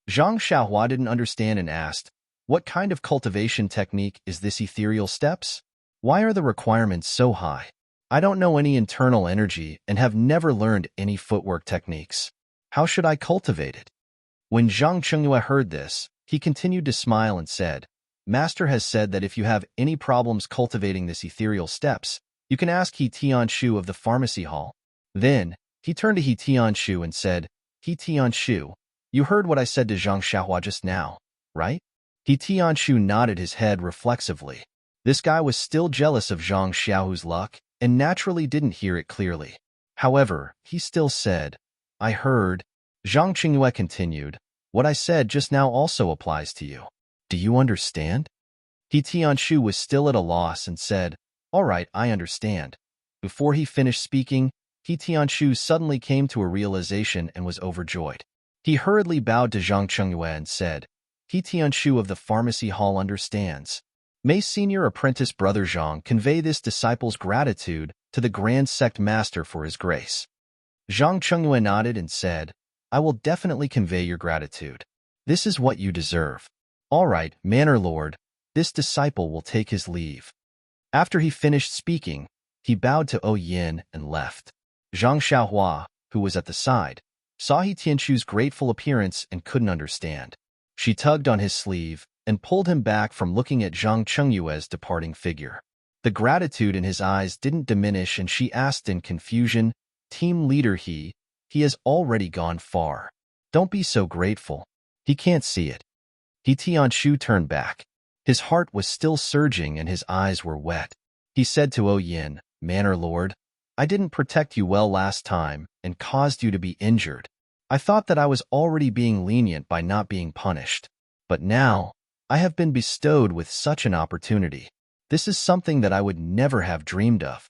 Zhang Xiaohua didn't understand and asked, "What kind of cultivation technique is this ethereal steps? Why are the requirements so high? I don't know any internal energy and have never learned any footwork techniques. How should I cultivate it?" When Zhang Chengyue heard this, he continued to smile and said, "Master has said that if you have any problems cultivating this ethereal steps, you can ask He Tianshu of the pharmacy hall." Then, he turned to He Tianshu and said, "He Tianshu, you heard what I said to Zhang Xiaohua just now, right?" He Tianshu nodded his head reflexively. This guy was still jealous of Zhang Xiaohu's luck and naturally didn't hear it clearly. However, he still said, "I heard." Zhang Qingyue continued, "What I said just now also applies to you. Do you understand?" He Tianshu was still at a loss and said, "All right, I understand." Before he finished speaking, He Tianshu suddenly came to a realization and was overjoyed. He hurriedly bowed to Zhang Chengyue and said, "He Tianshu of the pharmacy hall understands. May Senior Apprentice Brother Zhang convey this disciple's gratitude to the Grand Sect Master for his grace." Zhang Chengyue nodded and said, "I will definitely convey your gratitude. This is what you deserve. All right, Manor Lord, this disciple will take his leave." After he finished speaking, he bowed to Yin and left. Zhang Xiaohua, who was at the side, saw He Tianshu's grateful appearance and couldn't understand. She tugged on his sleeve and pulled him back from looking at Zhang Chengyue's departing figure. The gratitude in his eyes didn't diminish and she asked in confusion, "Team leader he has already gone far. Don't be so grateful. He can't see it." He Tianshu turned back. His heart was still surging and his eyes were wet. He said to Yin, "Manor Lord, I didn't protect you well last time and caused you to be injured. I thought that I was already being lenient by not being punished. But now, I have been bestowed with such an opportunity. This is something that I would never have dreamed of."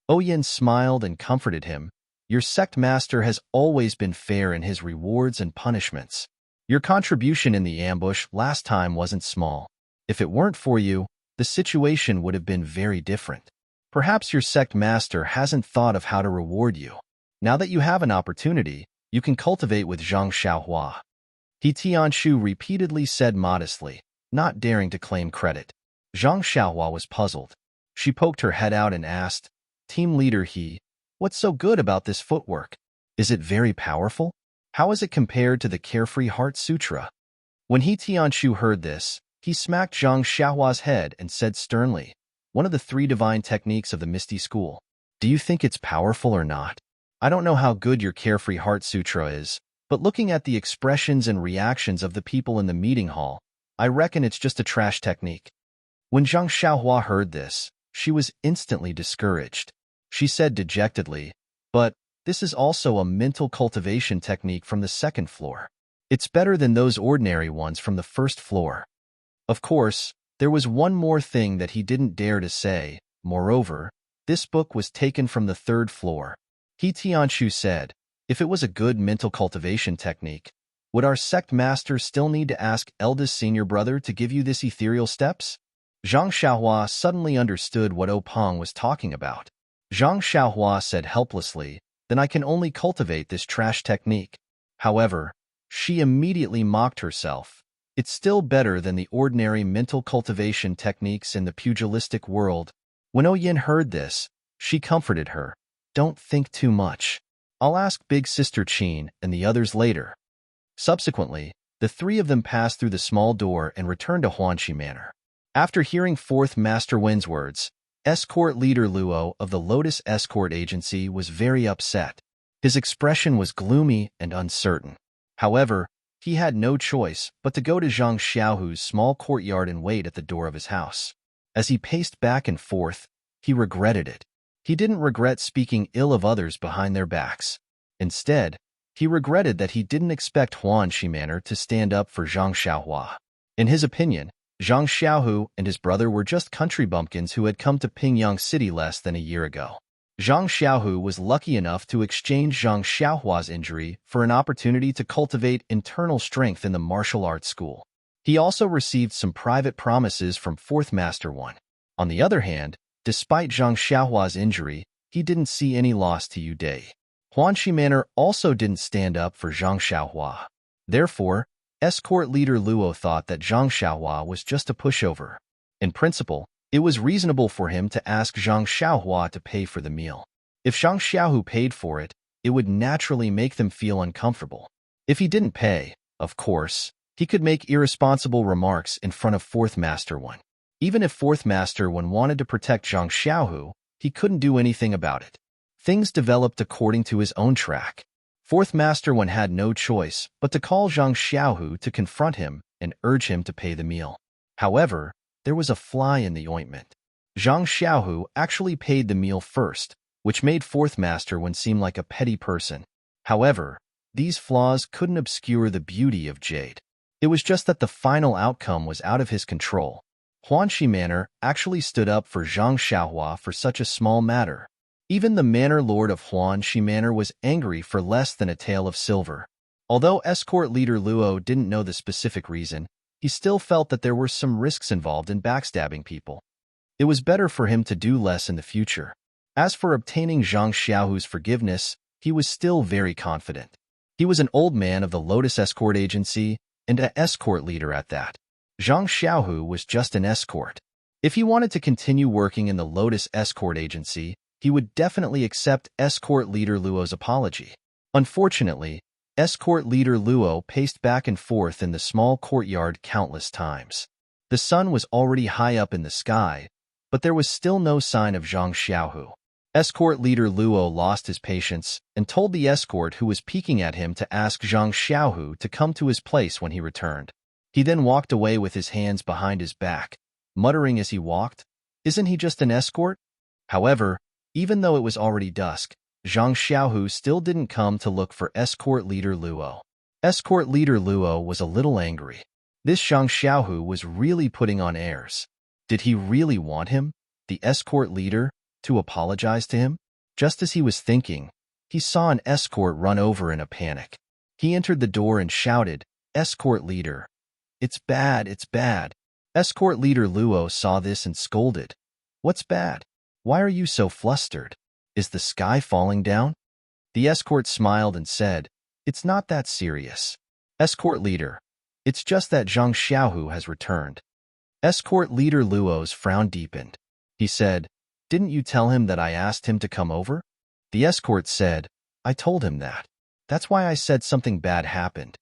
Yin smiled and comforted him. "Your sect master has always been fair in his rewards and punishments. Your contribution in the ambush last time wasn't small. If it weren't for you, the situation would have been very different. Perhaps your sect master hasn't thought of how to reward you. Now that you have an opportunity, you can cultivate with Zhang Xiaohua." He Tianshu repeatedly said modestly, not daring to claim credit. Zhang Xiaohua was puzzled. She poked her head out and asked, "Team leader what's so good about this footwork? Is it very powerful? How is it compared to the Carefree Heart Sutra?" When He Tianshu heard this, he smacked Zhang Xiaohua's head and said sternly, "One of the 3 divine techniques of the Misty School. Do you think it's powerful or not? I don't know how good your Carefree Heart Sutra is, but looking at the expressions and reactions of the people in the meeting hall, I reckon it's just a trash technique." When Zhang Xiaohua heard this, she was instantly discouraged. She said dejectedly, "But this is also a mental cultivation technique from the 2nd floor. It's better than those ordinary ones from the 1st floor." Of course, there was one more thing that he didn't dare to say. Moreover, this book was taken from the 3rd floor. He Tianshu said, "If it was a good mental cultivation technique, would our sect master still need to ask eldest senior brother to give you this ethereal steps?" Zhang Xiaohua suddenly understood what Peng was talking about. Zhang Xiaohua said helplessly, "Then I can only cultivate this trash technique." However, she immediately mocked herself. It's still better than the ordinary mental cultivation techniques in the pugilistic world. When Yin heard this, she comforted her. "Don't think too much. I'll ask Big Sister Qin and the others later." Subsequently, the 3 of them passed through the small door and returned to Huanxi Manor. After hearing 4th Master Wen's words, escort leader Luo of the Lotus Escort Agency was very upset. His expression was gloomy and uncertain. However, he had no choice but to go to Zhang Xiaohu's small courtyard and wait at the door of his house. As he paced back and forth, he regretted it. He didn't regret speaking ill of others behind their backs. Instead, he regretted that he didn't expect Huanxi Manor to stand up for Zhang Xiaohua. In his opinion, Zhang Xiaohu and his brother were just country bumpkins who had come to Pingyang City less than a year ago. Zhang Xiaohu was lucky enough to exchange Zhang Xiaohua's injury for an opportunity to cultivate internal strength in the martial arts school. He also received some private promises from 4th Master One. On the other hand, despite Zhang Xiaohua's injury, he didn't see any loss to Yu Dai. Huanxi Manor also didn't stand up for Zhang Xiaohua. Therefore, Escort leader Luo thought that Zhang Xiaohua was just a pushover. In principle, it was reasonable for him to ask Zhang Xiaohua to pay for the meal. If Zhang Xiaohu paid for it, it would naturally make them feel uncomfortable. If he didn't pay, of course, he could make irresponsible remarks in front of Fourth Master One. Even if Fourth Master One wanted to protect Zhang Xiaohu, he couldn't do anything about it. Things developed according to his own track. Fourth Master One had no choice but to call Zhang Xiaohu to confront him and urge him to pay the meal. However, there was a fly in the ointment. Zhang Xiaohu actually paid the meal first, which made Fourth Master One seem like a petty person. However, these flaws couldn't obscure the beauty of Jade. It was just that the final outcome was out of his control. Huanxi Manor actually stood up for Zhang Xiaohua for such a small matter. Even the Manor Lord of Huanxi Manor was angry for less than a tale of silver. Although escort leader Luo didn't know the specific reason, he still felt that there were some risks involved in backstabbing people. It was better for him to do less in the future. As for obtaining Zhang Xiaohu's forgiveness, he was still very confident. He was an old man of the Lotus Escort Agency and an escort leader at that. Zhang Xiaohu was just an escort. If he wanted to continue working in the Lotus Escort Agency, he would definitely accept escort leader Luo's apology. Unfortunately, escort leader Luo paced back and forth in the small courtyard countless times. The sun was already high up in the sky, but there was still no sign of Zhang Xiaohu. Escort leader Luo lost his patience and told the escort who was peeking at him to ask Zhang Xiaohu to come to his place when he returned. He then walked away with his hands behind his back, muttering as he walked, "Isn't he just an escort?" However, even though it was already dusk, Zhang Xiaohu still didn't come to look for escort leader Luo. Escort leader Luo was a little angry. This Zhang Xiaohu was really putting on airs. Did he really want him, the escort leader, to apologize to him? Just as he was thinking, he saw an escort run over in a panic. He entered the door and shouted, "Escort leader, it's bad, it's bad." Escort leader Luo saw this and scolded, "What's bad? Why are you so flustered? Is the sky falling down?" The escort smiled and said, "It's not that serious. Escort leader, it's just that Zhang Xiaohu has returned." Escort leader Luo's frown deepened. He said, "Didn't you tell him that I asked him to come over?" The escort said, "I told him that. That's why I said something bad happened."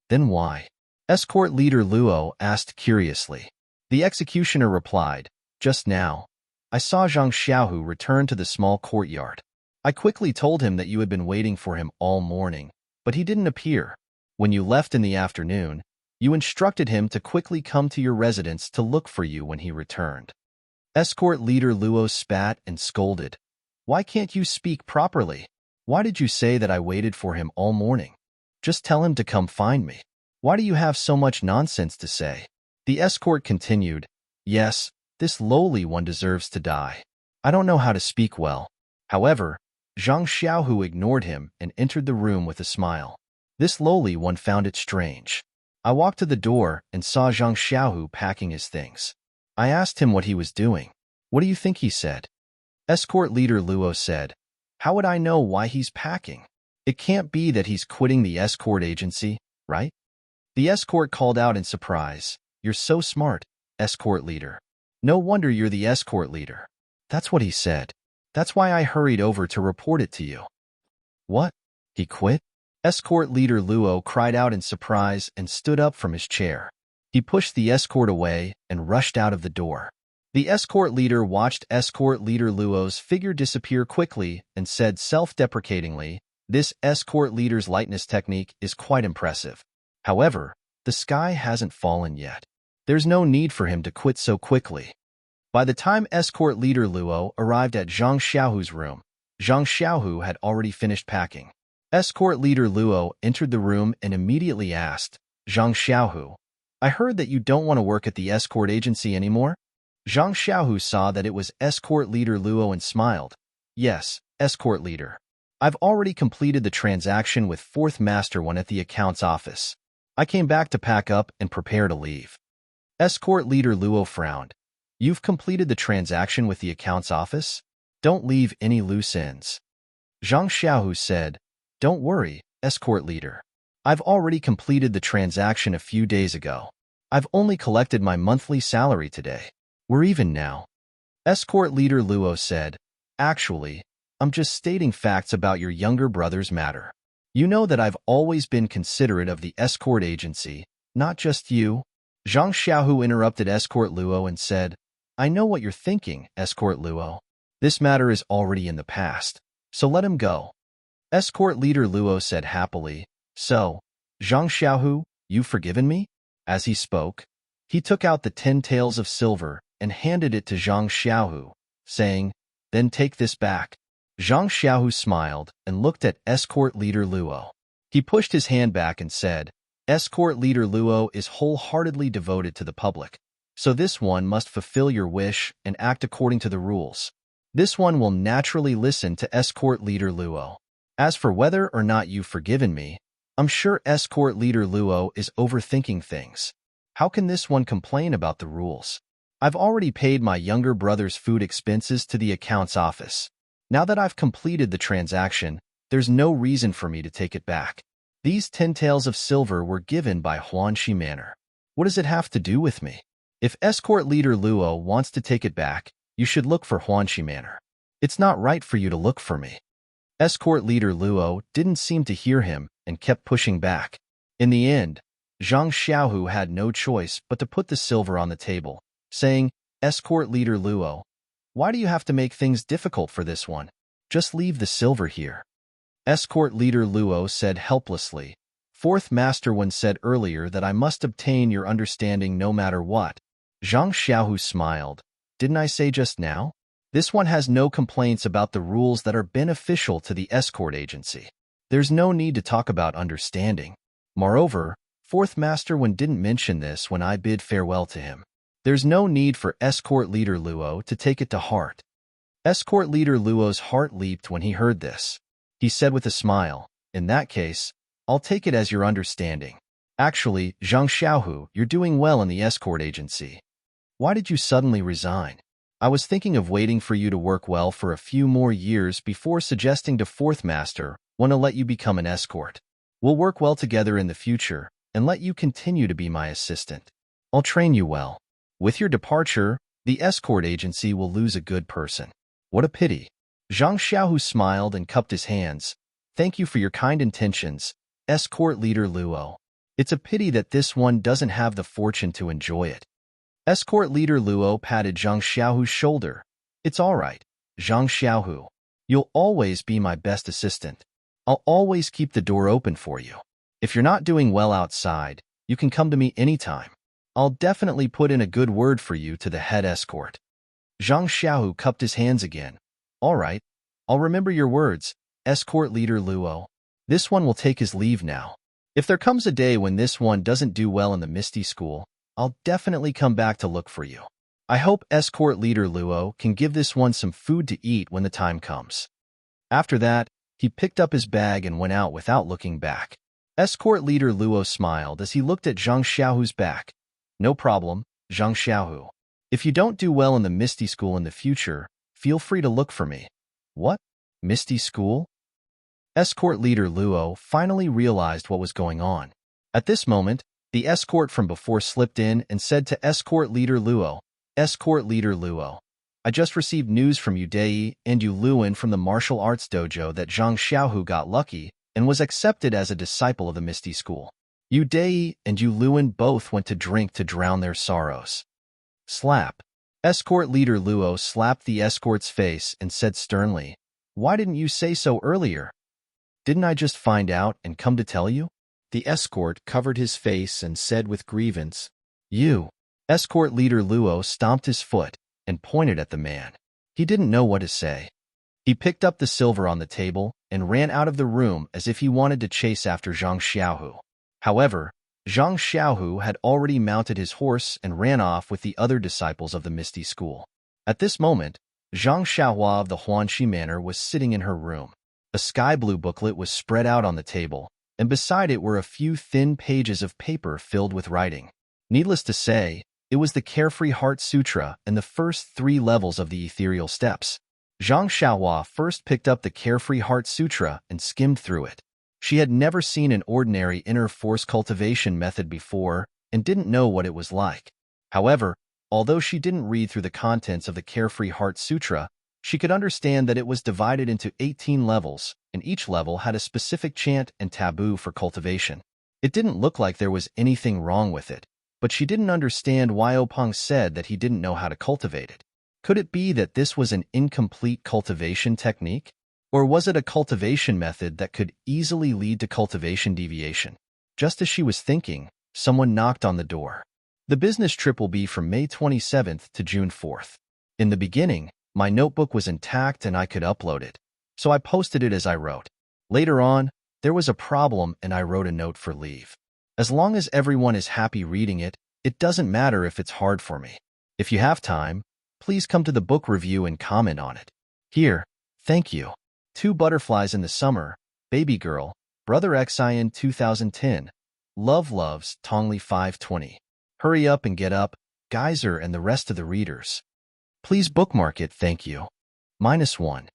"Then why?" Escort leader Luo asked curiously. The executioner replied, "Just now, I saw Zhang Xiaohu return to the small courtyard. I quickly told him that you had been waiting for him all morning, but he didn't appear. When you left in the afternoon, you instructed him to quickly come to your residence to look for you when he returned." Escort leader Luo spat and scolded, "Why can't you speak properly? Why did you say that I waited for him all morning? Just tell him to come find me. Why do you have so much nonsense to say?" The escort continued, "Yes, this lowly one deserves to die. I don't know how to speak well." However, Zhang Xiaohu ignored him and entered the room with a smile. This lowly one found it strange. I walked to the door and saw Zhang Xiaohu packing his things. I asked him what he was doing. "What do you think he said?" Escort leader Luo said, "How would I know why he's packing? It can't be that he's quitting the escort agency, right?" The escort called out in surprise, "You're so smart, escort leader. No wonder you're the escort leader." "That's what he said. That's why I hurried over to report it to you." "What? He quit?" Escort leader Luo cried out in surprise and stood up from his chair. He pushed the escort away and rushed out of the door. The escort leader watched escort leader Luo's figure disappear quickly and said self-deprecatingly, "This escort leader's lightness technique is quite impressive. However, the sky hasn't fallen yet. There's no need for him to quit so quickly." By the time escort leader Luo arrived at Zhang Xiaohu's room, Zhang Xiaohu had already finished packing. Escort leader Luo entered the room and immediately asked, "Zhang Xiaohu, I heard that you don't want to work at the escort agency anymore?" Zhang Xiaohu saw that it was escort leader Luo and smiled. "Yes, escort leader. I've already completed the transaction with Fourth Master One at the accounts office. I came back to pack up and prepare to leave." Escort leader Luo frowned. "You've completed the transaction with the accounts office? Don't leave any loose ends." Zhang Xiaohu said, "Don't worry, escort leader. I've already completed the transaction a few days ago. I've only collected my monthly salary today. We're even now. Escort leader Luo said, Actually, I'm just stating facts about your younger brother's matter. You know that I've always been considerate of the escort agency, not just you. Zhang Xiaohu interrupted Escort Luo and said, I know what you're thinking, Escort Luo. This matter is already in the past, so let him go. Escort leader Luo said happily, So, Zhang Xiaohu, you've forgiven me? As he spoke, he took out the 10 taels of silver and handed it to Zhang Xiaohu, saying, Then take this back. Zhang Xiaohu smiled and looked at Escort leader Luo. He pushed his hand back and said, Escort leader Luo is wholeheartedly devoted to the public, so this one must fulfill your wish and act according to the rules. This one will naturally listen to Escort leader Luo. As for whether or not you've forgiven me, I'm sure Escort leader Luo is overthinking things. How can this one complain about the rules? I've already paid my younger brother's food expenses to the accounts office. Now that I've completed the transaction, there's no reason for me to take it back. These 10 taels of silver were given by Huanxi Manor. What does it have to do with me? If Escort leader Luo wants to take it back, you should look for Huanxi Manor. It's not right for you to look for me. Escort leader Luo didn't seem to hear him and kept pushing back. In the end, Zhang Xiaohu had no choice but to put the silver on the table, saying, Escort leader Luo, why do you have to make things difficult for this one? Just leave the silver here. Escort leader Luo said helplessly, Fourth Master One said earlier that I must obtain your understanding no matter what. Zhang Xiaohu smiled. Didn't I say just now? This one has no complaints about the rules that are beneficial to the escort agency. There's no need to talk about understanding. Moreover, Fourth Master One didn't mention this when I bid farewell to him. There's no need for Escort leader Luo to take it to heart. Escort leader Luo's heart leaped when he heard this. He said with a smile, In that case, I'll take it as your understanding. Actually, Zhang Xiaohu, you're doing well in the escort agency. Why did you suddenly resign? I was thinking of waiting for you to work well for a few more years before suggesting to Fourth Master One to let you become an escort. We'll work well together in the future and let you continue to be my assistant. I'll train you well. With your departure, the escort agency will lose a good person. What a pity. Zhang Xiaohu smiled and cupped his hands. Thank you for your kind intentions, escort leader Luo. It's a pity that this one doesn't have the fortune to enjoy it. Escort leader Luo patted Zhang Xiaohu's shoulder. It's all right, Zhang Xiaohu. You'll always be my best assistant. I'll always keep the door open for you. If you're not doing well outside, you can come to me anytime. I'll definitely put in a good word for you to the head escort. Zhang Xiaohu cupped his hands again. All right, I'll remember your words, escort leader Luo. This one will take his leave now. If there comes a day when this one doesn't do well in the Misty School, I'll definitely come back to look for you. I hope escort leader Luo can give this one some food to eat when the time comes. After that, he picked up his bag and went out without looking back. Escort leader Luo smiled as he looked at Zhang Xiaohu's back. No problem, Zhang Xiaohu. If you don't do well in the Misty School in the future, feel free to look for me. What? Misty School? Escort leader Luo finally realized what was going on. At this moment, the escort from before slipped in and said to escort leader Luo, Escort leader Luo, I just received news from Yu Deity and Yu Luan from the martial arts dojo that Zhang Xiaohu got lucky and was accepted as a disciple of the Misty School. Yu Deity and Yu Luan both went to drink to drown their sorrows. Slap. Escort leader Luo slapped the escort's face and said sternly, Why didn't you say so earlier? Didn't I just find out and come to tell you? The escort covered his face and said with grievance, You. Escort leader Luo stomped his foot and pointed at the man. He didn't know what to say. He picked up the silver on the table and ran out of the room as if he wanted to chase after Zhang Xiaohu. However, Zhang Xiaohu had already mounted his horse and ran off with the other disciples of the Misty School. At this moment, Zhang Xiaohua of the Huanxi Manor was sitting in her room. A sky-blue booklet was spread out on the table, and beside it were a few thin pages of paper filled with writing. Needless to say, it was the Carefree Heart Sutra and the first 3 levels of the ethereal steps. Zhang Xiaohua first picked up the Carefree Heart Sutra and skimmed through it. She had never seen an ordinary inner force cultivation method before and didn't know what it was like. However, although she didn't read through the contents of the Carefree Heart Sutra, she could understand that it was divided into 18 levels, and each level had a specific chant and taboo for cultivation. It didn't look like there was anything wrong with it, but she didn't understand why Opang said that he didn't know how to cultivate it. Could it be that this was an incomplete cultivation technique? Or was it a cultivation method that could easily lead to cultivation deviation? Just as she was thinking, someone knocked on the door. The business trip will be from May 27th to June 4th. In the beginning, my notebook was intact and I could upload it, so I posted it as I wrote. Later on, there was a problem and I wrote a note for leave. As long as everyone is happy reading it, it doesn't matter if it's hard for me. If you have time, please come to the book review and comment on it. Here, thank you. 2 Butterflies in the Summer, Baby Girl, Brother Xin 2010, Love Loves, Tongli 520. Hurry up and get up, Geyser and the rest of the readers. Please bookmark it, thank you. -1.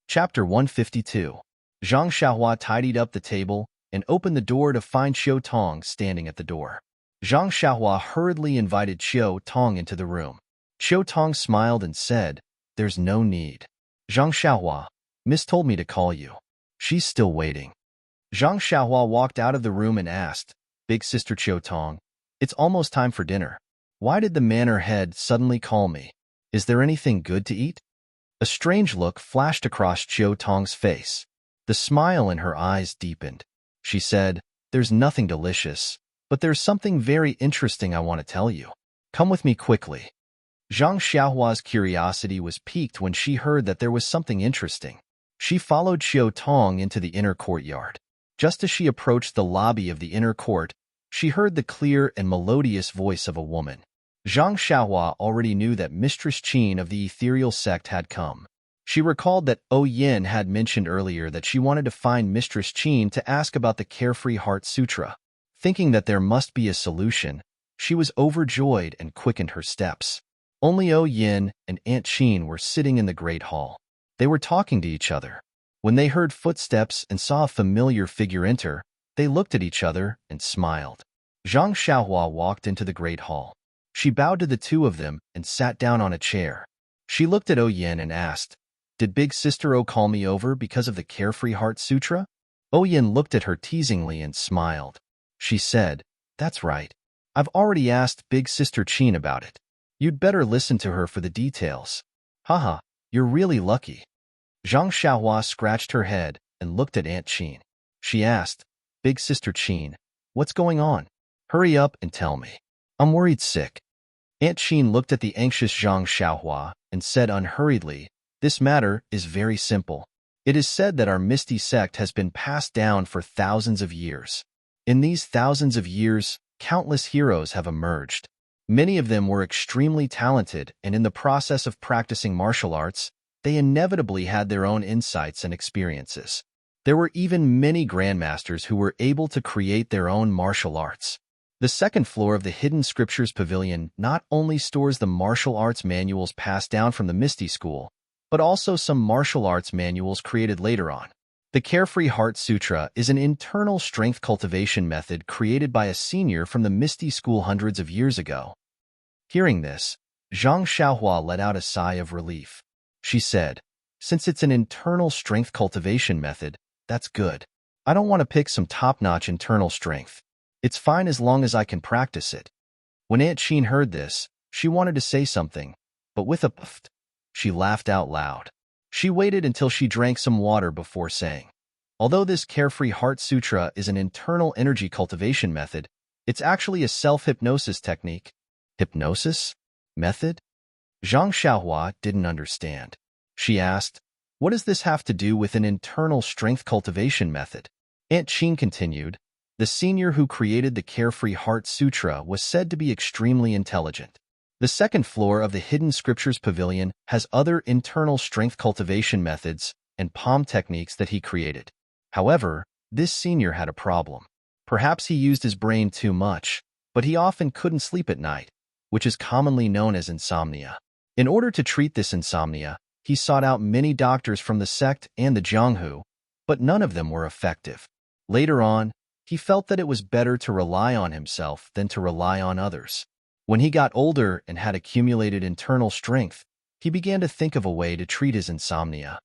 Chapter 152. Zhang Xiaohua tidied up the table and opened the door to find Xiao Tong standing at the door. Zhang Xiaohua hurriedly invited Xiao Tong into the room. Xiao Tong smiled and said, "There's no need. Zhang Xiaohua, Miss told me to call you. She's still waiting." Zhang Xiaohua walked out of the room and asked, "Big Sister Xiao Tong, it's almost time for dinner. Why did the manor head suddenly call me? Is there anything good to eat?" A strange look flashed across Xiao Tong's face. The smile in her eyes deepened. She said, "There's nothing delicious, but there's something very interesting I want to tell you. Come with me quickly." Zhang Xiaohua's curiosity was piqued when she heard that there was something interesting. She followed Xiao Tong into the inner courtyard. Just as she approached the lobby of the inner court, she heard the clear and melodious voice of a woman. Zhang Xiaohua already knew that Mistress Qin of the ethereal sect had come. She recalled that Yin had mentioned earlier that she wanted to find Mistress Qin to ask about the Carefree Heart Sutra. Thinking that there must be a solution, she was overjoyed and quickened her steps. Only Yin and Aunt Qin were sitting in the great hall. They were talking to each other. When they heard footsteps and saw a familiar figure enter, they looked at each other and smiled. Zhang Xiaohua walked into the great hall. She bowed to the two of them and sat down on a chair. She looked at Yin and asked, "Did Big Sister O call me over because of the Carefree Heart Sutra?" Yin looked at her teasingly and smiled. She said, "That's right. I've already asked Big Sister Qin about it. You'd better listen to her for the details." "Haha, you're really lucky." Zhang Xiaohua scratched her head and looked at Aunt Qin. She asked, "Big Sister Qin, what's going on? Hurry up and tell me. I'm worried sick." Aunt Qin looked at the anxious Zhang Xiaohua and said unhurriedly, "This matter is very simple. It is said that our misty sect has been passed down for thousands of years. In these thousands of years, countless heroes have emerged. Many of them were extremely talented, and in the process of practicing martial arts, they inevitably had their own insights and experiences. There were even many grandmasters who were able to create their own martial arts. The second floor of the Hidden Scriptures Pavilion not only stores the martial arts manuals passed down from the Misty School, but also some martial arts manuals created later on. The Carefree Heart Sutra is an internal strength cultivation method created by a senior from the Misty School hundreds of years ago." Hearing this, Zhang Xiaohua let out a sigh of relief. She said, "Since it's an internal strength cultivation method, that's good. I don't want to pick some top-notch internal strength. It's fine as long as I can practice it." When Aunt Qin heard this, she wanted to say something, but with a puff, she laughed out loud. She waited until she drank some water before saying, "Although this Carefree Heart Sutra is an internal energy cultivation method, it's actually a self-hypnosis technique." "Hypnosis? Method?" Zhang Xiaohua didn't understand. She asked, "What does this have to do with an internal strength cultivation method?" Aunt Qin continued, "The senior who created the Carefree Heart Sutra was said to be extremely intelligent. The second floor of the Hidden Scriptures Pavilion has other internal strength cultivation methods and palm techniques that he created. However, this senior had a problem. Perhaps he used his brain too much, but he often couldn't sleep at night, which is commonly known as insomnia. In order to treat this insomnia, He sought out many doctors from the sect and the Jianghu, but none of them were effective. Later on, he felt that it was better to rely on himself than to rely on others. When he got older and had accumulated internal strength, he began to think of a way to treat his insomnia.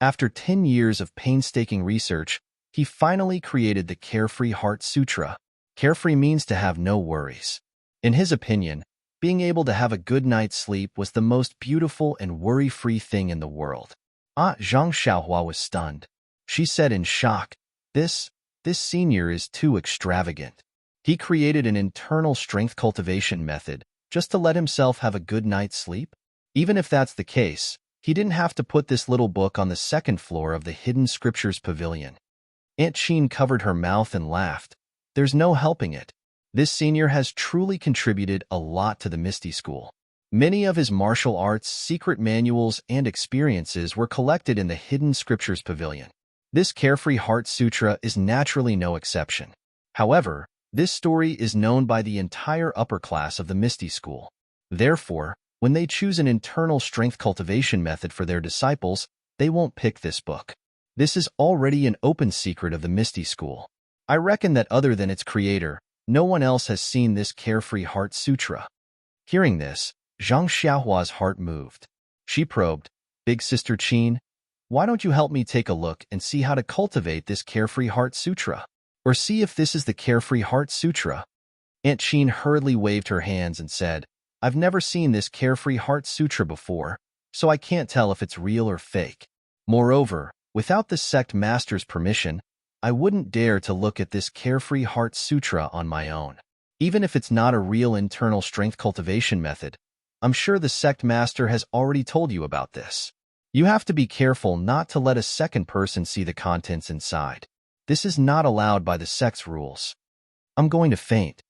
After 10 years of painstaking research, he finally created the Carefree Heart Sutra. Carefree means to have no worries. In his opinion, being able to have a good night's sleep was the most beautiful and worry-free thing in the world. Zhang Xiaohua was stunned. She said in shock, This senior is too extravagant. He created an internal strength cultivation method just to let himself have a good night's sleep? Even if that's the case, he didn't have to put this little book on the second floor of the Hidden Scriptures Pavilion. Aunt Sheen covered her mouth and laughed. There's no helping it. This senior has truly contributed a lot to the Misty School. Many of his martial arts, secret manuals, and experiences were collected in the Hidden Scriptures Pavilion. This Carefree Heart Sutra is naturally no exception. However, this story is known by the entire upper class of the Misty School. Therefore, when they choose an internal strength cultivation method for their disciples, they won't pick this book. This is already an open secret of the Misty School. I reckon that other than its creator, no one else has seen this Carefree Heart Sutra. Hearing this, Zhang Xiaohua's heart moved. She probed, Big Sister Qin, why don't you help me take a look and see how to cultivate this Carefree Heart Sutra? Or see if this is the Carefree Heart Sutra? Aunt Qin hurriedly waved her hands and said, I've never seen this Carefree Heart Sutra before, so I can't tell if it's real or fake. Moreover, without the sect master's permission, I wouldn't dare to look at this Carefree Heart Sutra on my own. Even if it's not a real internal strength cultivation method, I'm sure the sect master has already told you about this. You have to be careful not to let a second person see the contents inside. This is not allowed by the sect's rules. I'm going to faint.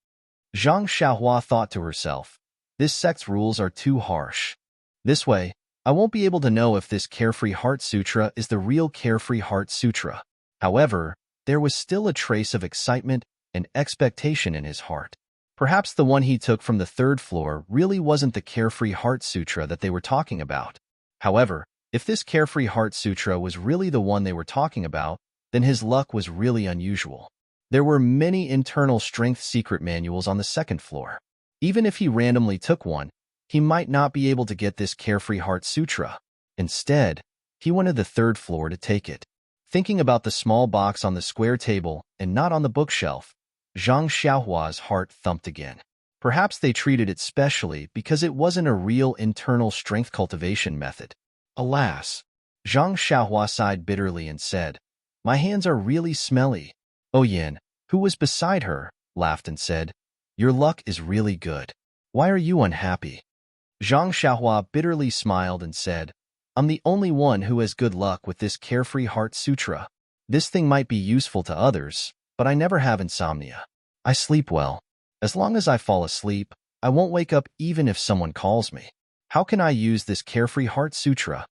Zhang Xiaohua thought to herself, this sect's rules are too harsh. This way, I won't be able to know if this Carefree Heart Sutra is the real Carefree Heart Sutra. However, there was still a trace of excitement and expectation in his heart. Perhaps the one he took from the third floor really wasn't the Carefree Heart Sutra that they were talking about. However, if this Carefree Heart Sutra was really the one they were talking about, then his luck was really unusual. There were many internal strength secret manuals on the second floor. Even if he randomly took one, he might not be able to get this Carefree Heart Sutra. Instead, he went to the third floor to take it. Thinking about the small box on the square table and not on the bookshelf, Zhang Xiaohua's heart thumped again. Perhaps they treated it specially because it wasn't a real internal strength cultivation method. Alas, Zhang Xiaohua sighed bitterly and said, My hands are really smelly. Yin, who was beside her, laughed and said, Your luck is really good. Why are you unhappy? Zhang Xiaohua bitterly smiled and said, I'm the only one who has good luck with this Carefree Heart Sutra. This thing might be useful to others, but I never have insomnia. I sleep well. As long as I fall asleep, I won't wake up even if someone calls me. How can I use this Carefree Heart Sutra?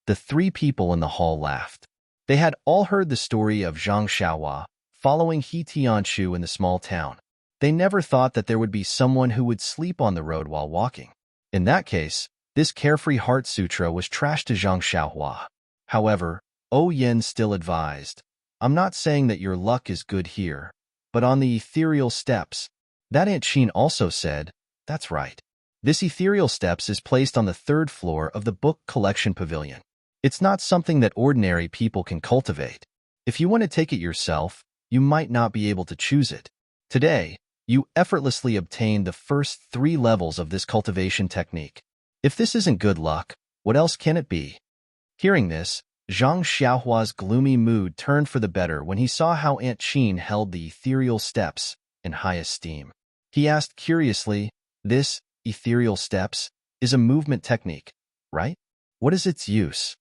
The three people in the hall laughed. They had all heard the story of Zhang Xiaohua following He Tianchu in the small town. They never thought that there would be someone who would sleep on the road while walking. In that case, this Carefree Heart Sutra was trash to Zhang Xiaohua. However, Yin still advised, I'm not saying that your luck is good here, but on the ethereal steps. That Aunt Sheen also said, That's right. This ethereal steps is placed on the third floor of the book collection pavilion. It's not something that ordinary people can cultivate. If you want to take it yourself, you might not be able to choose it. Today, you effortlessly obtained the first 3 levels of this cultivation technique. If this isn't good luck, what else can it be? Hearing this, Zhang Xiaohua's gloomy mood turned for the better when he saw how Aunt Qin held the ethereal steps in high esteem. He asked curiously, This ethereal steps is a movement technique, right? What is its use?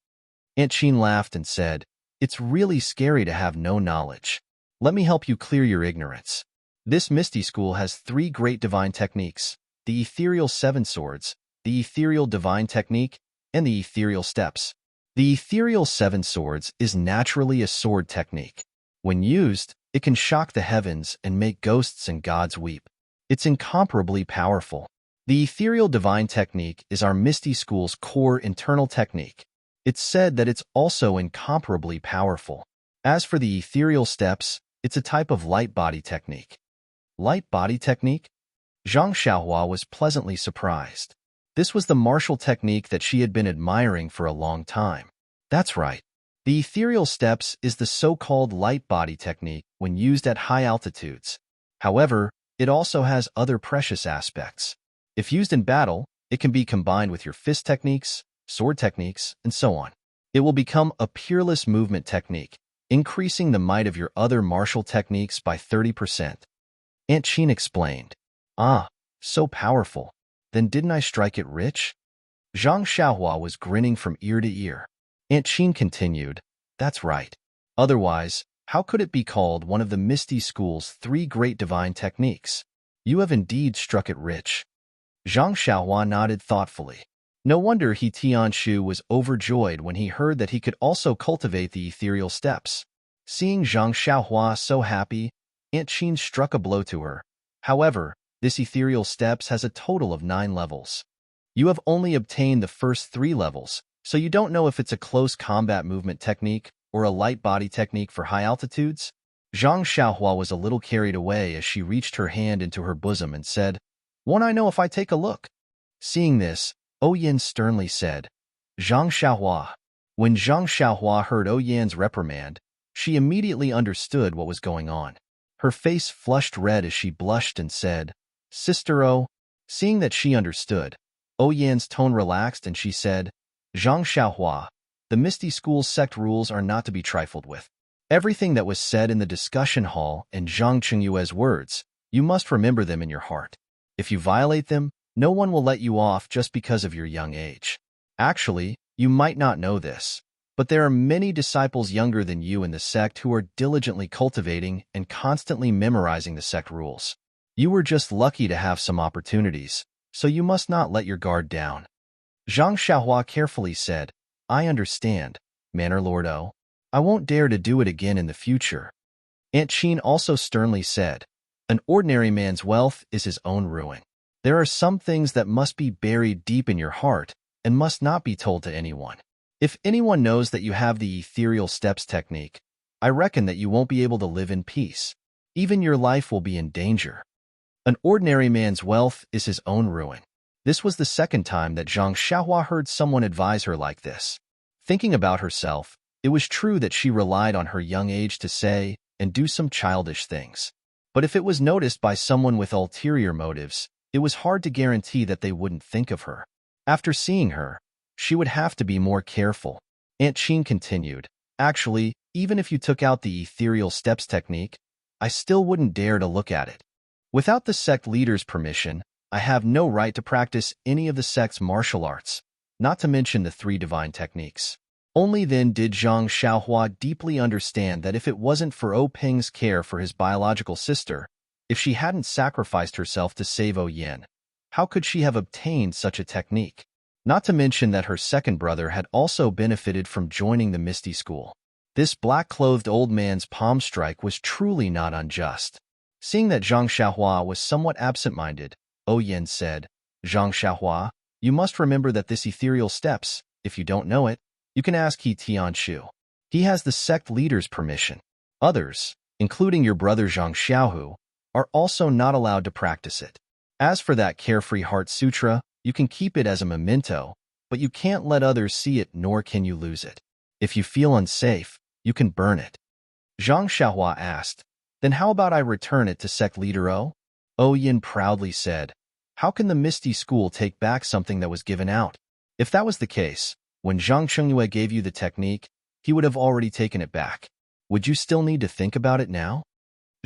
Aunt Qin laughed and said, It's really scary to have no knowledge. Let me help you clear your ignorance. This Misty School has 3 great divine techniques, the Ethereal 7 Swords, the Ethereal Divine Technique, and the Ethereal Steps. The Ethereal 7 Swords is naturally a sword technique. When used, it can shock the heavens and make ghosts and gods weep. It's incomparably powerful. The ethereal divine technique is our Misty school's core internal technique. It's said that it's also incomparably powerful. As for the ethereal steps, it's a type of light body technique. Light body technique? Zhang Xiaohua was pleasantly surprised. This was the martial technique that she had been admiring for a long time. That's right. The ethereal steps is the so-called light body technique when used at high altitudes. However, it also has other precious aspects. If used in battle, it can be combined with your fist techniques, sword techniques, and so on. It will become a peerless movement technique, increasing the might of your other martial techniques by 30%. Aunt Qin explained. Ah, so powerful. Then didn't I strike it rich? Zhang Xiaohua was grinning from ear to ear. Aunt Qin continued, that's right. Otherwise, how could it be called one of the Misty School's 3 great divine techniques? You have indeed struck it rich. Zhang Xiaohua nodded thoughtfully. No wonder He Tianshu was overjoyed when he heard that he could also cultivate the ethereal steps. Seeing Zhang Xiaohua so happy, Aunt Qin struck a blow to her. However, this ethereal steps has a total of 9 levels. You have only obtained the first 3 levels, so you don't know if it's a close combat movement technique or a light body technique for high altitudes? Zhang Xiaohua was a little carried away as she reached her hand into her bosom and said, won't I know if I take a look? Seeing this, Yin sternly said, Zhang Xiaohua. When Zhang Xiaohua heard Yin's reprimand, she immediately understood what was going on. Her face flushed red as she blushed and said, Sister O. Seeing that she understood, Yin's tone relaxed and she said, Zhang Xiaohua, the Misty School's sect rules are not to be trifled with. Everything that was said in the discussion hall and Zhang Qingyue's words, you must remember them in your heart. If you violate them, no one will let you off just because of your young age. Actually, you might not know this, but there are many disciples younger than you in the sect who are diligently cultivating and constantly memorizing the sect rules. You were just lucky to have some opportunities, so you must not let your guard down. Zhang Xiaohua carefully said, I understand, Manor Lord O. I won't dare to do it again in the future. Aunt Qin also sternly said, an ordinary man's wealth is his own ruin. There are some things that must be buried deep in your heart and must not be told to anyone. If anyone knows that you have the ethereal steps technique, I reckon that you won't be able to live in peace. Even your life will be in danger. An ordinary man's wealth is his own ruin. This was the second time that Zhang Xiaohua heard someone advise her like this. Thinking about herself, it was true that she relied on her young age to say and do some childish things. But if it was noticed by someone with ulterior motives, it was hard to guarantee that they wouldn't think of her. After seeing her, she would have to be more careful. Aunt Qin continued, actually, even if you took out the ethereal steps technique, I still wouldn't dare to look at it. Without the sect leader's permission, I have no right to practice any of the sect's martial arts, not to mention the 3 divine techniques. Only then did Zhang Xiaohua deeply understand that if it wasn't for Peng's care for his biological sister, if she hadn't sacrificed herself to save Yin, how could she have obtained such a technique? Not to mention that her second brother had also benefited from joining the Misty School. This black-clothed old man's palm strike was truly not unjust. Seeing that Zhang Xiaohua was somewhat absent-minded, Yin said, Zhang Xiaohua, you must remember that this ethereal steps, if you don't know it, you can ask He Tianshu. He has the sect leader's permission. Others, including your brother Zhang Xiaohu, are also not allowed to practice it. As for that Carefree Heart Sutra, you can keep it as a memento, but you can't let others see it nor can you lose it. If you feel unsafe, you can burn it. Zhang Xiaohua asked, then how about I return it to sect leader O? Yin proudly said, how can the Misty School take back something that was given out? If that was the case, when Zhang Qingyue gave you the technique, he would have already taken it back. Would you still need to think about it now?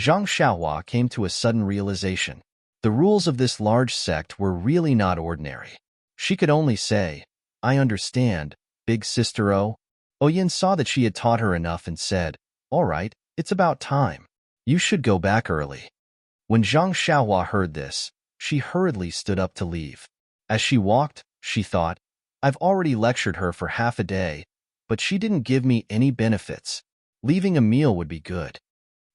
Zhang Xiaohua came to a sudden realization. The rules of this large sect were really not ordinary. She could only say, I understand, big sister O. Yin saw that she had taught her enough and said, all right, it's about time. You should go back early. When Zhang Xiaohua heard this, she hurriedly stood up to leave. As she walked, she thought, I've already lectured her for half a day, but she didn't give me any benefits. Leaving a meal would be good.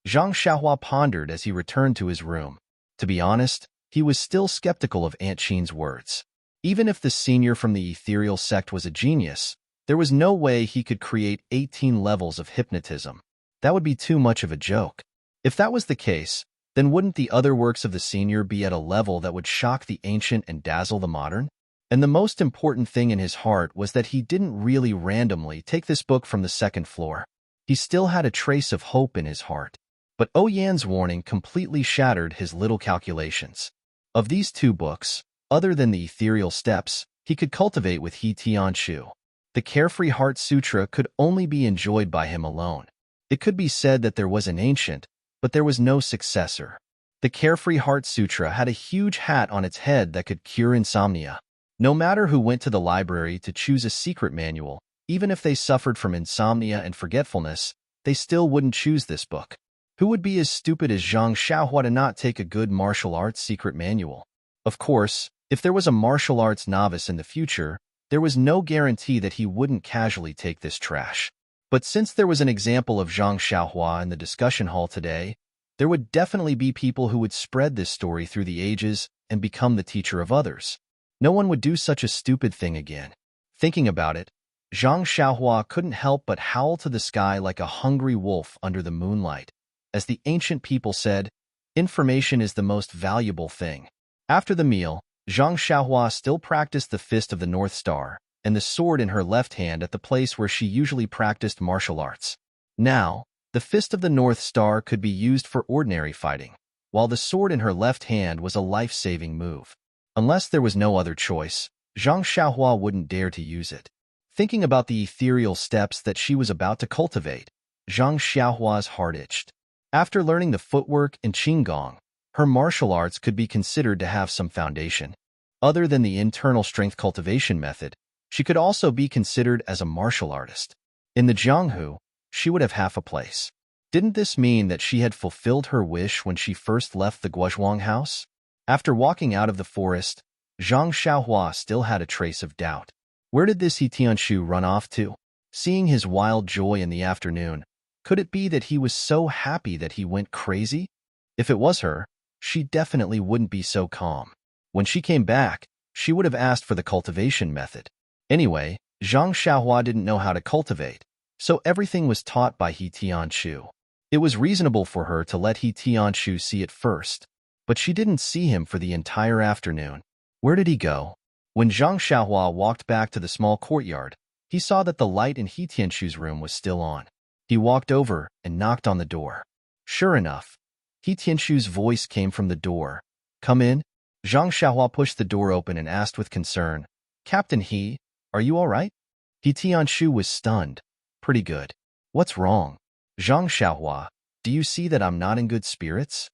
Zhang Xiaohua pondered as he returned to his room. To be honest, he was still skeptical of Aunt Chin's words. Even if the senior from the ethereal sect was a genius, there was no way he could create 18 levels of hypnotism. That would be too much of a joke. If that was the case, then wouldn't the other works of the senior be at a level that would shock the ancient and dazzle the modern? And the most important thing in his heart was that he didn't really randomly take this book from the second floor. He still had a trace of hope in his heart. But Oyan's warning completely shattered his little calculations. Of these two books, other than the ethereal steps, he could cultivate with He Tianshu. The Carefree Heart Sutra could only be enjoyed by him alone. It could be said that there was an ancient, but there was no successor. The Carefree Heart Sutra had a huge hat on its head that could cure insomnia. No matter who went to the library to choose a secret manual, even if they suffered from insomnia and forgetfulness, they still wouldn't choose this book. Who would be as stupid as Zhang Xiaohua to not take a good martial arts secret manual? Of course, if there was a martial arts novice in the future, there was no guarantee that he wouldn't casually take this trash. But since there was an example of Zhang Xiaohua in the discussion hall today, there would definitely be people who would spread this story through the ages and become the teacher of others. No one would do such a stupid thing again. Thinking about it, Zhang Xiaohua couldn't help but howl to the sky like a hungry wolf under the moonlight. As the ancient people said, information is the most valuable thing. After the meal, Zhang Xiaohua still practiced the Fist of the North Star and the sword in her left hand at the place where she usually practiced martial arts. Now, the Fist of the North Star could be used for ordinary fighting, while the sword in her left hand was a life-saving move. Unless there was no other choice, Zhang Xiaohua wouldn't dare to use it. Thinking about the ethereal steps that she was about to cultivate, Zhang Xiaohua's heart itched. After learning the footwork and qigong, her martial arts could be considered to have some foundation. Other than the internal strength cultivation method, she could also be considered as a martial artist. In the Jianghu, she would have half a place. Didn't this mean that she had fulfilled her wish when she first left the Guozhuang house? After walking out of the forest, Zhang Xiaohua still had a trace of doubt. Where did this He Tianshu run off to? Seeing his wild joy in the afternoon, could it be that he was so happy that he went crazy? If it was her, she definitely wouldn't be so calm. When she came back, she would have asked for the cultivation method. Anyway, Zhang Xiaohua didn't know how to cultivate, so everything was taught by He Tianshu. It was reasonable for her to let He Tianshu see it first, but she didn't see him for the entire afternoon. Where did he go? When Zhang Xiaohua walked back to the small courtyard, he saw that the light in He Tianshu's room was still on. He walked over and knocked on the door. Sure enough, He Tianshu's voice came from the door. Come in. Zhang Xiaohua pushed the door open and asked with concern, Captain He, are you all right? He Tianshu was stunned. Pretty good. What's wrong? Zhang Xiaohua, do you see that I'm not in good spirits?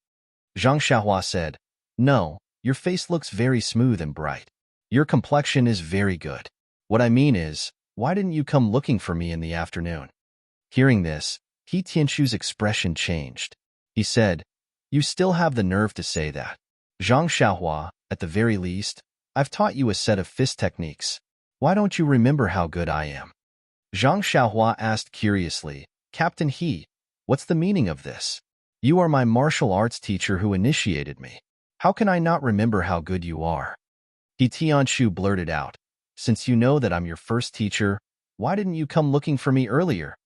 Zhang Xiaohua said, No, your face looks very smooth and bright. Your complexion is very good. What I mean is, why didn't you come looking for me in the afternoon? Hearing this, He Tianshu's expression changed. He said, You still have the nerve to say that. Zhang Xiaohua, at the very least, I've taught you a set of fist techniques. Why don't you remember how good I am? Zhang Xiaohua asked curiously, Captain He, what's the meaning of this? You are my martial arts teacher who initiated me. How can I not remember how good you are? He Tianshu blurted out, Since you know that I'm your first teacher, why didn't you come looking for me earlier?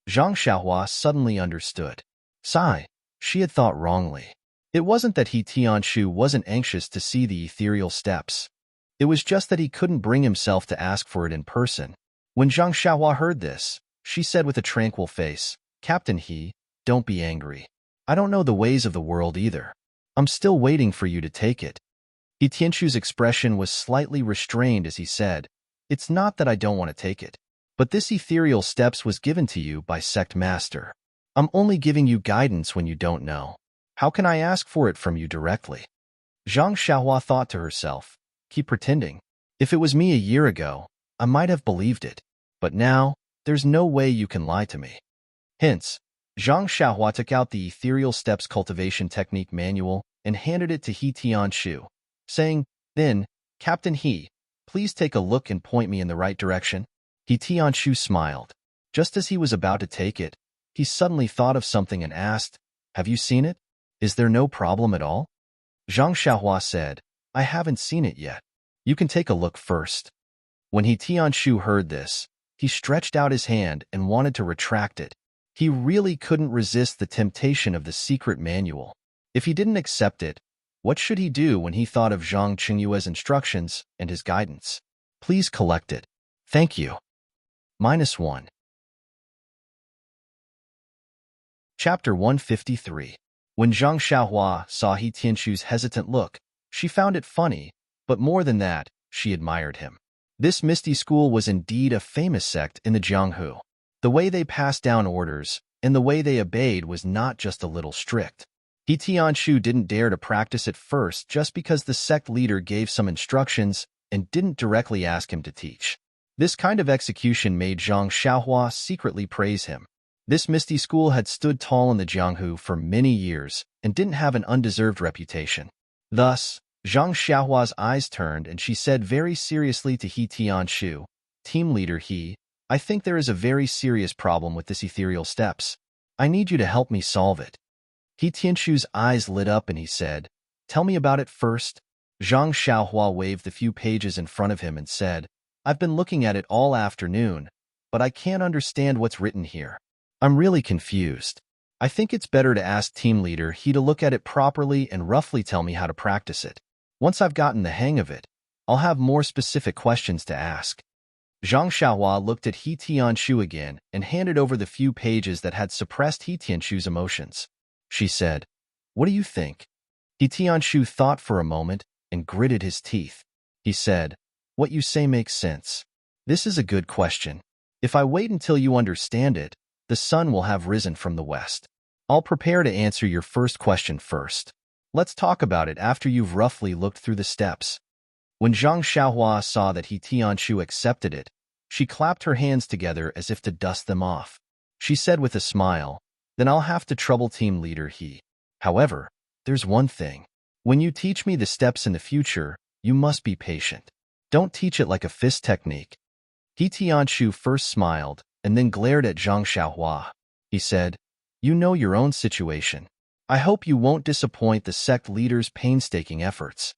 Zhang Xiaohua suddenly understood. Sigh, she had thought wrongly. It wasn't that He Tianshu wasn't anxious to see the ethereal steps. It was just that he couldn't bring himself to ask for it in person. When Zhang Xiaohua heard this, she said with a tranquil face, Captain He, don't be angry. I don't know the ways of the world either. I'm still waiting for you to take it. He Tianshu's expression was slightly restrained as he said, It's not that I don't want to take it, but this ethereal steps was given to you by sect master. I'm only giving you guidance when you don't know. How can I ask for it from you directly? Zhang Xiaohua thought to herself, Keep pretending. If it was me a year ago, I might have believed it. But now, there's no way you can lie to me. Hence, Zhang Xiaohua took out the Ethereal Steps Cultivation Technique Manual and handed it to He Tianshu, saying, Then, Captain He, please take a look and point me in the right direction. He Tianshu smiled. Just as he was about to take it, he suddenly thought of something and asked, Have you seen it? Is there no problem at all? Zhang Xiaohua said, I haven't seen it yet. You can take a look first. When He Tianshu heard this, he stretched out his hand and wanted to retract it. He really couldn't resist the temptation of the secret manual. If he didn't accept it, what should he do when he thought of Zhang Qingyue's instructions and his guidance? Please collect it. Thank you. -1. Chapter 153. When Zhang Xiaohua saw He Tianshu's hesitant look, she found it funny, but more than that, she admired him. This Misty school was indeed a famous sect in the Jianghu. The way they passed down orders and the way they obeyed was not just a little strict. He Tianshu didn't dare to practice at first just because the sect leader gave some instructions and didn't directly ask him to teach. This kind of execution made Zhang Xiaohua secretly praise him. This Misty school had stood tall in the Jianghu for many years and didn't have an undeserved reputation. Thus, Zhang Xiaohua's eyes turned and she said very seriously to He Tianshu, Team leader He, I think there is a very serious problem with this ethereal steps. I need you to help me solve it. He Tianshu's eyes lit up and he said, Tell me about it first. Zhang Xiaohua waved the few pages in front of him and said, I've been looking at it all afternoon, but I can't understand what's written here. I'm really confused. I think it's better to ask team leader He to look at it properly and roughly tell me how to practice it. Once I've gotten the hang of it, I'll have more specific questions to ask. Zhang Xiaohua looked at He Tianshu again and handed over the few pages that had suppressed He Tianshu's emotions. She said, What do you think? He Tianshu thought for a moment and gritted his teeth. He said, What you say makes sense. This is a good question. If I wait until you understand it, the sun will have risen from the west. I'll prepare to answer your first question first. Let's talk about it after you've roughly looked through the steps. When Zhang Xiaohua saw that He Tianshu accepted it, she clapped her hands together as if to dust them off. She said with a smile, Then I'll have to trouble team leader He. However, there's one thing. When you teach me the steps in the future, you must be patient. Don't teach it like a fist technique. He Tianshu first smiled and then glared at Zhang Xiaohua. He said, You know your own situation. I hope you won't disappoint the sect leader's painstaking efforts.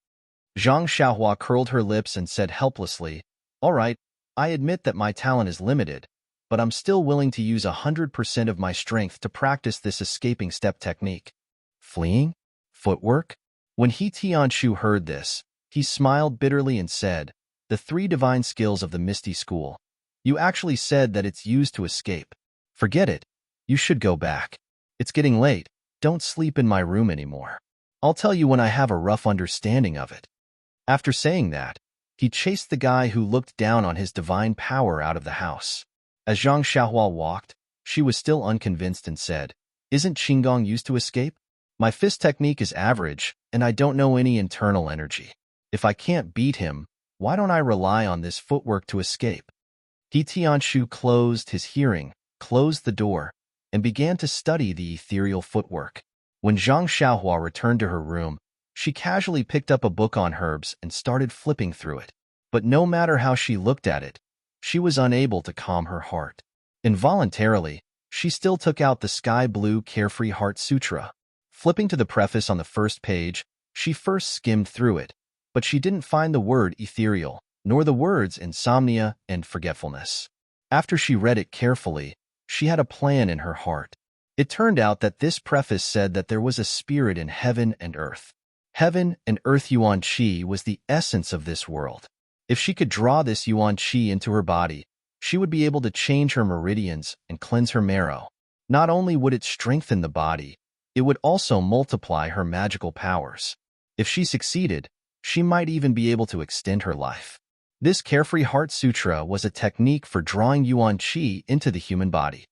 Zhang Xiaohua curled her lips and said helplessly, All right, I admit that my talent is limited, but I'm still willing to use 100% of my strength to practice this escaping step technique. Fleeing? Footwork? When He Tianshu heard this, he smiled bitterly and said, The 3 divine skills of the Misty School. You actually said that it's used to escape. Forget it. You should go back. It's getting late. Don't sleep in my room anymore. I'll tell you when I have a rough understanding of it. After saying that, he chased the guy who looked down on his divine power out of the house. As Zhang Xiaohua walked, she was still unconvinced and said, Isn't Qinggong used to escape? My fist technique is average, and I don't know any internal energy. If I can't beat him, why don't I rely on this footwork to escape? He Tianshu closed the door, and began to study the ethereal footwork. When Zhang Xiaohua returned to her room, she casually picked up a book on herbs and started flipping through it. But no matter how she looked at it, she was unable to calm her heart. Involuntarily, she still took out the sky-blue Carefree Heart Sutra. Flipping to the preface on the first page, she first skimmed through it, but she didn't find the word ethereal, nor the words insomnia and forgetfulness. After she read it carefully, she had a plan in her heart. It turned out that this preface said that there was a spirit in heaven and earth. Heaven and earth Yuan Qi was the essence of this world. If she could draw this Yuan Qi into her body, she would be able to change her meridians and cleanse her marrow. Not only would it strengthen the body, it would also multiply her magical powers. If she succeeded, she might even be able to extend her life. This Carefree Heart Sutra was a technique for drawing Yuan Qi into the human body.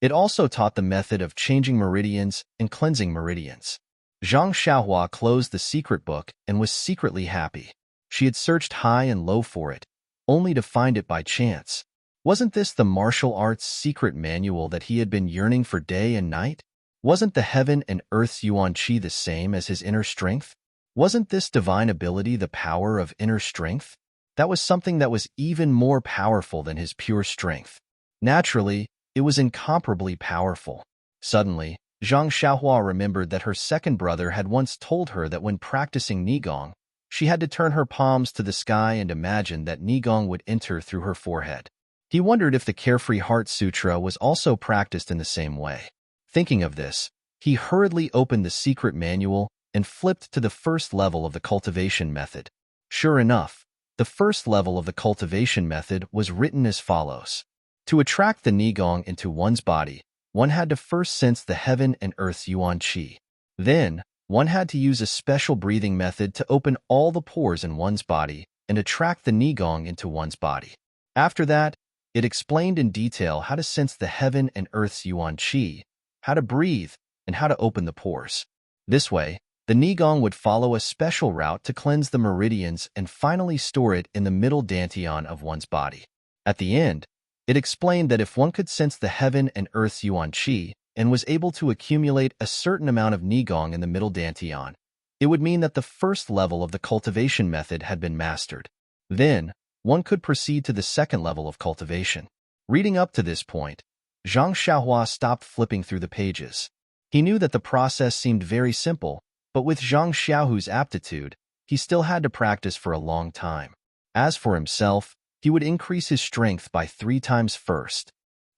It also taught the method of changing meridians and cleansing meridians. Zhang Xiaohua closed the secret book and was secretly happy. She had searched high and low for it, only to find it by chance. Wasn't this the martial arts secret manual that he had been yearning for day and night? Wasn't the heaven and earth's Yuan Qi the same as his inner strength? Wasn't this divine ability the power of inner strength? That was something that was even more powerful than his pure strength. Naturally, it was incomparably powerful. Suddenly, Zhang Xiaohua remembered that her second brother had once told her that when practicing Nigong, she had to turn her palms to the sky and imagine that Nigong would enter through her forehead. He wondered if the Carefree Heart Sutra was also practiced in the same way. Thinking of this, he hurriedly opened the secret manual and flipped to the first level of the cultivation method. Sure enough, the first level of the cultivation method was written as follows. To attract the Nigong into one's body, one had to first sense the heaven and earth's yuan qi. Then, one had to use a special breathing method to open all the pores in one's body and attract the Nigong into one's body. After that, it explained in detail how to sense the heaven and earth's yuan qi, how to breathe, and how to open the pores. This way, the Nigong would follow a special route to cleanse the meridians and finally store it in the middle dantian of one's body. At the end, it explained that if one could sense the heaven and earth's yuan qi and was able to accumulate a certain amount of Nigong in the middle dantian, it would mean that the first level of the cultivation method had been mastered. Then, one could proceed to the second level of cultivation. Reading up to this point, Zhang Xiaohua stopped flipping through the pages. He knew that the process seemed very simple, but with Zhang Xiaohu's aptitude, he still had to practice for a long time. As for himself, he would increase his strength by 3 times first.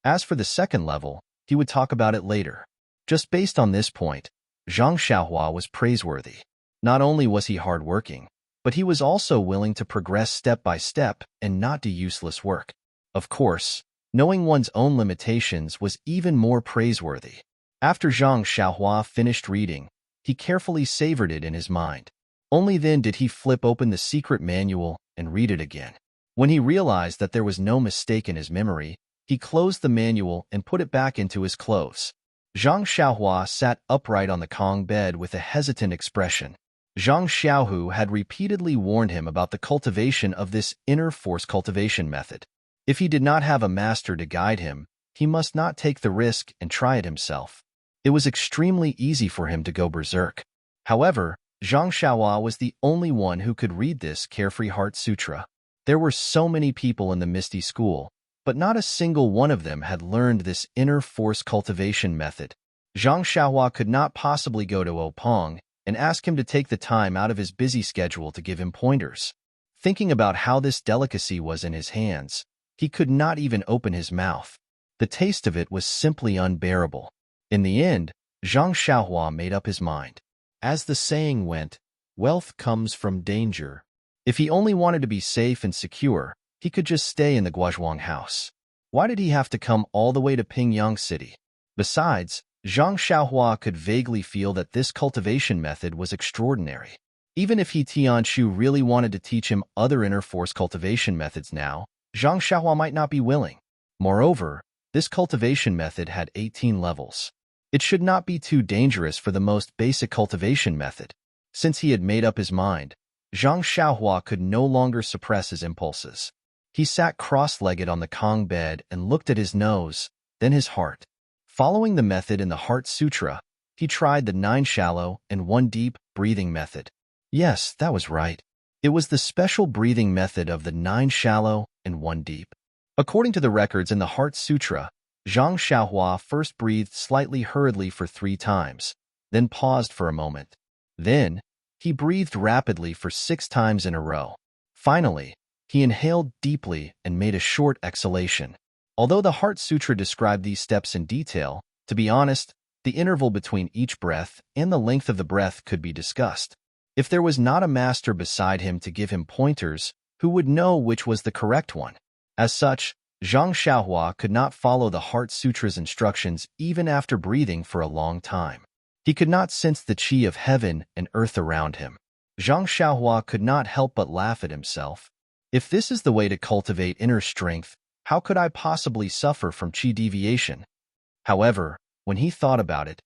As for the second level, he would talk about it later. Just based on this point, Zhang Xiaohua was praiseworthy. Not only was he hardworking, but he was also willing to progress step by step and not do useless work. Of course, knowing one's own limitations was even more praiseworthy. After Zhang Xiaohua finished reading, he carefully savored it in his mind. Only then did he flip open the secret manual and read it again. When he realized that there was no mistake in his memory, he closed the manual and put it back into his clothes. Zhang Xiaohua sat upright on the Kong bed with a hesitant expression. Zhang Xiaohu had repeatedly warned him about the cultivation of this inner force cultivation method. If he did not have a master to guide him, he must not take the risk and try it himself. It was extremely easy for him to go berserk. However, Zhang Xiaohua was the only one who could read this Carefree Heart Sutra. There were so many people in the Misty School, but not a single one of them had learned this inner force cultivation method. Zhang Xiaohua could not possibly go to Opong and ask him to take the time out of his busy schedule to give him pointers. Thinking about how this delicacy was in his hands, he could not even open his mouth. The taste of it was simply unbearable. In the end, Zhang Xiaohua made up his mind. As the saying went, wealth comes from danger. If he only wanted to be safe and secure, he could just stay in the Guozhuang house. Why did he have to come all the way to Pingyang City? Besides, Zhang Xiaohua could vaguely feel that this cultivation method was extraordinary. Even if He Tianshu really wanted to teach him other inner force cultivation methods now, Zhang Xiaohua might not be willing. Moreover, this cultivation method had 18 levels. It should not be too dangerous for the most basic cultivation method. Since he had made up his mind, Zhang Xiaohua could no longer suppress his impulses. He sat cross-legged on the Kong bed and looked at his nose, then his heart. Following the method in the Heart Sutra, he tried the 9 shallow and 1 deep breathing method. Yes, that was right. It was the special breathing method of the 9 shallow and 1 deep. According to the records in the Heart Sutra, Zhang Xiaohua first breathed slightly hurriedly for 3 times, then paused for a moment. Then, he breathed rapidly for 6 times in a row. Finally, he inhaled deeply and made a short exhalation. Although the Heart Sutra described these steps in detail, to be honest, the interval between each breath and the length of the breath could be discussed. If there was not a master beside him to give him pointers, who would know which was the correct one? As such, Zhang Xiaohua could not follow the Heart Sutra's instructions even after breathing for a long time. He could not sense the qi of heaven and earth around him. Zhang Xiaohua could not help but laugh at himself. If this is the way to cultivate inner strength, how could I possibly suffer from qi deviation? However, when he thought about it,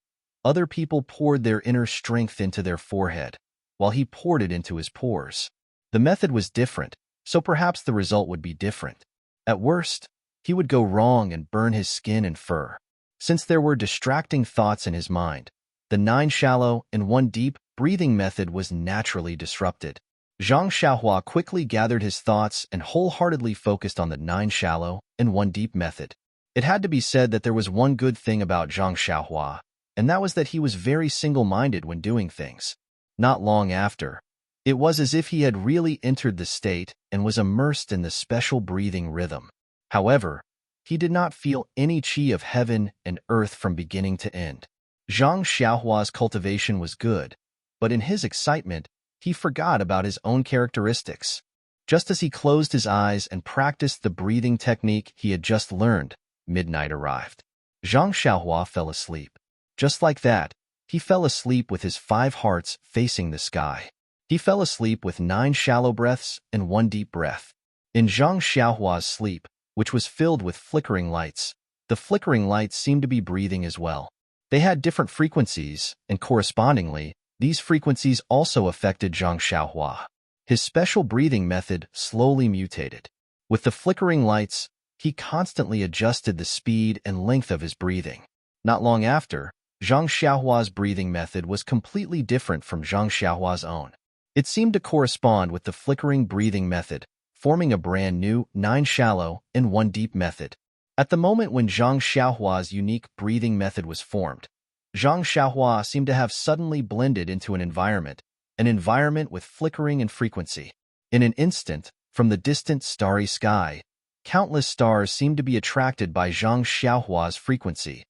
other people poured their inner strength into their forehead, while he poured it into his pores. The method was different, so perhaps the result would be different. At worst, he would go wrong and burn his skin and fur. Since there were distracting thoughts in his mind, the 9 shallow and 1 deep breathing method was naturally disrupted. Zhang Xiaohua quickly gathered his thoughts and wholeheartedly focused on the 9 shallow and 1 deep method. It had to be said that there was one good thing about Zhang Xiaohua, and that was that he was very single-minded when doing things. Not long after, it was as if he had really entered the state and was immersed in the special breathing rhythm. However, he did not feel any qi of heaven and earth from beginning to end. Zhang Xiaohua's cultivation was good, but in his excitement, he forgot about his own characteristics. Just as he closed his eyes and practiced the breathing technique he had just learned, midnight arrived. Zhang Xiaohua fell asleep. Just like that, he fell asleep with his 5 hearts facing the sky. He fell asleep with 9 shallow breaths and 1 deep breath. In Zhang Xiaohua's sleep, which was filled with flickering lights, the flickering lights seemed to be breathing as well. They had different frequencies, and correspondingly, these frequencies also affected Zhang Xiaohua. His special breathing method slowly mutated. With the flickering lights, he constantly adjusted the speed and length of his breathing. Not long after, Zhang Xiaohua's breathing method was completely different from Zhang Xiaohua's own. It seemed to correspond with the flickering breathing method, forming a brand new 9 shallow and 1 deep method. At the moment when Zhang Xiaohua's unique breathing method was formed, Zhang Xiaohua seemed to have suddenly blended into an environment with flickering and frequency. In an instant, from the distant starry sky, countless stars seemed to be attracted by Zhang Xiaohua's frequency,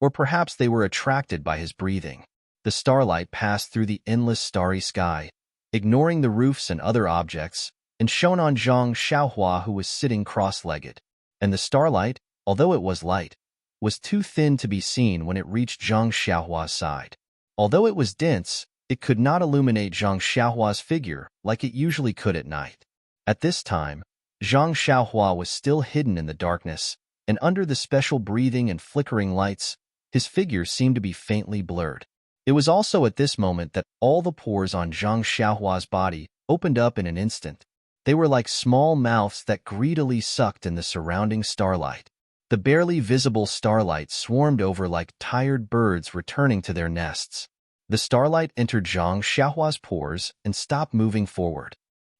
or perhaps they were attracted by his breathing. The starlight passed through the endless starry sky, ignoring the roofs and other objects, and shone on Zhang Xiaohua, who was sitting cross-legged. And the starlight, although it was light, was too thin to be seen when it reached Zhang Xiaohua's side. Although it was dense, it could not illuminate Zhang Xiaohua's figure like it usually could at night. At this time, Zhang Xiaohua was still hidden in the darkness, and under the special breathing and flickering lights, his figure seemed to be faintly blurred. It was also at this moment that all the pores on Zhang Xiaohua's body opened up in an instant. They were like small mouths that greedily sucked in the surrounding starlight. The barely visible starlight swarmed over like tired birds returning to their nests. The starlight entered Zhang Xiaohua's pores and stopped moving forward.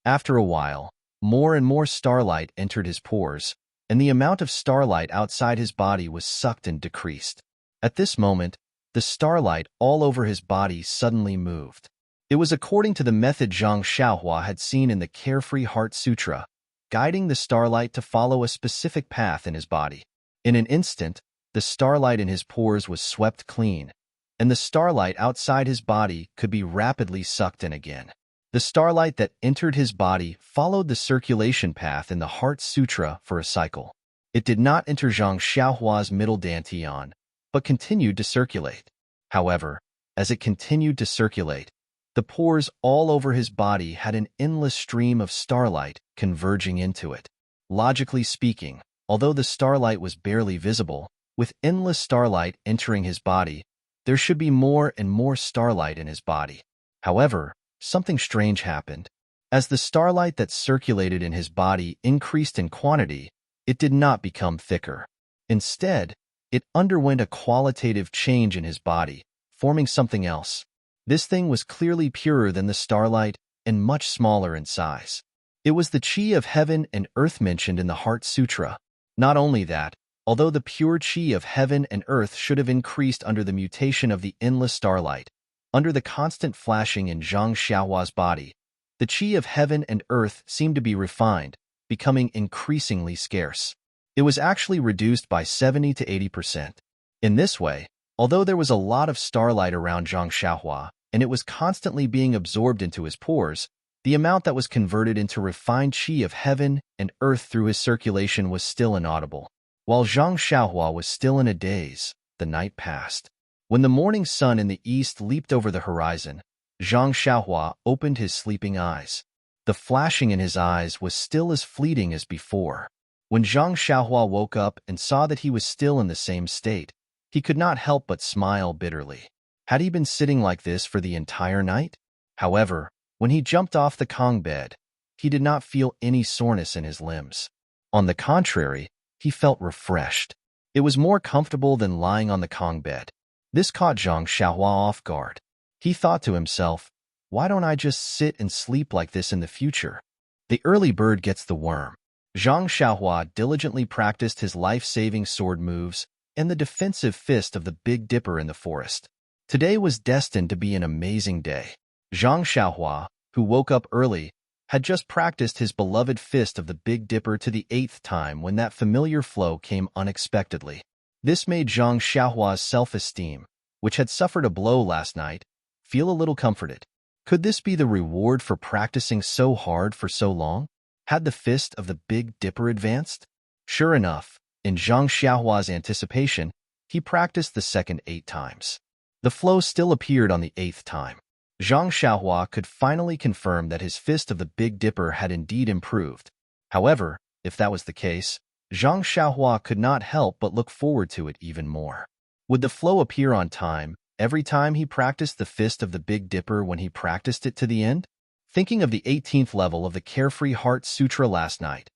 After a while, more and more starlight entered his pores, and the amount of starlight outside his body was sucked and decreased. At this moment, the starlight all over his body suddenly moved. It was according to the method Zhang Xiaohua had seen in the Carefree Heart Sutra, guiding the starlight to follow a specific path in his body. In an instant, the starlight in his pores was swept clean, and the starlight outside his body could be rapidly sucked in again. The starlight that entered his body followed the circulation path in the Heart Sutra for a cycle. It did not enter Zhang Xiaohua's middle dantian, but continued to circulate. However, as it continued to circulate, the pores all over his body had an endless stream of starlight converging into it. Logically speaking, although the starlight was barely visible, with endless starlight entering his body, there should be more and more starlight in his body. However, something strange happened. As the starlight that circulated in his body increased in quantity, it did not become thicker. Instead, it underwent a qualitative change in his body, forming something else. This thing was clearly purer than the starlight and much smaller in size. It was the qi of heaven and earth mentioned in the Heart Sutra. Not only that, although the pure qi of heaven and earth should have increased under the mutation of the endless starlight, under the constant flashing in Zhang Xiaohua's body, the qi of heaven and earth seemed to be refined, becoming increasingly scarce. It was actually reduced by 70 to 80%. In this way, although there was a lot of starlight around Zhang Xiaohua, and it was constantly being absorbed into his pores, the amount that was converted into refined qi of heaven and earth through his circulation was still inaudible. While Zhang Xiaohua was still in a daze, the night passed. When the morning sun in the east leaped over the horizon, Zhang Xiaohua opened his sleeping eyes. The flashing in his eyes was still as fleeting as before. When Zhang Xiaohua woke up and saw that he was still in the same state, he could not help but smile bitterly. Had he been sitting like this for the entire night? However, when he jumped off the Kong bed, he did not feel any soreness in his limbs. On the contrary, he felt refreshed. It was more comfortable than lying on the Kong bed. This caught Zhang Xiaohua off guard. He thought to himself, why don't I just sit and sleep like this in the future? The early bird gets the worm. Zhang Xiaohua diligently practiced his life-saving sword moves and the defensive fist of the Big Dipper in the forest. Today was destined to be an amazing day. Zhang Xiaohua, who woke up early, had just practiced his beloved fist of the Big Dipper to the 8th time when that familiar flow came unexpectedly. This made Zhang Xiaohua's self-esteem, which had suffered a blow last night, feel a little comforted. Could this be the reward for practicing so hard for so long? Had the fist of the Big Dipper advanced? Sure enough, in Zhang Xiaohua's anticipation, he practiced the second 8 times. The flow still appeared on the 8th time. Zhang Xiaohua could finally confirm that his fist of the Big Dipper had indeed improved. However, if that was the case, Zhang Xiaohua could not help but look forward to it even more. Would the flow appear on time every time he practiced the fist of the Big Dipper when he practiced it to the end? Thinking of the 18th level of the Carefree Heart Sutra last night,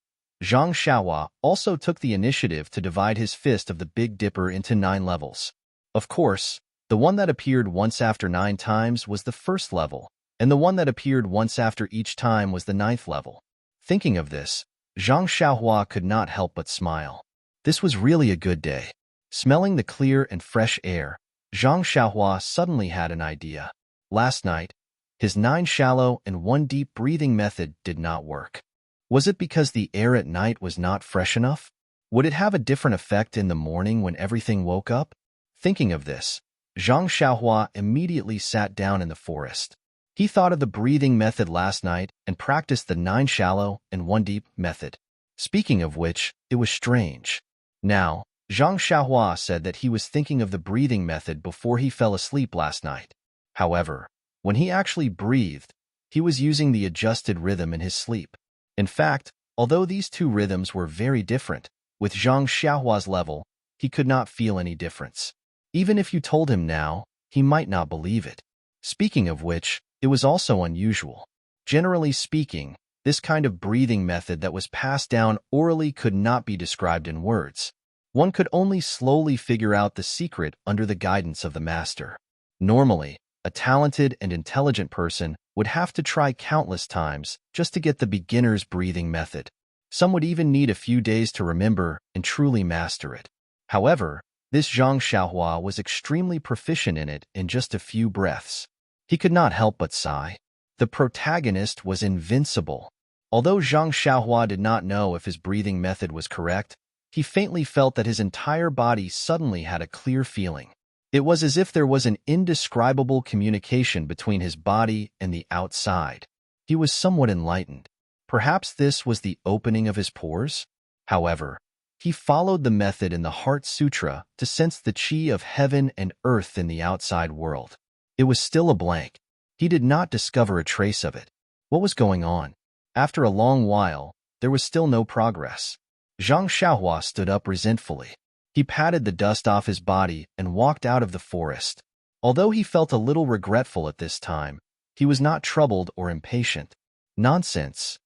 Zhang Xiaohua also took the initiative to divide his fist of the Big Dipper into 9 levels. Of course, the one that appeared once after 9 times was the first level, and the one that appeared once after each time was the 9th level. Thinking of this, Zhang Xiaohua could not help but smile. This was really a good day. Smelling the clear and fresh air, Zhang Xiaohua suddenly had an idea. Last night, his 9 shallow and 1 deep breathing method did not work. Was it because the air at night was not fresh enough? Would it have a different effect in the morning when everything woke up? Thinking of this, Zhang Xiaohua immediately sat down in the forest. He thought of the breathing method last night and practiced the 9 shallow and 1 deep method. Speaking of which, it was strange. Now, Zhang Xiaohua said that he was thinking of the breathing method before he fell asleep last night. However, when he actually breathed, he was using the adjusted rhythm in his sleep. In fact, although these two rhythms were very different, with Zhang Xiaohua's level, he could not feel any difference. Even if you told him now, he might not believe it. Speaking of which, it was also unusual. Generally speaking, this kind of breathing method that was passed down orally could not be described in words. One could only slowly figure out the secret under the guidance of the master. Normally, a talented and intelligent person would have to try countless times just to get the beginner's breathing method. Some would even need a few days to remember and truly master it. However, this Zhang Xiaohua was extremely proficient in it in just a few breaths. He could not help but sigh. The protagonist was invincible. Although Zhang Xiaohua did not know if his breathing method was correct, he faintly felt that his entire body suddenly had a clear feeling. It was as if there was an indescribable communication between his body and the outside. He was somewhat enlightened. Perhaps this was the opening of his pores? However, he followed the method in the Heart Sutra to sense the chi of heaven and earth in the outside world. It was still a blank. He did not discover a trace of it. What was going on? After a long while, there was still no progress. Zhang Xiaohua stood up resentfully. He patted the dust off his body and walked out of the forest. Although he felt a little regretful at this time, he was not troubled or impatient. Nonsense.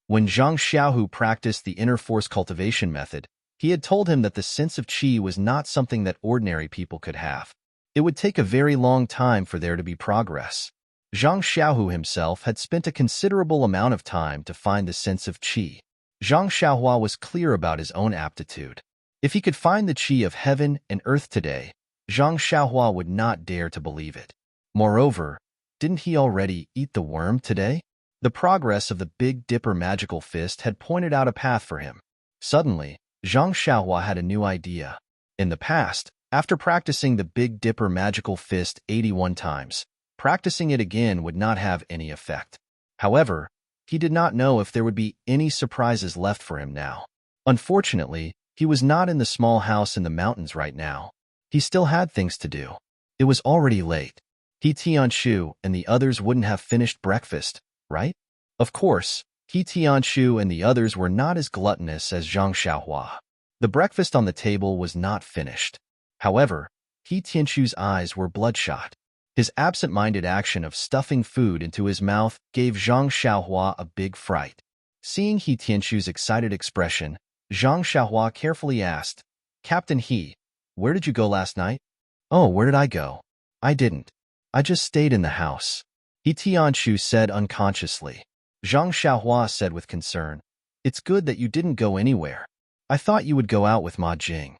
When Zhang Xiaohu practiced the inner force cultivation method, he had told him that the sense of qi was not something that ordinary people could have. It would take a very long time for there to be progress. Zhang Xiaohu himself had spent a considerable amount of time to find the sense of qi. Zhang Xiaohua was clear about his own aptitude. If he could find the qi of heaven and earth today, Zhang Xiaohua would not dare to believe it. Moreover, didn't he already eat the worm today? The progress of the Big Dipper magical fist had pointed out a path for him. Suddenly, Zhang Xiaohua had a new idea. In the past, after practicing the Big Dipper magical fist 81 times, practicing it again would not have any effect. However, he did not know if there would be any surprises left for him now. Unfortunately, he was not in the small house in the mountains right now. He still had things to do. It was already late. He Tianshu and the others wouldn't have finished breakfast, right? Of course, He Tianshu and the others were not as gluttonous as Zhang Xiaohua. The breakfast on the table was not finished. However, He Tianshu's eyes were bloodshot. His absent-minded action of stuffing food into his mouth gave Zhang Xiaohua a big fright. Seeing He Tianshu's excited expression, Zhang Xiaohua carefully asked, "Captain He, where did you go last night?" "Oh, where did I go? I didn't. I just stayed in the house," He Tianshu said unconsciously. Zhang Xiaohua said with concern, "It's good that you didn't go anywhere. I thought you would go out with Ma Jing."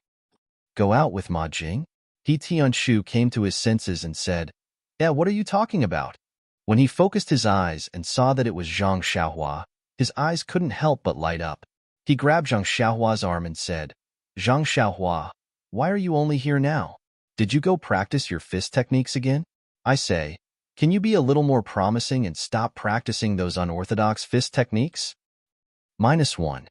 "Go out with Ma Jing?" He Tianshu came to his senses and said, "Yeah, what are you talking about?" When he focused his eyes and saw that it was Zhang Xiaohua, his eyes couldn't help but light up. He grabbed Zhang Xiaohua's arm and said, "Zhang Xiaohua, why are you only here now? Did you go practice your fist techniques again? I say, can you be a little more promising and stop practicing those unorthodox fist techniques?" -1.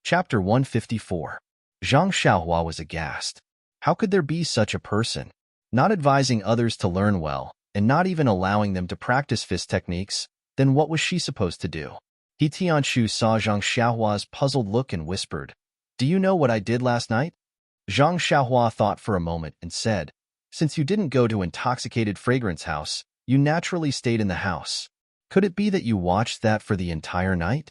Chapter 154. Zhang Xiaohua was aghast. How could there be such a person? Not advising others to learn well, and not even allowing them to practice fist techniques, then what was she supposed to do? He Tianshu saw Zhang Xiaohua's puzzled look and whispered, "Do you know what I did last night?" Zhang Xiaohua thought for a moment and said, "Since you didn't go to Intoxicated Fragrance House, you naturally stayed in the house. Could it be that you watched that for the entire night?"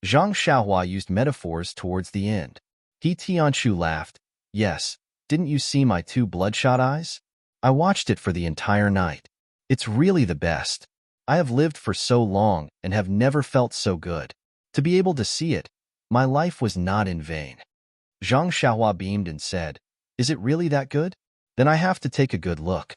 Zhang Xiaohua used metaphors towards the end. He Tianshu laughed. "Yes, didn't you see my 2 bloodshot eyes? I watched it for the entire night. It's really the best. I have lived for so long and have never felt so good. To be able to see it, my life was not in vain." Zhang Xiaohua beamed and said, "Is it really that good? Then I have to take a good look."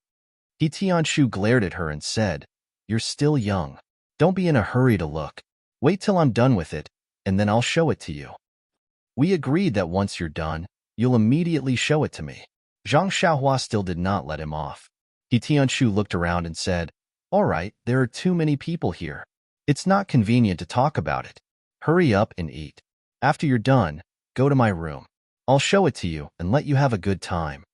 He Tianshu glared at her and said, "You're still young. Don't be in a hurry to look. Wait till I'm done with it, and then I'll show it to you." We agreed that once you're done, you'll immediately show it to me. Zhang Xiaohua still did not let him off. He Tianshu looked around and said, "All right, there are too many people here. It's not convenient to talk about it. Hurry up and eat. After you're done, go to my room. I'll show it to you and let you have a good time."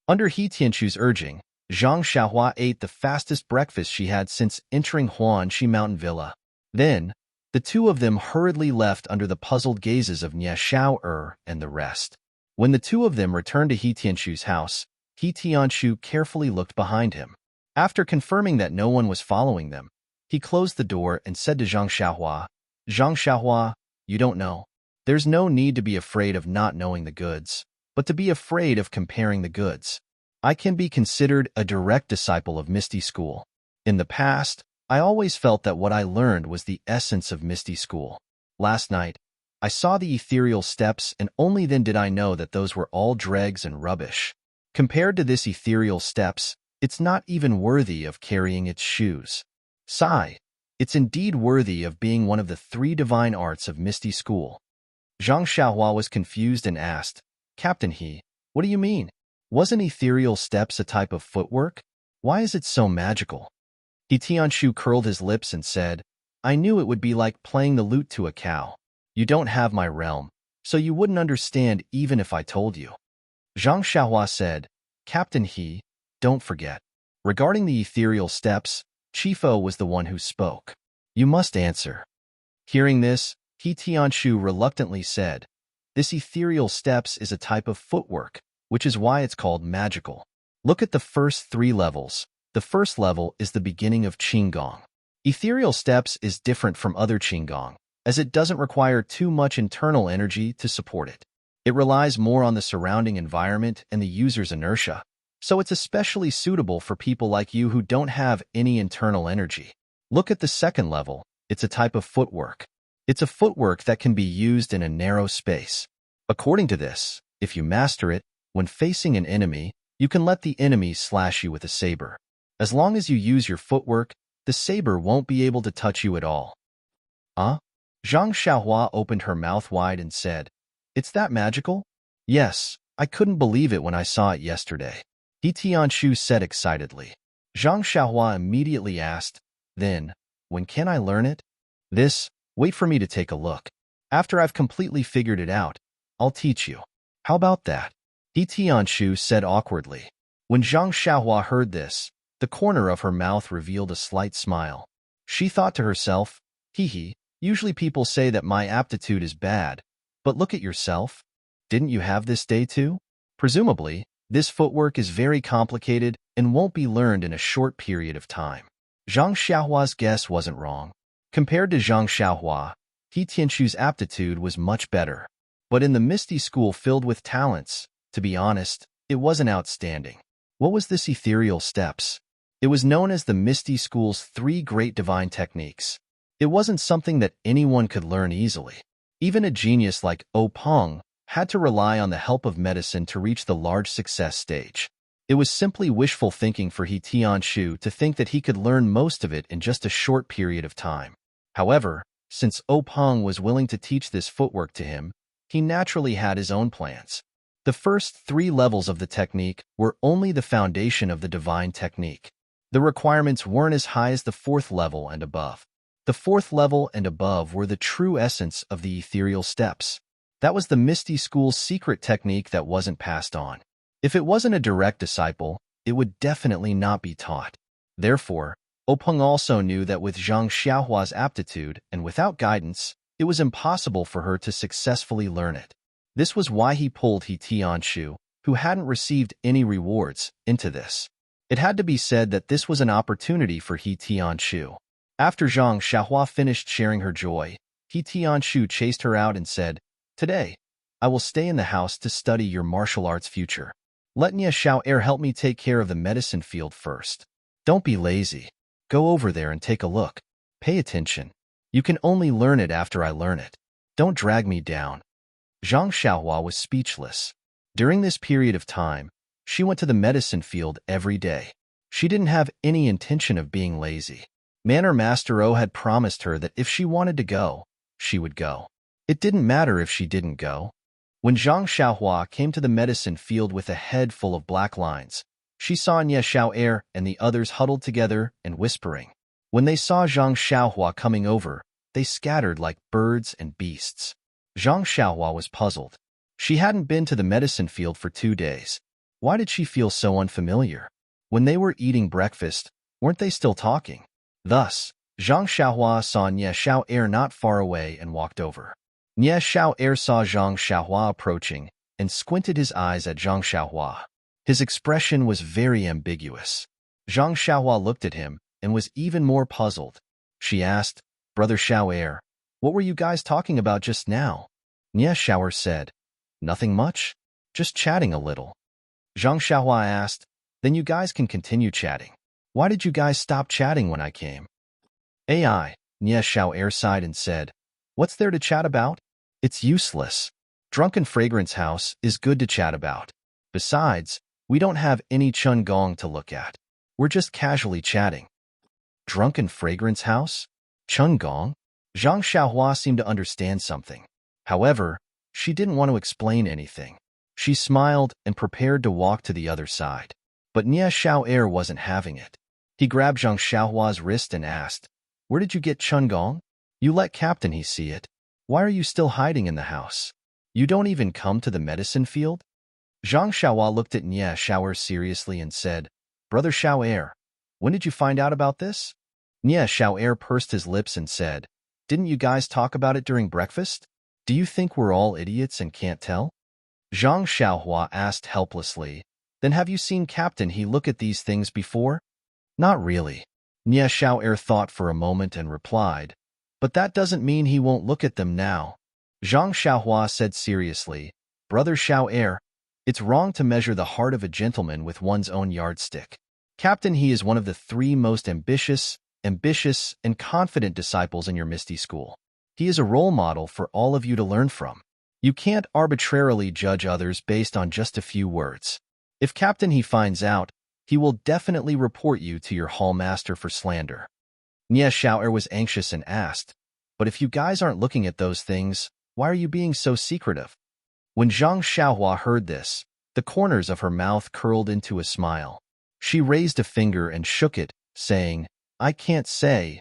Under He Tianshu's urging, Zhang Xiaohua ate the fastest breakfast she had since entering Huanxi Mountain Villa. Then, the two of them hurriedly left under the puzzled gazes of Nie Xiao and the rest. When the two of them returned to He Tianshu's house, He Tianshu carefully looked behind him. After confirming that no one was following them, he closed the door and said to Zhang Xiaohua, "Zhang Xiaohua, you don't know. There's no need to be afraid of not knowing the goods, but to be afraid of comparing the goods. I can be considered a direct disciple of Misty School. In the past, I always felt that what I learned was the essence of Misty School. Last night, I saw the ethereal steps, and only then did I know that those were all dregs and rubbish. Compared to this ethereal steps, it's not even worthy of carrying its shoes. Sigh, it's indeed worthy of being one of the 3 divine arts of Misty School." Zhang Xiaohua was confused and asked, "Captain He, what do you mean? Wasn't ethereal steps a type of footwork? Why is it so magical?" He Tianshu curled his lips and said, "I knew it would be like playing the lute to a cow. You don't have my realm, so you wouldn't understand even if I told you." Zhang Xiaohua said, "Captain He, don't forget. Regarding the ethereal steps, Chifo was the one who spoke. You must answer." Hearing this, He Tianshu reluctantly said, "This ethereal steps is a type of footwork, which is why it's called magical. Look at the first 3 levels. The first level is the beginning of Qigong. Ethereal steps is different from other Qigong, as it doesn't require too much internal energy to support it. It relies more on the surrounding environment and the user's inertia, so it's especially suitable for people like you who don't have any internal energy. Look at the second level. It's a type of footwork. It's a footwork that can be used in a narrow space. According to this, if you master it, when facing an enemy, you can let the enemy slash you with a saber. As long as you use your footwork, the saber won't be able to touch you at all." "Huh?" Zhang Xiaohua opened her mouth wide and said, "It's that magical?" "Yes, I couldn't believe it when I saw it yesterday," He Tianshu said excitedly. Zhang Xiaohua immediately asked, "Then, when can I learn it?" Wait for me to take a look. After I've completely figured it out, I'll teach you." "How about that?" He Tianshu said awkwardly. When Zhang Xiaohua heard this, the corner of her mouth revealed a slight smile. She thought to herself, "Hee, usually people say that my aptitude is bad, but look at yourself. Didn't you have this day too? Presumably, this footwork is very complicated and won't be learned in a short period of time." Zhang Xiaohua's guess wasn't wrong. Compared to Zhang Xiaohua, He Tianshu's aptitude was much better. But in the Misty School filled with talents, to be honest, it wasn't outstanding. What was this ethereal steps? It was known as the Misty School's 3 great divine techniques. It wasn't something that anyone could learn easily. Even a genius like O Peng had to rely on the help of medicine to reach the large success stage. It was simply wishful thinking for He Tianshu to think that he could learn most of it in just a short period of time. However, since Peng was willing to teach this footwork to him, he naturally had his own plans. The first 3 levels of the technique were only the foundation of the divine technique. The requirements weren't as high as the 4th level and above. The 4th level and above were the true essence of the ethereal steps. That was the Misty School's secret technique that wasn't passed on. If it wasn't a direct disciple, it would definitely not be taught. Therefore, Peng also knew that with Zhang Xiaohua's aptitude and without guidance, it was impossible for her to successfully learn it. This was why he pulled He Tianshu, who hadn't received any rewards, into this. It had to be said that this was an opportunity for He Tianshu. After Zhang Xiaohua finished sharing her joy, He Tianshu chased her out and said, "Today, I will stay in the house to study your martial arts future. Let Nia Xiao help me take care of the medicine field first. Don't be lazy. Go over there and take a look. Pay attention. You can only learn it after I learn it. Don't drag me down." Zhang Xiaohua was speechless. During this period of time, she went to the medicine field every day. She didn't have any intention of being lazy. Manor Master O had promised her that if she wanted to go, she would go. It didn't matter if she didn't go. When Zhang Xiaohua came to the medicine field with a head full of black lines, she saw Nye Xiao and the others huddled together and whispering. When they saw Zhang Xiaohua coming over, they scattered like birds and beasts. Zhang Xiaohua was puzzled. She hadn't been to the medicine field for 2 days. Why did she feel so unfamiliar? When they were eating breakfast, weren't they still talking? Thus, Zhang Xiaohua saw Nye Xiao not far away and walked over. Nye Xiao saw Zhang Xiaohua approaching and squinted his eyes at Zhang Xiaohua. His expression was very ambiguous. Zhang Xiaohua looked at him and was even more puzzled. She asked, "Brother Xiao, what were you guys talking about just now?" Nye Xiao said, "Nothing much. Just chatting a little." Zhang Xiaohua asked, "Then you guys can continue chatting. Why did you guys stop chatting when I came?" Nye Xiao sighed and said, "What's there to chat about? It's useless. Drunken Fragrance House is good to chat about. Besides, we don't have any Chun Gong to look at. We're just casually chatting." Drunken Fragrance House? Chun Gong? Zhang Xiaohua seemed to understand something. However, she didn't want to explain anything. She smiled and prepared to walk to the other side. But Nye Xiao wasn't having it. He grabbed Zhang Xiaohua's wrist and asked, "Where did you get Chun Gong? You let Captain He see it. Why are you still hiding in the house? You don't even come to the medicine field?" Zhang Xiaohua looked at Nye Xiao seriously and said, "Brother Xiao, when did you find out about this?" Nye Xiao pursed his lips and said, "Didn't you guys talk about it during breakfast? Do you think we're all idiots and can't tell?" Zhang Xiaohua asked helplessly, "Then have you seen Captain He look at these things before?" "Not really." Nye Xiao thought for a moment and replied, "But that doesn't mean he won't look at them now." Zhang Xiaohua said seriously, "Brother Xiao, it's wrong to measure the heart of a gentleman with one's own yardstick. Captain He is one of the 3 most ambitious, and confident disciples in your Misty School. He is a role model for all of you to learn from. You can't arbitrarily judge others based on just a few words. If Captain He finds out, he will definitely report you to your hall master for slander." Nye Xiao was anxious and asked, "But if you guys aren't looking at those things, why are you being so secretive?" When Zhang Xiaohua heard this, the corners of her mouth curled into a smile. She raised a finger and shook it, saying, I can't say.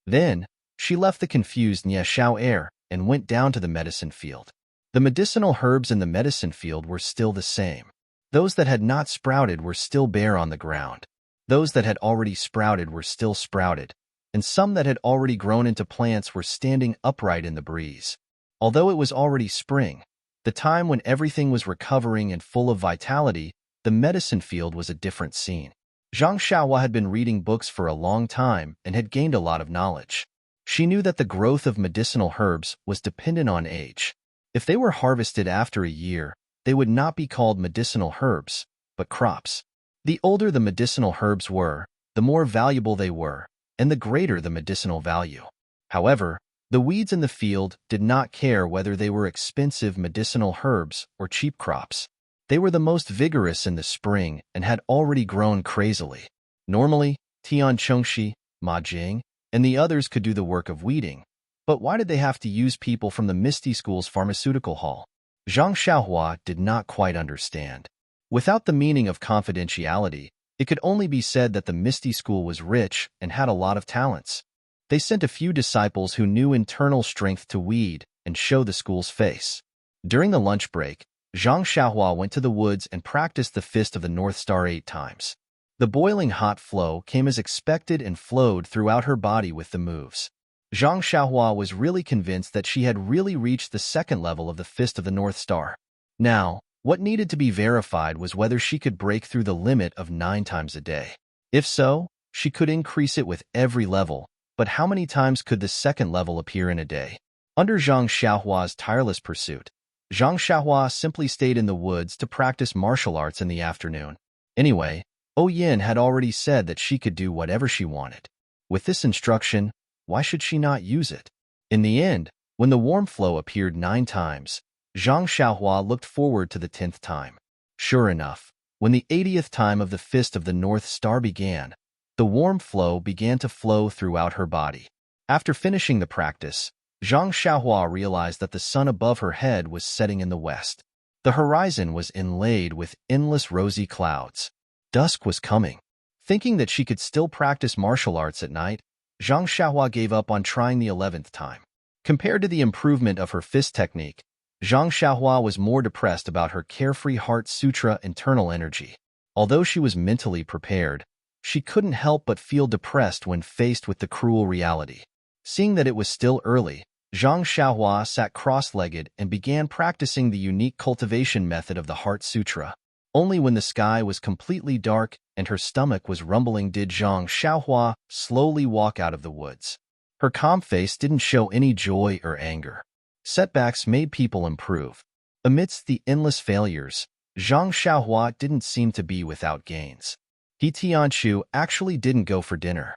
Then, she left the confused Nye Xiao and went down to the medicine field. The medicinal herbs in the medicine field were still the same. Those that had not sprouted were still bare on the ground. Those that had already sprouted were still sprouted, and some that had already grown into plants were standing upright in the breeze. Although it was already spring, the time when everything was recovering and full of vitality, the medicine field was a different scene. Zhang Xiaohua had been reading books for a long time and had gained a lot of knowledge. She knew that the growth of medicinal herbs was dependent on age. If they were harvested after a year, they would not be called medicinal herbs, but crops. The older the medicinal herbs were, the more valuable they were, and the greater the medicinal value. However, The weeds in the field did not care whether they were expensive medicinal herbs or cheap crops. They were the most vigorous in the spring and had already grown crazily. Normally, Tian Chengxi, Ma Jing, and the others could do the work of weeding, but why did they have to use people from the Misty School's pharmaceutical hall? Zhang Xiaohua did not quite understand. Without the meaning of confidentiality, it could only be said that the Misty School was rich and had a lot of talents. They sent a few disciples who knew internal strength to weed and show the school's face. During the lunch break, Zhang Xiaohua went to the woods and practiced the Fist of the North Star 8 times. The boiling hot flow came as expected and flowed throughout her body with the moves. Zhang Xiaohua was really convinced that she had really reached the second level of the Fist of the North Star. Now, what needed to be verified was whether she could break through the limit of 9 times a day. If so, she could increase it with every level, but how many times could the second level appear in a day? Under Zhang Xiaohua's tireless pursuit, Zhang Xiaohua simply stayed in the woods to practice martial arts in the afternoon. Anyway, O Yin had already said that she could do whatever she wanted. With this instruction, why should she not use it? In the end, when the warm flow appeared 9 times, Zhang Xiaohua looked forward to the 10th time. Sure enough, when the 80th time of the Fist of the North Star began, the warm flow began to flow throughout her body. After finishing the practice, Zhang Xiaohua realized that the sun above her head was setting in the west. The horizon was inlaid with endless rosy clouds. Dusk was coming. Thinking that she could still practice martial arts at night, Zhang Xiaohua gave up on trying the 11th time. Compared to the improvement of her fist technique, Zhang Xiaohua was more depressed about her carefree Heart Sutra internal energy. Although she was mentally prepared, she couldn't help but feel depressed when faced with the cruel reality. Seeing that it was still early, Zhang Xiaohua sat cross-legged and began practicing the unique cultivation method of the Heart Sutra. Only when the sky was completely dark and her stomach was rumbling did Zhang Xiaohua slowly walk out of the woods. Her calm face didn't show any joy or anger. Setbacks made people improve. Amidst the endless failures, Zhang Xiaohua didn't seem to be without gains. He Tianchu actually didn't go for dinner.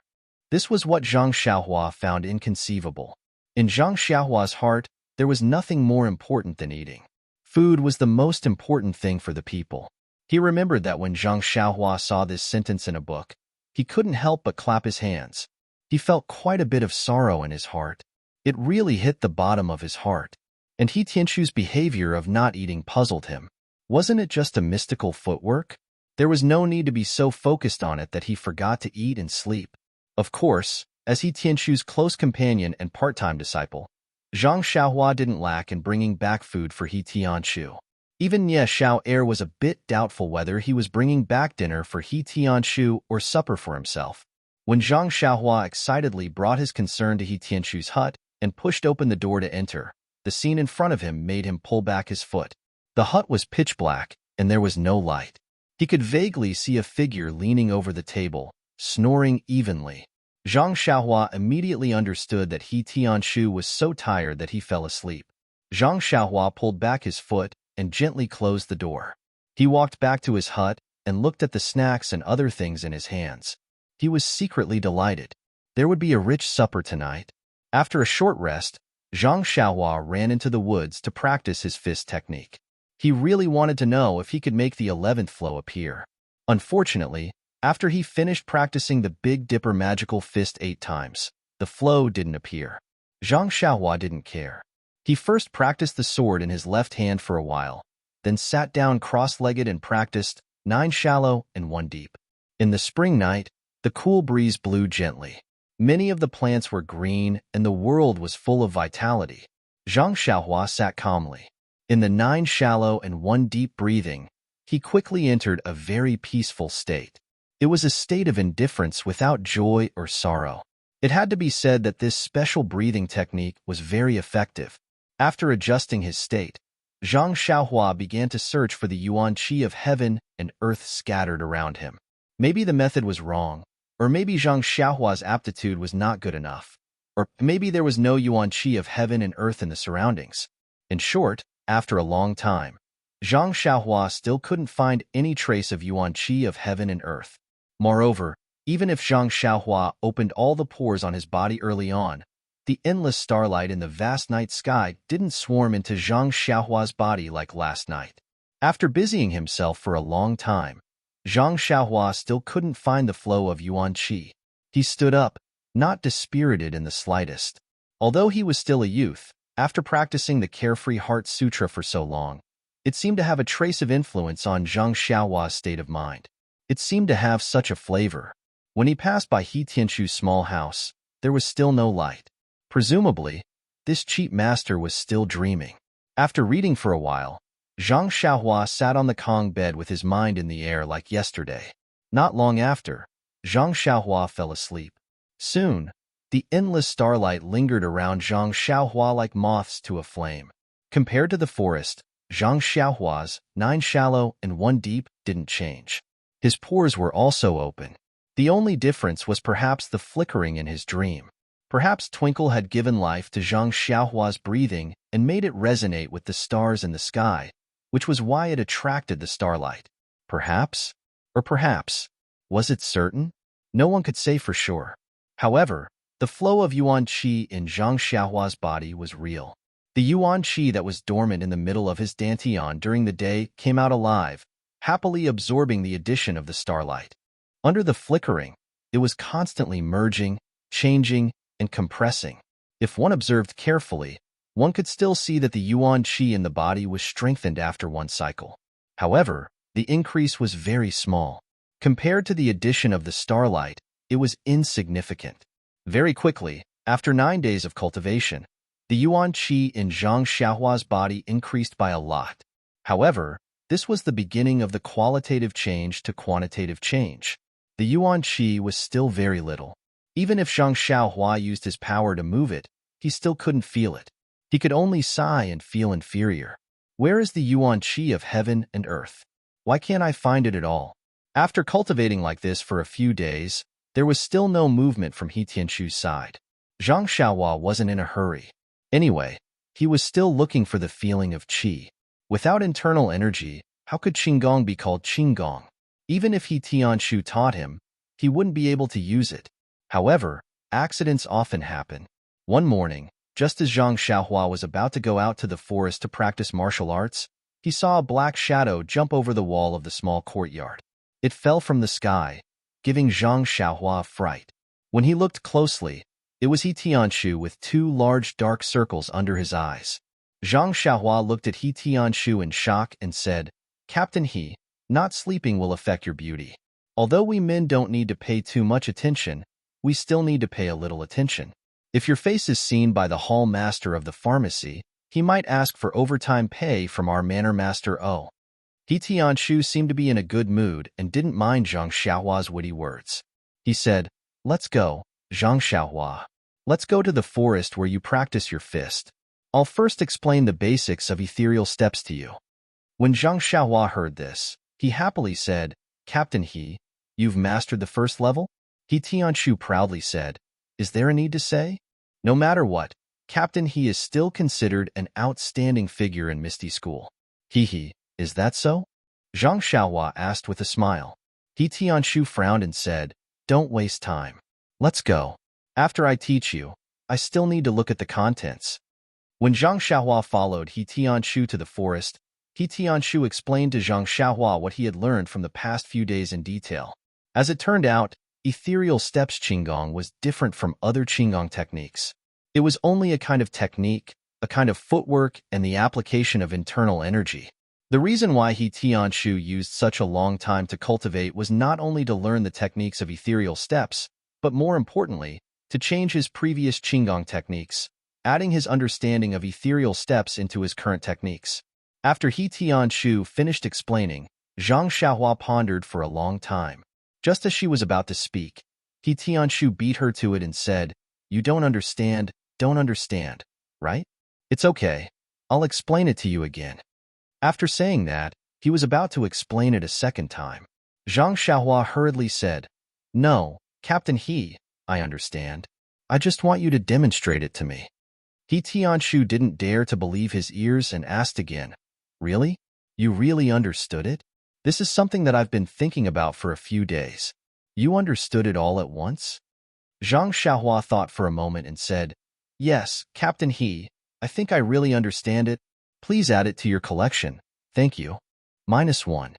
This was what Zhang Xiaohua found inconceivable. In Zhang Xiaohua's heart, there was nothing more important than eating. Food was the most important thing for the people. He remembered that when Zhang Xiaohua saw this sentence in a book, he couldn't help but clap his hands. He felt quite a bit of sorrow in his heart. It really hit the bottom of his heart. And He Tianchu's behavior of not eating puzzled him. Wasn't it just a mystical footwork? There was no need to be so focused on it that he forgot to eat and sleep. Of course, as He Tianchu's close companion and part-time disciple, Zhang Xiaohua didn't lack in bringing back food for He Tianchu. Even Ye Xiao was a bit doubtful whether he was bringing back dinner for He Tianchu or supper for himself. When Zhang Xiaohua excitedly brought his concern to He Tianchu's hut and pushed open the door to enter, the scene in front of him made him pull back his foot. The hut was pitch black, and there was no light. He could vaguely see a figure leaning over the table, snoring evenly. Zhang Xiaohua immediately understood that He Tianchu was so tired that he fell asleep. Zhang Xiaohua pulled back his foot and gently closed the door. He walked back to his hut and looked at the snacks and other things in his hands. He was secretly delighted. There would be a rich supper tonight. After a short rest, Zhang Xiaohua ran into the woods to practice his fist technique. He really wanted to know if he could make the 11th flow appear. Unfortunately, after he finished practicing the Big Dipper magical fist 8 times, the flow didn't appear. Zhang Xiaohua didn't care. He first practiced the sword in his left hand for a while, then sat down cross-legged and practiced 9 shallow and 1 deep. In the spring night, the cool breeze blew gently. Many of the plants were green and the world was full of vitality. Zhang Xiaohua sat calmly. In the 9 shallow and 1 deep breathing, he quickly entered a very peaceful state. It was a state of indifference without joy or sorrow. It had to be said that this special breathing technique was very effective. After adjusting his state, Zhang Xiaohua began to search for the yuan qi of heaven and earth scattered around him. Maybe the method was wrong, or maybe Zhang Xiaohua's aptitude was not good enough, or maybe there was no yuan qi of heaven and earth in the surroundings. In short, after a long time, Zhang Xiaohua still couldn't find any trace of yuan qi of heaven and earth. Moreover, even if Zhang Xiaohua opened all the pores on his body early on, The endless starlight in the vast night sky didn't swarm into Zhang Xiaohua's body like last night. After busying himself for a long time, Zhang Xiaohua still couldn't find the flow of yuan qi. He stood up, not dispirited in the slightest. Although he was still a youth, after practicing the Carefree Heart Sutra for so long, it seemed to have a trace of influence on Zhang Xiaohua's state of mind. It seemed to have such a flavor. When he passed by He Tianchu's small house, there was still no light. Presumably, this cheap master was still dreaming. After reading for a while, Zhang Xiaohua sat on the Kong bed with his mind in the air like yesterday. Not long after, Zhang Xiaohua fell asleep. Soon, the endless starlight lingered around Zhang Xiaohua like moths to a flame. Compared to the forest, Zhang Xiaohua's 9 shallow and 1 deep didn't change. His pores were also open. The only difference was perhaps the flickering in his dream. Perhaps Twinkle had given life to Zhang Xiaohua's breathing and made it resonate with the stars in the sky, which was why it attracted the starlight. Perhaps? Or perhaps? Was it certain? No one could say for sure. However, the flow of yuan qi in Zhang Xiaohua's body was real. The yuan qi that was dormant in the middle of his dantian during the day came out alive, happily absorbing the addition of the starlight. Under the flickering, it was constantly merging, changing, and compressing. If one observed carefully, one could still see that the yuan qi in the body was strengthened after one cycle. However, the increase was very small. Compared to the addition of the starlight, it was insignificant. Very quickly, after 9 days of cultivation, the yuan qi in Zhang Xiaohua's body increased by a lot. However, this was the beginning of the qualitative change to quantitative change. The yuan qi was still very little. Even if Zhang Xiaohua used his power to move it, he still couldn't feel it. He could only sigh and feel inferior. Where is the yuan qi of heaven and earth? Why can't I find it at all? After cultivating like this for a few days, there was still no movement from He Tianchu's side. Zhang Xiaohua wasn't in a hurry. Anyway, he was still looking for the feeling of qi. Without internal energy, how could Qinggong be called Qinggong? Even if He Tianchu taught him, he wouldn't be able to use it. However, accidents often happen. One morning, just as Zhang Xiaohua was about to go out to the forest to practice martial arts, he saw a black shadow jump over the wall of the small courtyard. It fell from the sky, giving Zhang Xiaohua fright. When he looked closely, it was He Tianchu with 2 large dark circles under his eyes. Zhang Xiaohua looked at He Tianchu in shock and said, "Captain He, not sleeping will affect your beauty. Although we men don't need to pay too much attention, we still need to pay a little attention. If your face is seen by the hall master of the pharmacy, he might ask for overtime pay from our manor master O." He Tianchu seemed to be in a good mood and didn't mind Zhang Xiaohua's witty words. He said, "Let's go, Zhang Xiaohua. Let's go to the forest where you practice your fist. I'll first explain the basics of ethereal steps to you." When Zhang Xiaohua heard this, he happily said, "Captain He, you've mastered the first level?" He Tianchu proudly said, "Is there a need to say?" No matter what, Captain He is still considered an outstanding figure in Misty School. He, is that so? Zhang Xiaohua asked with a smile. He Tianchu frowned and said, "Don't waste time. Let's go. After I teach you, I still need to look at the contents." When Zhang Xiaohua followed He Tianchu to the forest, He Tianchu explained to Zhang Xiaohua what he had learned from the past few days in detail. As it turned out, ethereal steps Qinggong was different from other Qinggong techniques. It was only a kind of technique, a kind of footwork, and the application of internal energy. The reason why He Tianchu used such a long time to cultivate was not only to learn the techniques of ethereal steps, but more importantly, to change his previous Qinggong techniques, adding his understanding of ethereal steps into his current techniques. After He Tianchu finished explaining, Zhang Xiaohua pondered for a long time. Just as she was about to speak, He Tianchu beat her to it and said, "You don't understand, right? It's okay. I'll explain it to you again." After saying that, he was about to explain it a second time. Zhang Xiaohua hurriedly said, "No, Captain He, I understand. I just want you to demonstrate it to me." He Tianchu didn't dare to believe his ears and asked again, "Really? You really understood it? This is something that I've been thinking about for a few days. You understood it all at once?" Zhang Xiaohua thought for a moment and said, Yes, Captain He. I think I really understand it. Please add it to your collection. Thank you. -1.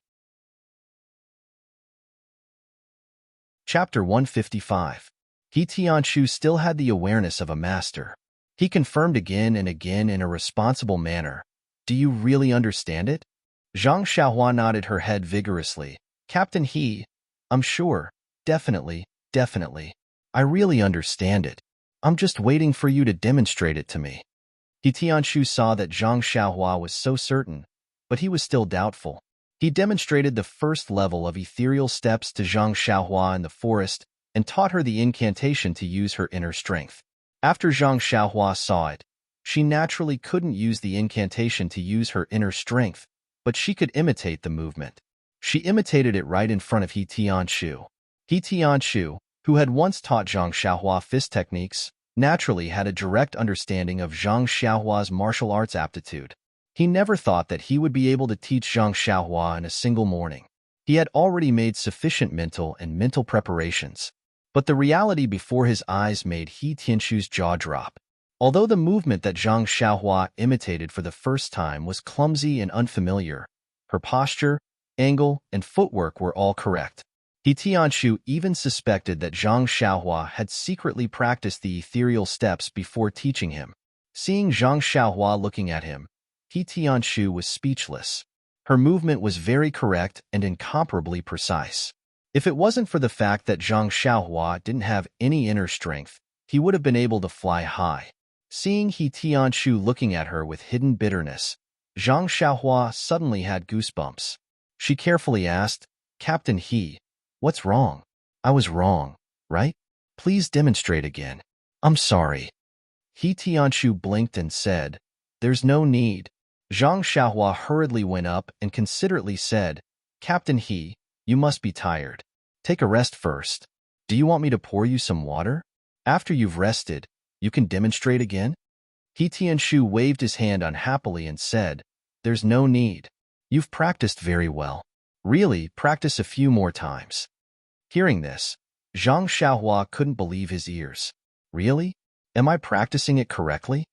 Chapter 155. He Tianshu still had the awareness of a master. He confirmed again and again in a responsible manner. Do you really understand it? Zhang Xiaohua nodded her head vigorously. Captain He, I'm sure. Definitely, definitely. I really understand it. I'm just waiting for you to demonstrate it to me. He Tianshu saw that Zhang Xiaohua was so certain, but he was still doubtful. He demonstrated the first level of ethereal steps to Zhang Xiaohua in the forest and taught her the incantation to use her inner strength. After Zhang Xiaohua saw it, she naturally couldn't use the incantation to use her inner strength, but she could imitate the movement. She imitated it right in front of He Tianshu. He Tianshu, who had once taught Zhang Xiaohua fist techniques, naturally had a direct understanding of Zhang Xiaohua's martial arts aptitude. He never thought that he would be able to teach Zhang Xiaohua in a single morning. He had already made sufficient mental preparations. But the reality before his eyes made He Tianshu's jaw drop. Although the movement that Zhang Xiaohua imitated for the first time was clumsy and unfamiliar, her posture, angle, and footwork were all correct. He Tianshu even suspected that Zhang Xiaohua had secretly practiced the ethereal steps before teaching him. Seeing Zhang Xiaohua looking at him, He Tianshu was speechless. Her movement was very correct and incomparably precise. If it wasn't for the fact that Zhang Xiaohua didn't have any inner strength, he would have been able to fly high. Seeing He Tianshu looking at her with hidden bitterness, Zhang Xiaohua suddenly had goosebumps. She carefully asked, Captain He, what's wrong? I was wrong, right? Please demonstrate again. I'm sorry. He Tianshu blinked and said, There's no need. Zhang Xiaohua hurriedly went up and considerately said, Captain He, you must be tired. Take a rest first. Do you want me to pour you some water? After you've rested, you can demonstrate again? He Tianshu waved his hand unhappily and said, There's no need. You've practiced very well. Really, practice a few more times. Hearing this, Zhang Xiaohua couldn't believe his ears. Really? Am I practicing it correctly?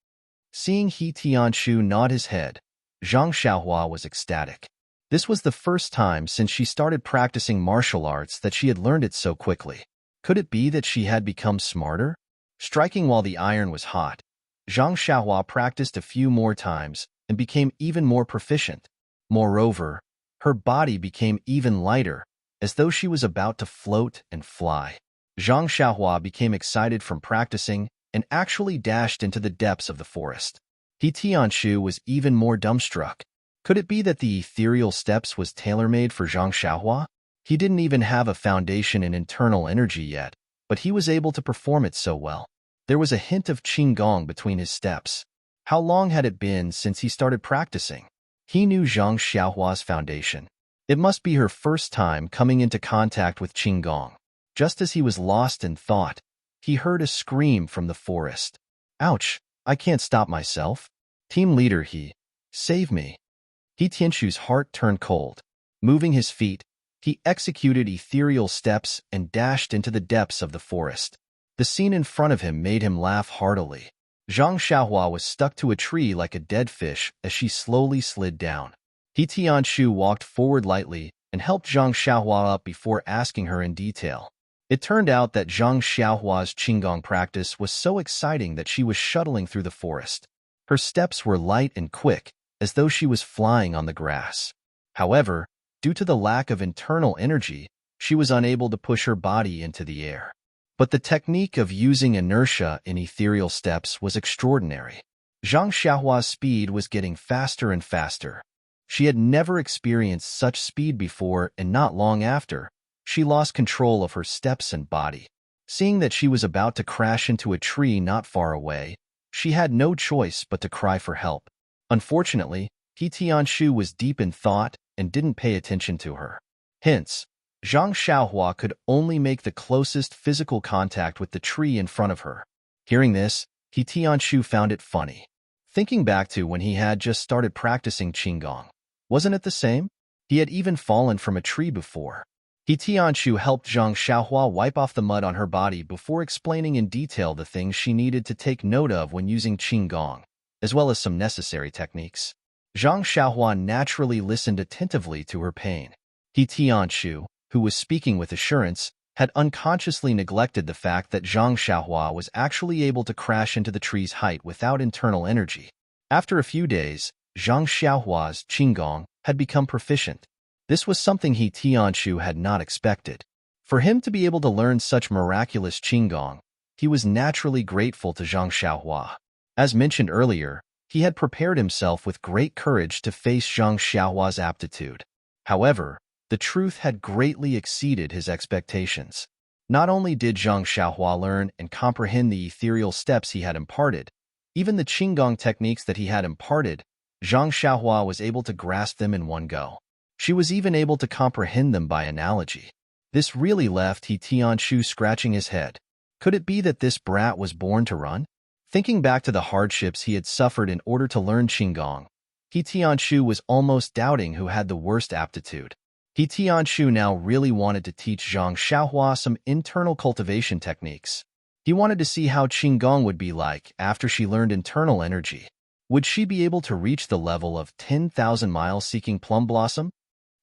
Seeing He Tianshu nod his head, Zhang Xiaohua was ecstatic. This was the first time since she started practicing martial arts that she had learned it so quickly. Could it be that she had become smarter? Striking while the iron was hot, Zhang Xiaohua practiced a few more times and became even more proficient. Moreover, her body became even lighter, as though she was about to float and fly. Zhang Xiaohua became excited from practicing and actually dashed into the depths of the forest. He Tianshu was even more dumbstruck. Could it be that the ethereal steps was tailor-made for Zhang Xiaohua? He didn't even have a foundation in internal energy yet, but he was able to perform it so well. There was a hint of qigong between his steps. How long had it been since he started practicing? He knew Zhang Xiaohua's foundation. It must be her first time coming into contact with qigong. Just as he was lost in thought, he heard a scream from the forest. Ouch, I can't stop myself. Team leader He, save me. He Tianshu's heart turned cold. Moving his feet, he executed ethereal steps and dashed into the depths of the forest. The scene in front of him made him laugh heartily. Zhang Xiaohua was stuck to a tree like a dead fish as she slowly slid down. He Tianshu walked forward lightly and helped Zhang Xiaohua up before asking her in detail. It turned out that Zhang Xiaohua's qigong practice was so exciting that she was shuttling through the forest. Her steps were light and quick, as though she was flying on the grass. However, due to the lack of internal energy, she was unable to push her body into the air. But the technique of using inertia in ethereal steps was extraordinary. Zhang Xiaohua's speed was getting faster and faster. She had never experienced such speed before, and not long after, she lost control of her steps and body. Seeing that she was about to crash into a tree not far away, she had no choice but to cry for help. Unfortunately, He Tianshu was deep in thought and didn't pay attention to her. Hence, Zhang Xiaohua could only make the closest physical contact with the tree in front of her. Hearing this, He Tianshu found it funny. Thinking back to when he had just started practicing qigong, wasn't it the same? He had even fallen from a tree before. He Tianshu helped Zhang Xiaohua wipe off the mud on her body before explaining in detail the things she needed to take note of when using Qigong, as well as some necessary techniques. Zhang Xiaohua naturally listened attentively to her pain. He Tianshu, who was speaking with assurance, had unconsciously neglected the fact that Zhang Xiaohua was actually able to crash into the tree's height without internal energy. After a few days, Zhang Xiaohua's Qigong had become proficient. This was something He Tianshu had not expected. For him to be able to learn such miraculous Qigong, he was naturally grateful to Zhang Xiaohua. As mentioned earlier, he had prepared himself with great courage to face Zhang Xiaohua's aptitude. However, the truth had greatly exceeded his expectations. Not only did Zhang Xiaohua learn and comprehend the ethereal steps he had imparted, even the Qigong techniques that he had imparted, Zhang Xiaohua was able to grasp them in one go. She was even able to comprehend them by analogy. This really left He Tianshu scratching his head. Could it be that this brat was born to run? Thinking back to the hardships he had suffered in order to learn Qigong, He Tianshu was almost doubting who had the worst aptitude. He Tianshu now really wanted to teach Zhang Xiaohua some internal cultivation techniques. He wanted to see how Qigong would be like after she learned internal energy. Would she be able to reach the level of 10,000 miles seeking plum blossom?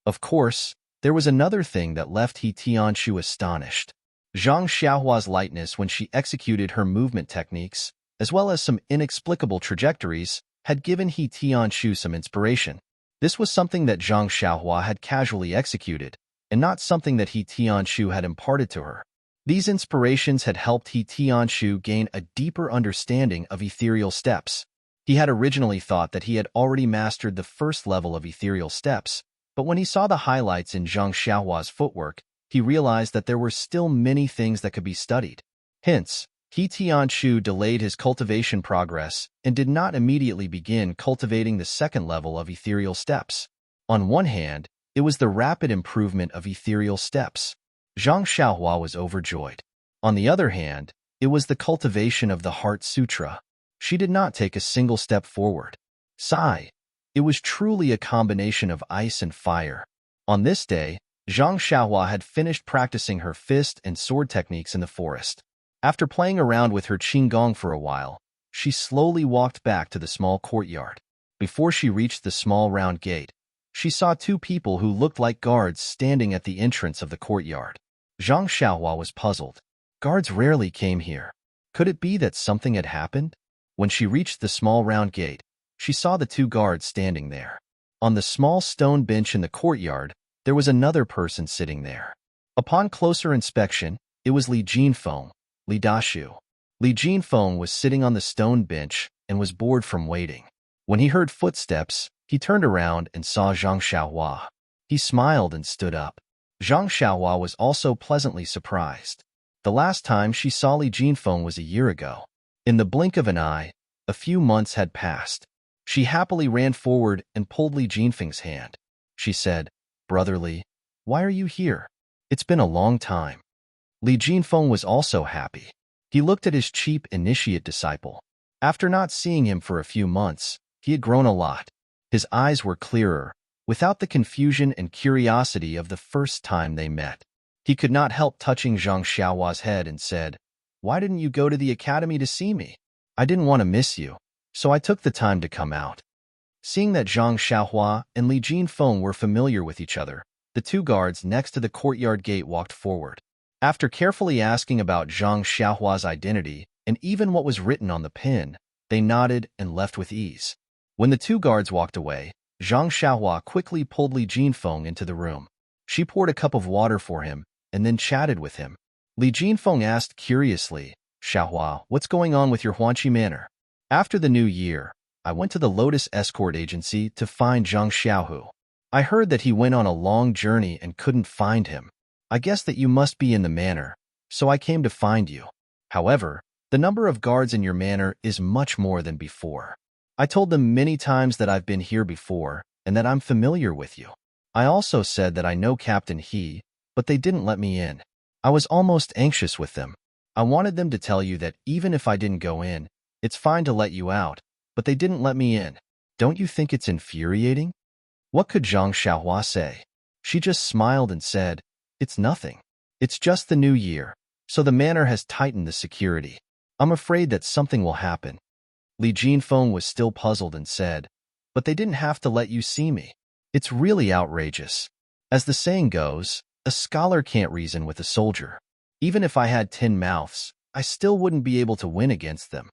Of course, there was another thing that left He Tianshu astonished. Zhang Xiaohua's lightness when she executed her movement techniques, as well as some inexplicable trajectories, had given He Tianshu some inspiration. This was something that Zhang Xiaohua had casually executed, and not something that He Tianshu had imparted to her. These inspirations had helped He Tianshu gain a deeper understanding of ethereal steps. He had originally thought that he had already mastered the first level of ethereal steps, but when he saw the highlights in Zhang Xiaohua's footwork, he realized that there were still many things that could be studied. Hence, He Tianshu delayed his cultivation progress and did not immediately begin cultivating the second level of ethereal steps. On one hand, it was the rapid improvement of ethereal steps. Zhang Xiaohua was overjoyed. On the other hand, it was the cultivation of the Heart Sutra. She did not take a single step forward. Sigh. It was truly a combination of ice and fire. On this day, Zhang Xiaohua had finished practicing her fist and sword techniques in the forest. After playing around with her Qigong for a while, she slowly walked back to the small courtyard. Before she reached the small round gate, she saw two people who looked like guards standing at the entrance of the courtyard. Zhang Xiaohua was puzzled. Guards rarely came here. Could it be that something had happened? When she reached the small round gate, she saw the two guards standing there. On the small stone bench in the courtyard, there was another person sitting there. Upon closer inspection, it was Li Jinfeng, Li Dashu. Li Jinfeng was sitting on the stone bench and was bored from waiting. When he heard footsteps, he turned around and saw Zhang Xiaohua. He smiled and stood up. Zhang Xiaohua was also pleasantly surprised. The last time she saw Li Jinfeng was a year ago. In the blink of an eye, a few months had passed. She happily ran forward and pulled Li Jinfeng's hand. She said, "Brother Li, why are you here? It's been a long time." Li Jinfeng was also happy. He looked at his cheap initiate disciple. After not seeing him for a few months, he had grown a lot. His eyes were clearer, without the confusion and curiosity of the first time they met. He could not help touching Zhang Xiaohua's head and said, "Why didn't you go to the academy to see me? I didn't want to miss you, so I took the time to come out." Seeing that Zhang Xiaohua and Li Jinfeng were familiar with each other, the two guards next to the courtyard gate walked forward. After carefully asking about Zhang Xiaohua's identity and even what was written on the pin, they nodded and left with ease. When the two guards walked away, Zhang Xiaohua quickly pulled Li Jinfeng into the room. She poured a cup of water for him and then chatted with him. Li Jinfeng asked curiously, "Xiaohua, what's going on with your Huanqi manor?" "After the new year, I went to the Lotus Escort Agency to find Zhang Xiaohu. I heard that he went on a long journey and couldn't find him. I guess that you must be in the manor, so I came to find you. However, the number of guards in your manor is much more than before. I told them many times that I've been here before and that I'm familiar with you. I also said that I know Captain He, but they didn't let me in. I was almost anxious with them. I wanted them to tell you that even if I didn't go in, it's fine to let you out, but they didn't let me in. Don't you think it's infuriating?" What could Zhang Xiaohua say? She just smiled and said, It's nothing. It's just the new year, so the manor has tightened the security. I'm afraid that something will happen. Li Jinfeng was still puzzled and said, but they didn't have to let you see me. It's really outrageous. As the saying goes, a scholar can't reason with a soldier. Even if I had 10 mouths, I still wouldn't be able to win against them.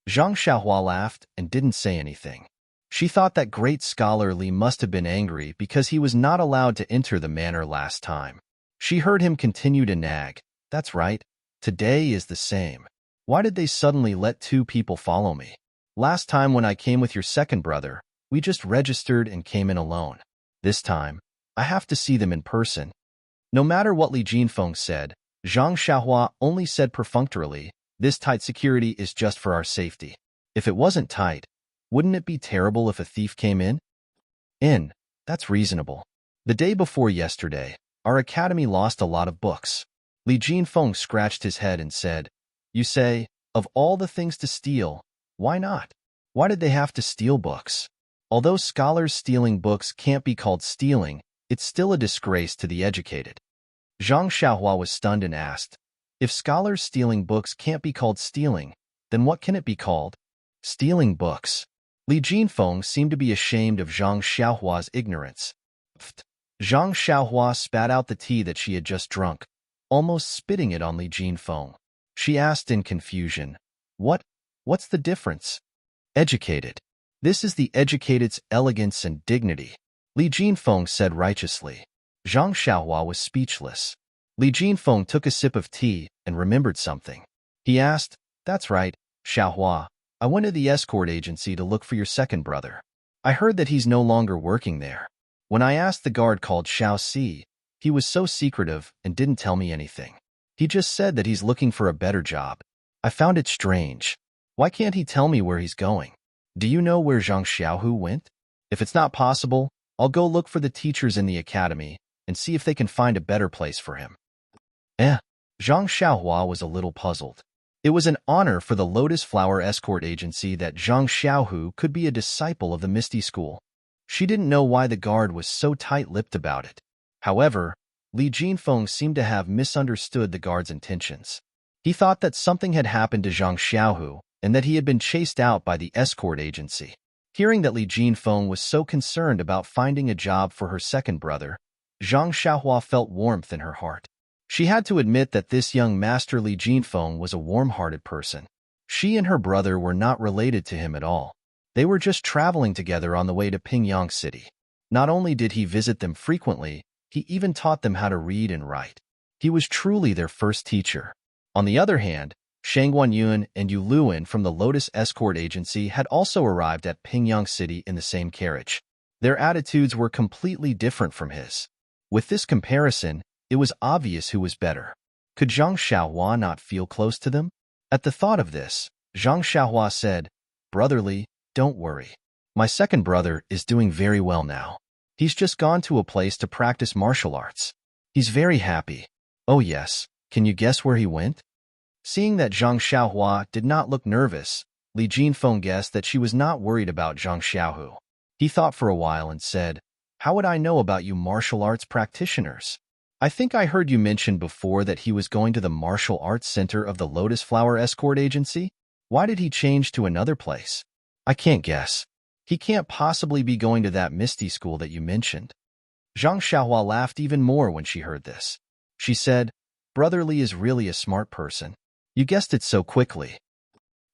Zhang Xiaohua laughed and didn't say anything. She thought that great scholar Li must have been angry because he was not allowed to enter the manor last time. She heard him continue to nag. That's right. Today is the same. Why did they suddenly let 2 people follow me? Last time when I came with your second brother, we just registered and came in alone. This time, I have to see them in person. No matter what Li Jinfeng said, Zhang Xiaohua only said perfunctorily, this tight security is just for our safety. If it wasn't tight, wouldn't it be terrible if a thief came in? That's reasonable. The day before yesterday, our academy lost a lot of books. Li Jinfeng scratched his head and said, you say, of all the things to steal, why not? Why did they have to steal books? Although scholars stealing books can't be called stealing, it's still a disgrace to the educated. Zhang Xiaohua was stunned and asked, if scholars stealing books can't be called stealing, then what can it be called? Stealing books. Li Jinfeng seemed to be ashamed of Zhang Xiaohua's ignorance. Zhang Xiaohua spat out the tea that she had just drunk, almost spitting it on Li Jinfeng. She asked in confusion, what's the difference? Educated. This is the educated's elegance and dignity, Li Jinfeng said righteously. Zhang Xiaohua was speechless. Li Jinfeng took a sip of tea and remembered something. He asked, that's right, Xiaohua, I went to the escort agency to look for your second brother. I heard that he's no longer working there. When I asked the guard called Xiao Si, he was so secretive and didn't tell me anything. He just said that he's looking for a better job. I found it strange. Why can't he tell me where he's going? Do you know where Zhang Xiaohu went? If it's not possible, I'll go look for the teachers in the academy and see if they can find a better place for him. Zhang Xiaohua was a little puzzled. It was an honor for the Lotus Flower Escort Agency that Zhang Xiaohu could be a disciple of the Misty School. She didn't know why the guard was so tight-lipped about it. However, Li Jinfeng seemed to have misunderstood the guard's intentions. He thought that something had happened to Zhang Xiaohu and that he had been chased out by the escort agency. Hearing that Li Jinfeng was so concerned about finding a job for her second brother, Zhang Xiaohua felt warmth in her heart. She had to admit that this young master Li Jinfeng was a warm-hearted person. She and her brother were not related to him at all. They were just traveling together on the way to Pingyang City. Not only did he visit them frequently, he even taught them how to read and write. He was truly their first teacher. On the other hand, Shang Guanyun and Yu Luan from the Lotus Escort Agency had also arrived at Pingyang City in the same carriage. Their attitudes were completely different from his. With this comparison, it was obvious who was better. Could Zhang Xiaohua not feel close to them? At the thought of this, Zhang Xiaohua said, Brotherly, don't worry. My second brother is doing very well now. He's just gone to a place to practice martial arts. He's very happy. Oh yes, can you guess where he went? Seeing that Zhang Xiaohua did not look nervous, Li Jinfeng guessed that she was not worried about Zhang Xiaohu. He thought for a while and said, how would I know about you martial arts practitioners? I think I heard you mention before that he was going to the martial arts center of the Lotus Flower Escort Agency. Why did he change to another place? I can't guess. He can't possibly be going to that Misty school that you mentioned. Zhang Xiaohua laughed even more when she heard this. She said, Brotherly is really a smart person. You guessed it so quickly.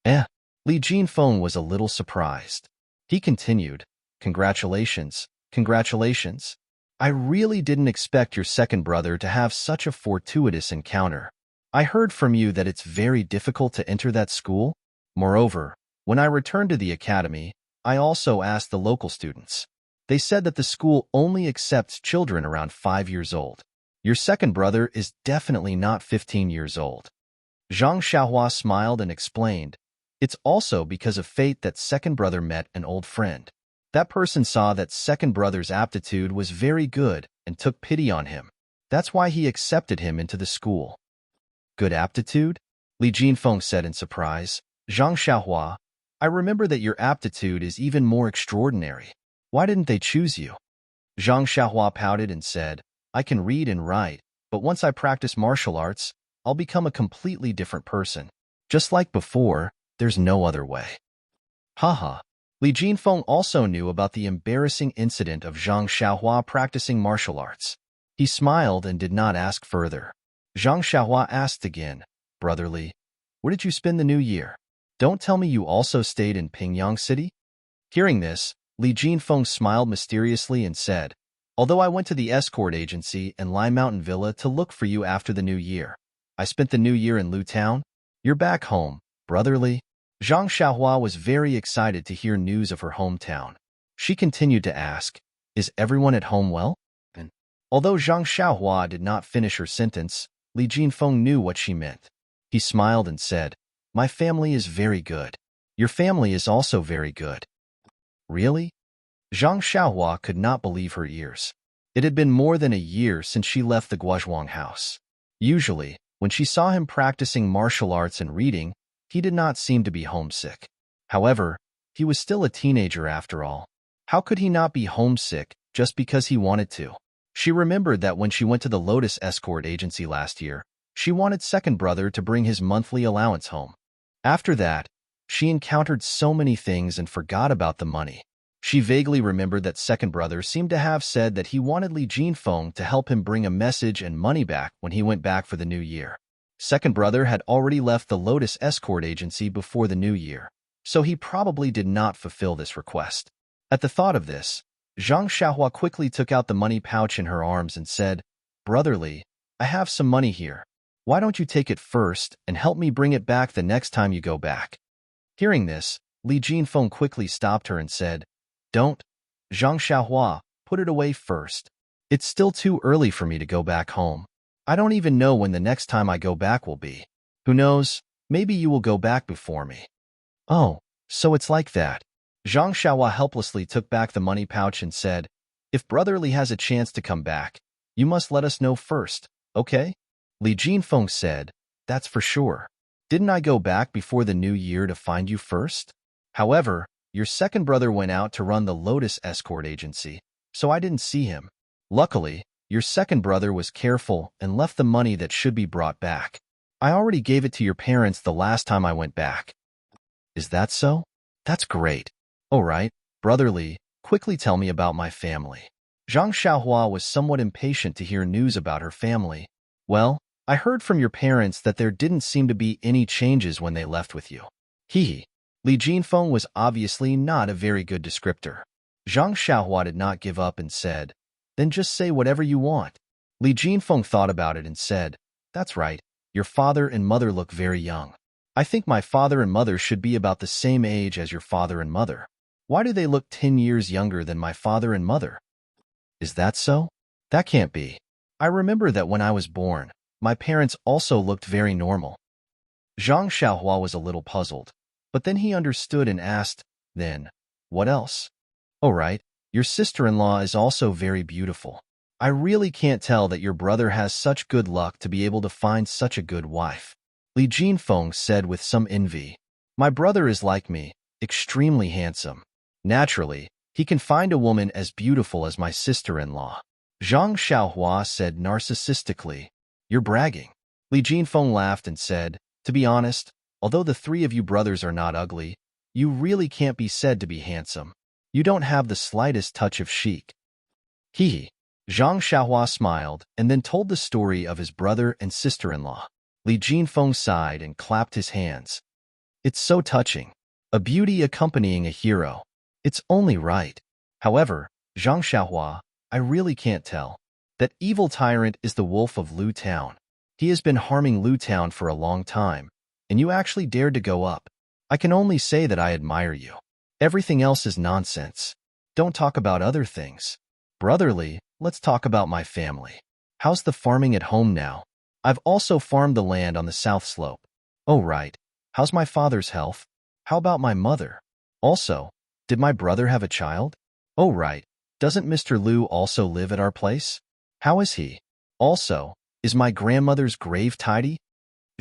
Li Jinfeng was a little surprised. He continued, Congratulations, congratulations. I really didn't expect your second brother to have such a fortuitous encounter. I heard from you that it's very difficult to enter that school. Moreover, when I returned to the academy, I also asked the local students. They said that the school only accepts children around 5 years old. Your second brother is definitely not 15 years old. Zhang Xiaohua smiled and explained, it's also because of fate that second brother met an old friend. That person saw that second brother's aptitude was very good and took pity on him. That's why he accepted him into the school. Good aptitude? Li Jinfeng said in surprise. Zhang Xiaohua, I remember that your aptitude is even more extraordinary. Why didn't they choose you? Zhang Xiaohua pouted and said, I can read and write, but once I practice martial arts, I'll become a completely different person. Just like before, there's no other way. Haha. Li Jinfeng also knew about the embarrassing incident of Zhang Xiaohua practicing martial arts. He smiled and did not ask further. Zhang Xiaohua asked again, Brother Li, where did you spend the new year? Don't tell me you also stayed in Pingyang City? Hearing this, Li Jinfeng smiled mysteriously and said, although I went to the escort agency and Lai Mountain Villa to look for you after the new year, I spent the new year in Lu Town. You're back home, Brother Li. Zhang Xiaohua was very excited to hear news of her hometown. She continued to ask, is everyone at home well? And although Zhang Xiaohua did not finish her sentence, Li Jinfeng knew what she meant. He smiled and said, my family is very good. Your family is also very good. Really? Zhang Xiaohua could not believe her ears. It had been more than a year since she left the Guozhuang house. Usually, when she saw him practicing martial arts and reading, he did not seem to be homesick. However, he was still a teenager after all. How could he not be homesick just because he wanted to? She remembered that when she went to the Lotus Escort Agency last year, she wanted second brother to bring his monthly allowance home. After that, she encountered so many things and forgot about the money. She vaguely remembered that second brother seemed to have said that he wanted Li Jinfeng to help him bring a message and money back when he went back for the new year. Second brother had already left the Lotus Escort Agency before the new year, so he probably did not fulfill this request. At the thought of this, Zhang Xiaohua quickly took out the money pouch in her arms and said, Brother Li, I have some money here. Why don't you take it first and help me bring it back the next time you go back? Hearing this, Li Jinfeng quickly stopped her and said, Don't, Zhang Xiaohua, put it away first. It's still too early for me to go back home. I don't even know when the next time I go back will be. Who knows, maybe you will go back before me. Oh, so it's like that. Zhang Xiaohua helplessly took back the money pouch and said, If Brother Li has a chance to come back, you must let us know first, okay? Li Jinfeng said, That's for sure. Didn't I go back before the new year to find you first? However, your second brother went out to run the Lotus Escort Agency, so I didn't see him. Luckily, your second brother was careful and left the money that should be brought back. I already gave it to your parents the last time I went back. Is that so? That's great. All right, Brother Li, quickly tell me about my family. Zhang Xiaohua was somewhat impatient to hear news about her family. Well, I heard from your parents that there didn't seem to be any changes when they left with you. Hee. Li Jinfeng was obviously not a very good descriptor. Zhang Xiaohua did not give up and said, Then just say whatever you want. Li Jinfeng thought about it and said, That's right, your father and mother look very young. I think my father and mother should be about the same age as your father and mother. Why do they look 10 years younger than my father and mother? Is that so? That can't be. I remember that when I was born, my parents also looked very normal. Zhang Xiaohua was a little puzzled, but then he understood and asked, Then, what else? Oh right, your sister-in-law is also very beautiful. I really can't tell that your brother has such good luck to be able to find such a good wife. Li Jinfeng said with some envy, My brother is like me, extremely handsome. Naturally, he can find a woman as beautiful as my sister-in-law. Zhang Xiaohua said narcissistically, You're bragging. Li Jinfeng laughed and said, To be honest, although the three of you brothers are not ugly, you really can't be said to be handsome. You don't have the slightest touch of chic. Hee. Zhang Xiaohua smiled and then told the story of his brother and sister-in-law. Li Jinfeng sighed and clapped his hands. It's so touching. A beauty accompanying a hero. It's only right. However, Zhang Xiaohua, I really can't tell. That evil tyrant is the wolf of Lu Town. He has been harming Lu Town for a long time, and you actually dared to go up. I can only say that I admire you. Everything else is nonsense. Don't talk about other things. Brotherly, let's talk about my family. How's the farming at home now? I've also farmed the land on the south slope. Oh right. How's my father's health? How about my mother? Also, did my brother have a child? Oh right. Doesn't Mr. Liu also live at our place? How is he? Also, is my grandmother's grave tidy?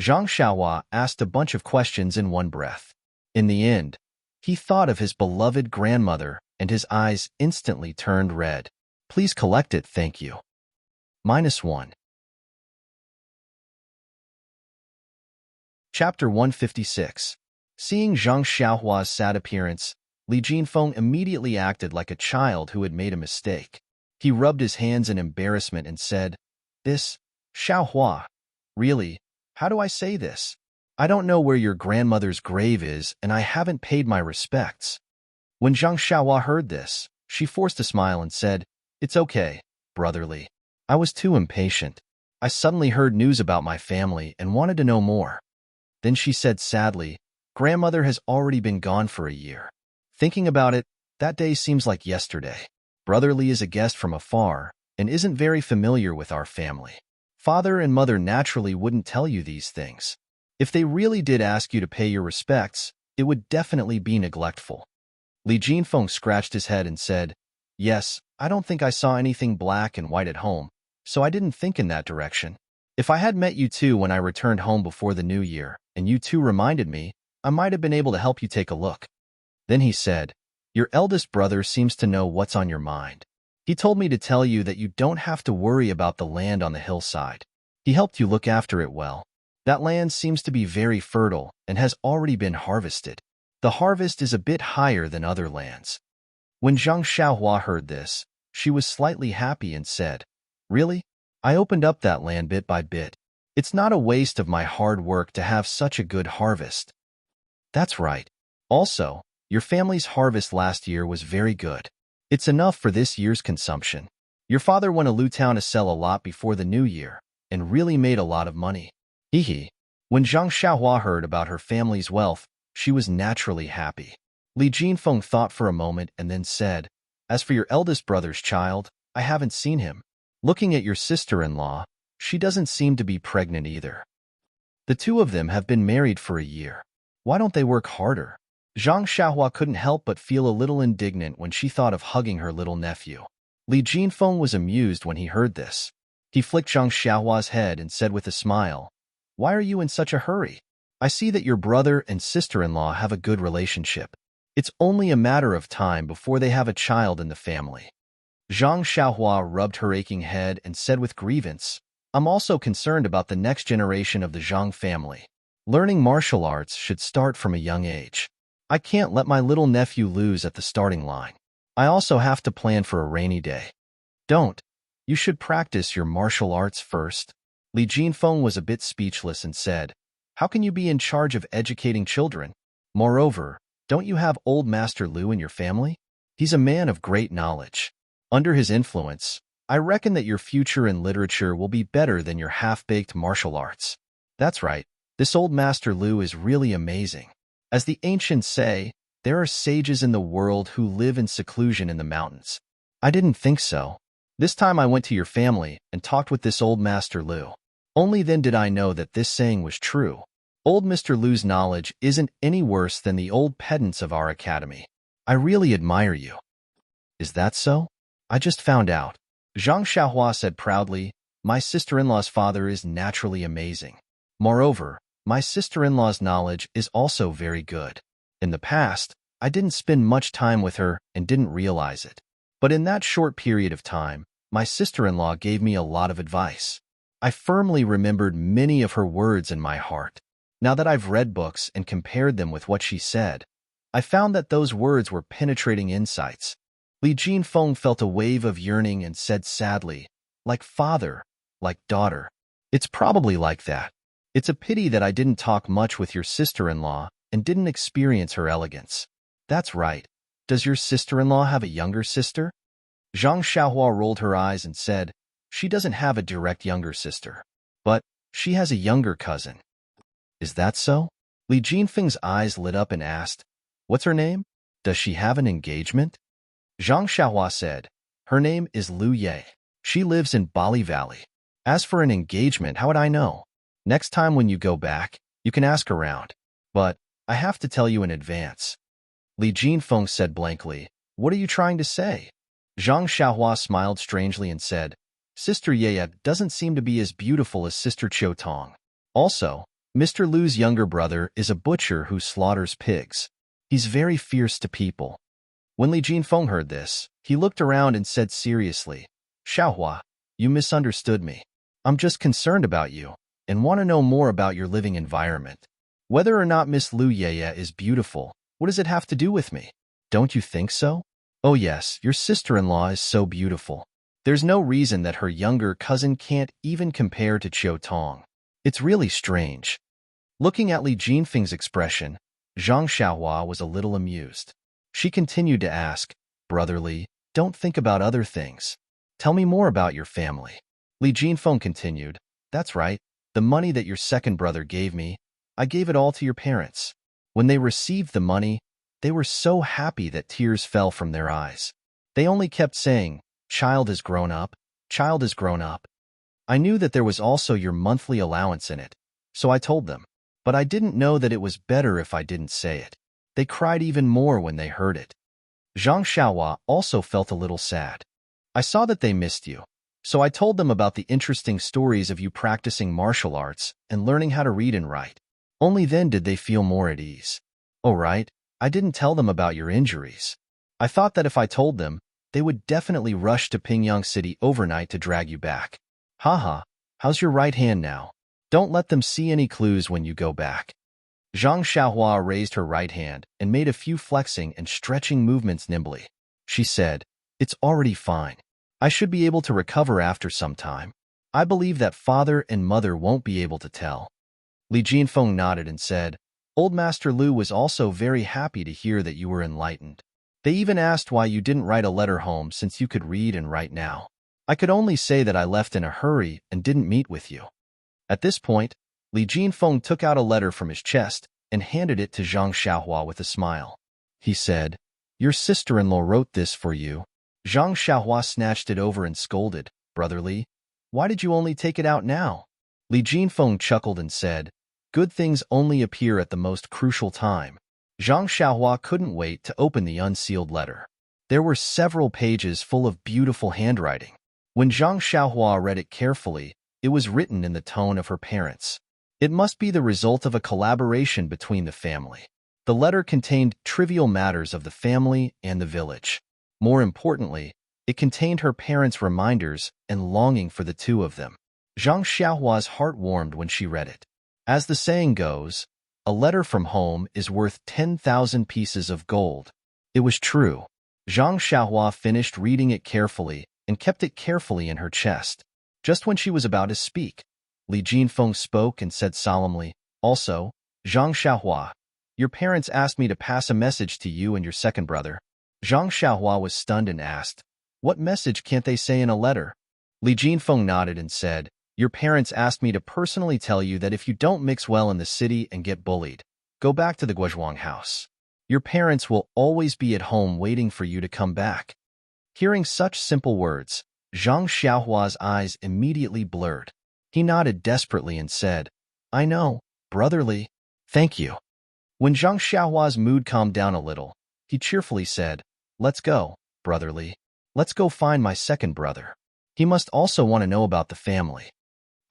Zhang Xiaohua asked a bunch of questions in one breath. In the end, he thought of his beloved grandmother and his eyes instantly turned red. Please collect it, thank you. -1. Chapter 156. Seeing Zhang Xiaohua's sad appearance, Li Jinfeng immediately acted like a child who had made a mistake. He rubbed his hands in embarrassment and said, "This, Xiaohua, really, how do I say this? I don't know where your grandmother's grave is, and I haven't paid my respects." When Zhang Xiaohua heard this, she forced a smile and said, "It's okay, brotherly. I was too impatient. I suddenly heard news about my family and wanted to know more." Then she said sadly, "Grandmother has already been gone for a year. Thinking about it, that day seems like yesterday. Brotherly is a guest from afar and isn't very familiar with our family. Father and mother naturally wouldn't tell you these things. If they really did ask you to pay your respects, it would definitely be neglectful." Li Jinfeng scratched his head and said, "Yes, I don't think I saw anything black and white at home, so I didn't think in that direction. If I had met you two when I returned home before the new year, and you two reminded me, I might have been able to help you take a look." Then he said, "Your eldest brother seems to know what's on your mind. He told me to tell you that you don't have to worry about the land on the hillside. He helped you look after it well. That land seems to be very fertile and has already been harvested. The harvest is a bit higher than other lands." When Zhang Xiaohua heard this, she was slightly happy and said, "Really? I opened up that land bit by bit. It's not a waste of my hard work to have such a good harvest." "That's right. Also, your family's harvest last year was very good. It's enough for this year's consumption. Your father went to Lutown to sell a lot before the new year and really made a lot of money." Hee. When Zhang Xiaohua heard about her family's wealth, she was naturally happy. Li Jinfeng thought for a moment and then said, "As for your eldest brother's child, I haven't seen him. Looking at your sister-in-law, she doesn't seem to be pregnant either. The two of them have been married for a year. Why don't they work harder?" Zhang Xiaohua couldn't help but feel a little indignant when she thought of hugging her little nephew. Li Jinfeng was amused when he heard this. He flicked Zhang Xiaohua's head and said with a smile, "Why are you in such a hurry? I see that your brother and sister-in-law have a good relationship. It's only a matter of time before they have a child in the family." Zhang Xiaohua rubbed her aching head and said with grievance, "I'm also concerned about the next generation of the Zhang family. Learning martial arts should start from a young age. I can't let my little nephew lose at the starting line. I also have to plan for a rainy day." "Don't. You should practice your martial arts first." Li Jinfeng was a bit speechless and said, "How can you be in charge of educating children? Moreover, don't you have old Master Lu in your family? He's a man of great knowledge. Under his influence, I reckon that your future in literature will be better than your half-baked martial arts." "That's right. This old Master Lu is really amazing. As the ancients say, there are sages in the world who live in seclusion in the mountains." "I didn't think so. This time I went to your family and talked with this old Master Lu. Only then did I know that this saying was true. Old Mr. Lu's knowledge isn't any worse than the old pedants of our academy. I really admire you." "Is that so? I just found out." Zhang Xiaohua said proudly, "My sister-in-law's father is naturally amazing. Moreover, my sister-in-law's knowledge is also very good. In the past, I didn't spend much time with her and didn't realize it. But in that short period of time, my sister-in-law gave me a lot of advice. I firmly remembered many of her words in my heart. Now that I've read books and compared them with what she said, I found that those words were penetrating insights." Li Jinfeng felt a wave of yearning and said sadly, "Like father, like daughter. It's probably like that. It's a pity that I didn't talk much with your sister-in-law and didn't experience her elegance." "That's right. Does your sister-in-law have a younger sister?" Zhang Xiaohua rolled her eyes and said, "She doesn't have a direct younger sister. But she has a younger cousin." "Is that so?" Li Jinfeng's eyes lit up and asked, "What's her name? Does she have an engagement?" Zhang Xiaohua said, "Her name is Lu Ye. She lives in Bali Valley. As for an engagement, how would I know? Next time when you go back, you can ask around. But I have to tell you in advance." Li Jinfeng said blankly, "What are you trying to say?" Zhang Xiaohua smiled strangely and said, "Sister Ye doesn't seem to be as beautiful as Sister Qiu Tong. Also, Mr. Lu's younger brother is a butcher who slaughters pigs. He's very fierce to people." When Li Jinfeng heard this, he looked around and said seriously, "Xiaohua, you misunderstood me. I'm just concerned about you and want to know more about your living environment. Whether or not Miss Lu Yeye is beautiful, what does it have to do with me? Don't you think so? Oh yes, your sister-in-law is so beautiful. There's no reason that her younger cousin can't even compare to Chiu Tong. It's really strange. Looking at Li Jinfeng's expression, Zhang Xiaohua was a little amused. She continued to ask, Brother Li, don't think about other things. Tell me more about your family. Li Jinfeng continued, That's right, the money that your second brother gave me, I gave it all to your parents. When they received the money, they were so happy that tears fell from their eyes. They only kept saying, Child has grown up, child has grown up. I knew that there was also your monthly allowance in it, so I told them. But I didn't know that it was better if I didn't say it. They cried even more when they heard it. Zhang Xiaohua also felt a little sad. I saw that they missed you, so I told them about the interesting stories of you practicing martial arts and learning how to read and write. Only then did they feel more at ease. Oh right, I didn't tell them about your injuries. I thought that if I told them, they would definitely rush to Pingyang City overnight to drag you back. Haha, how's your right hand now? Don't let them see any clues when you go back. Zhang Xiaohua raised her right hand and made a few flexing and stretching movements nimbly. She said, It's already fine. I should be able to recover after some time. I believe that father and mother won't be able to tell. Li Jinfeng nodded and said, Old Master Lu was also very happy to hear that you were enlightened. They even asked why you didn't write a letter home since you could read and write now. I could only say that I left in a hurry and didn't meet with you. At this point, Li Jinfeng took out a letter from his chest and handed it to Zhang Xiaohua with a smile. He said, Your sister-in-law wrote this for you. Zhang Xiaohua snatched it over and scolded, Brother Li, why did you only take it out now? Li Jinfeng chuckled and said, Good things only appear at the most crucial time. Zhang Xiaohua couldn't wait to open the unsealed letter. There were several pages full of beautiful handwriting. When Zhang Xiaohua read it carefully, it was written in the tone of her parents. It must be the result of a collaboration between the family. The letter contained trivial matters of the family and the village. More importantly, it contained her parents' reminders and longing for the two of them. Zhang Xiaohua's heart warmed when she read it. As the saying goes, a letter from home is worth 10,000 pieces of gold. It was true. Zhang Xiaohua finished reading it carefully and kept it carefully in her chest. Just when she was about to speak, Li Jinfeng spoke and said solemnly, Also, Zhang Xiaohua, your parents asked me to pass a message to you and your second brother. Zhang Xiaohua was stunned and asked, What message can't they say in a letter? Li Jinfeng nodded and said, Your parents asked me to personally tell you that if you don't mix well in the city and get bullied, go back to the Guozhuang house. Your parents will always be at home waiting for you to come back. Hearing such simple words, Zhang Xiaohua's eyes immediately blurred. He nodded desperately and said, I know, Brother Li. Thank you. When Zhang Xiaohua's mood calmed down a little, he cheerfully said, Let's go, Brother Li. Let's go find my second brother. He must also want to know about the family.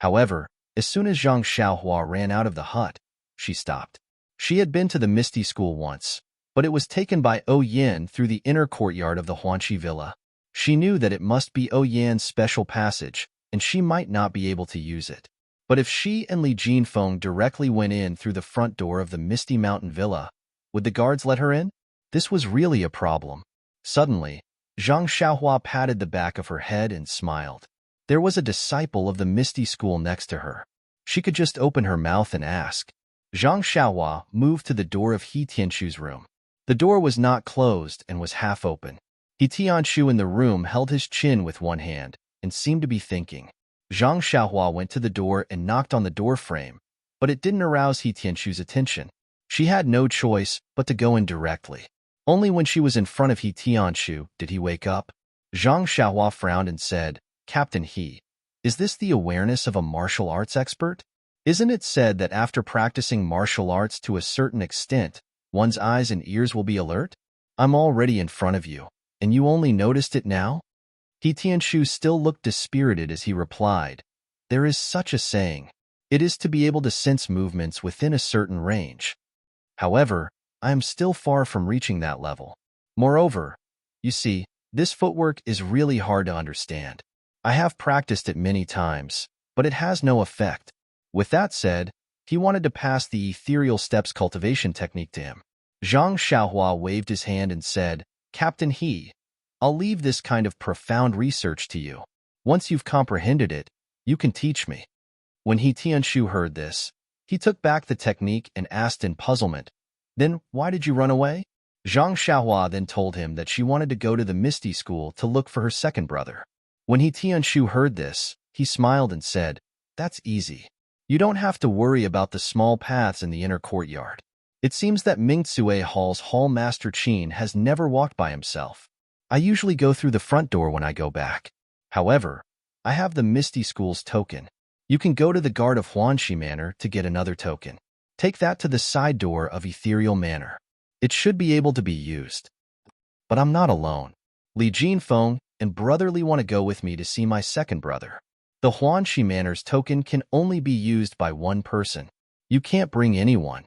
However, as soon as Zhang Xiaohua ran out of the hut, she stopped. She had been to the Misty school once, but it was taken by O Yin through the inner courtyard of the Huanqi villa. She knew that it must be O Yan's special passage, and she might not be able to use it. But if she and Li Jinfeng directly went in through the front door of the Misty Mountain Villa, would the guards let her in? This was really a problem. Suddenly, Zhang Xiaohua patted the back of her head and smiled. There was a disciple of the Misty school next to her. She could just open her mouth and ask. Zhang Xiaohua moved to the door of He Tianshu's room. The door was not closed and was half open. He Tianshu in the room held his chin with one hand and seemed to be thinking. Zhang Xiaohua went to the door and knocked on the door frame, but it didn't arouse He Tianshu's attention. She had no choice but to go in directly. Only when she was in front of He Tianshu did he wake up. Zhang Xiaohua frowned and said, Captain He, is this the awareness of a martial arts expert? Isn't it said that after practicing martial arts to a certain extent, one's eyes and ears will be alert? I'm already in front of you, and you only noticed it now? He Tianshu still looked dispirited as he replied, There is such a saying. It is to be able to sense movements within a certain range. However, I am still far from reaching that level. Moreover, you see, this footwork is really hard to understand. I have practiced it many times, but it has no effect. With that said, He wanted to pass the ethereal steps cultivation technique to him. Zhang Xiaohua waved his hand and said, Captain He, I'll leave this kind of profound research to you. Once you've comprehended it, you can teach me. When He Tianshu heard this, he took back the technique and asked in puzzlement, Then why did you run away? Zhang Xiaohua then told him that she wanted to go to the Misty school to look for her second brother. When He Tianshu heard this, he smiled and said, That's easy. You don't have to worry about the small paths in the inner courtyard. It seems that Mingtsue Hall's Hall Master Qin has never walked by himself. I usually go through the front door when I go back. However, I have the Misty School's token. You can go to the guard of Huanxi Manor to get another token. Take that to the side door of Ethereal Manor. It should be able to be used. But I'm not alone. Li Jinfeng and Brother Li want to go with me to see my second brother. The Huanxi Manor's token can only be used by one person. You can't bring anyone.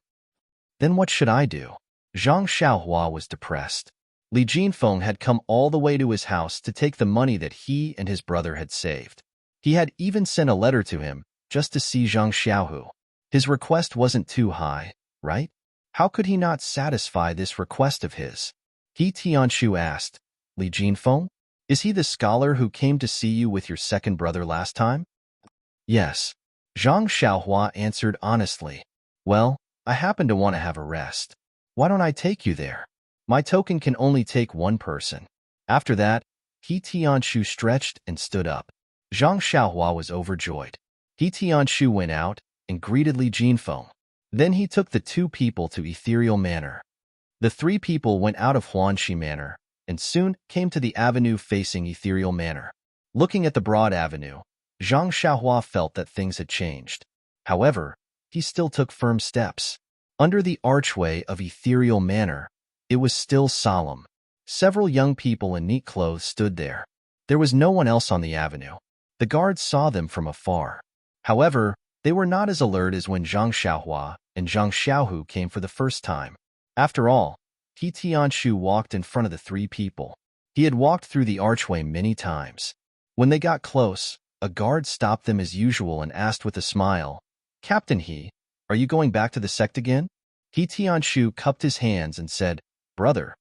Then what should I do? Zhang Xiaohua was depressed. Li Jinfeng had come all the way to his house to take the money that he and his brother had saved. He had even sent a letter to him just to see Zhang Xiaohu. His request wasn't too high, right? How could he not satisfy this request of his? He Tianshu asked, Li Jinfeng, is he the scholar who came to see you with your second brother last time? Yes. Zhang Xiaohua answered honestly. Well, I happen to want to have a rest. Why don't I take you there? My token can only take one person. After that, He Tianshu stretched and stood up. Zhang Xiaohua was overjoyed. He Tianshu went out and greeted Li Jinfeng. Then he took the two people to Ethereal Manor. The three people went out of Huanxi Manor and soon came to the avenue facing Ethereal Manor. Looking at the broad avenue, Zhang Xiaohua felt that things had changed. However, he still took firm steps. Under the archway of Ethereal Manor, it was still solemn. Several young people in neat clothes stood there. There was no one else on the avenue. The guards saw them from afar. However, they were not as alert as when Zhang Xiaohua and Zhang Xiaohu came for the first time. After all, He Tianshu walked in front of the three people. He had walked through the archway many times. When they got close, a guard stopped them as usual and asked with a smile, Captain He, are you going back to the sect again? He Tianshu cupped his hands and said, Brother,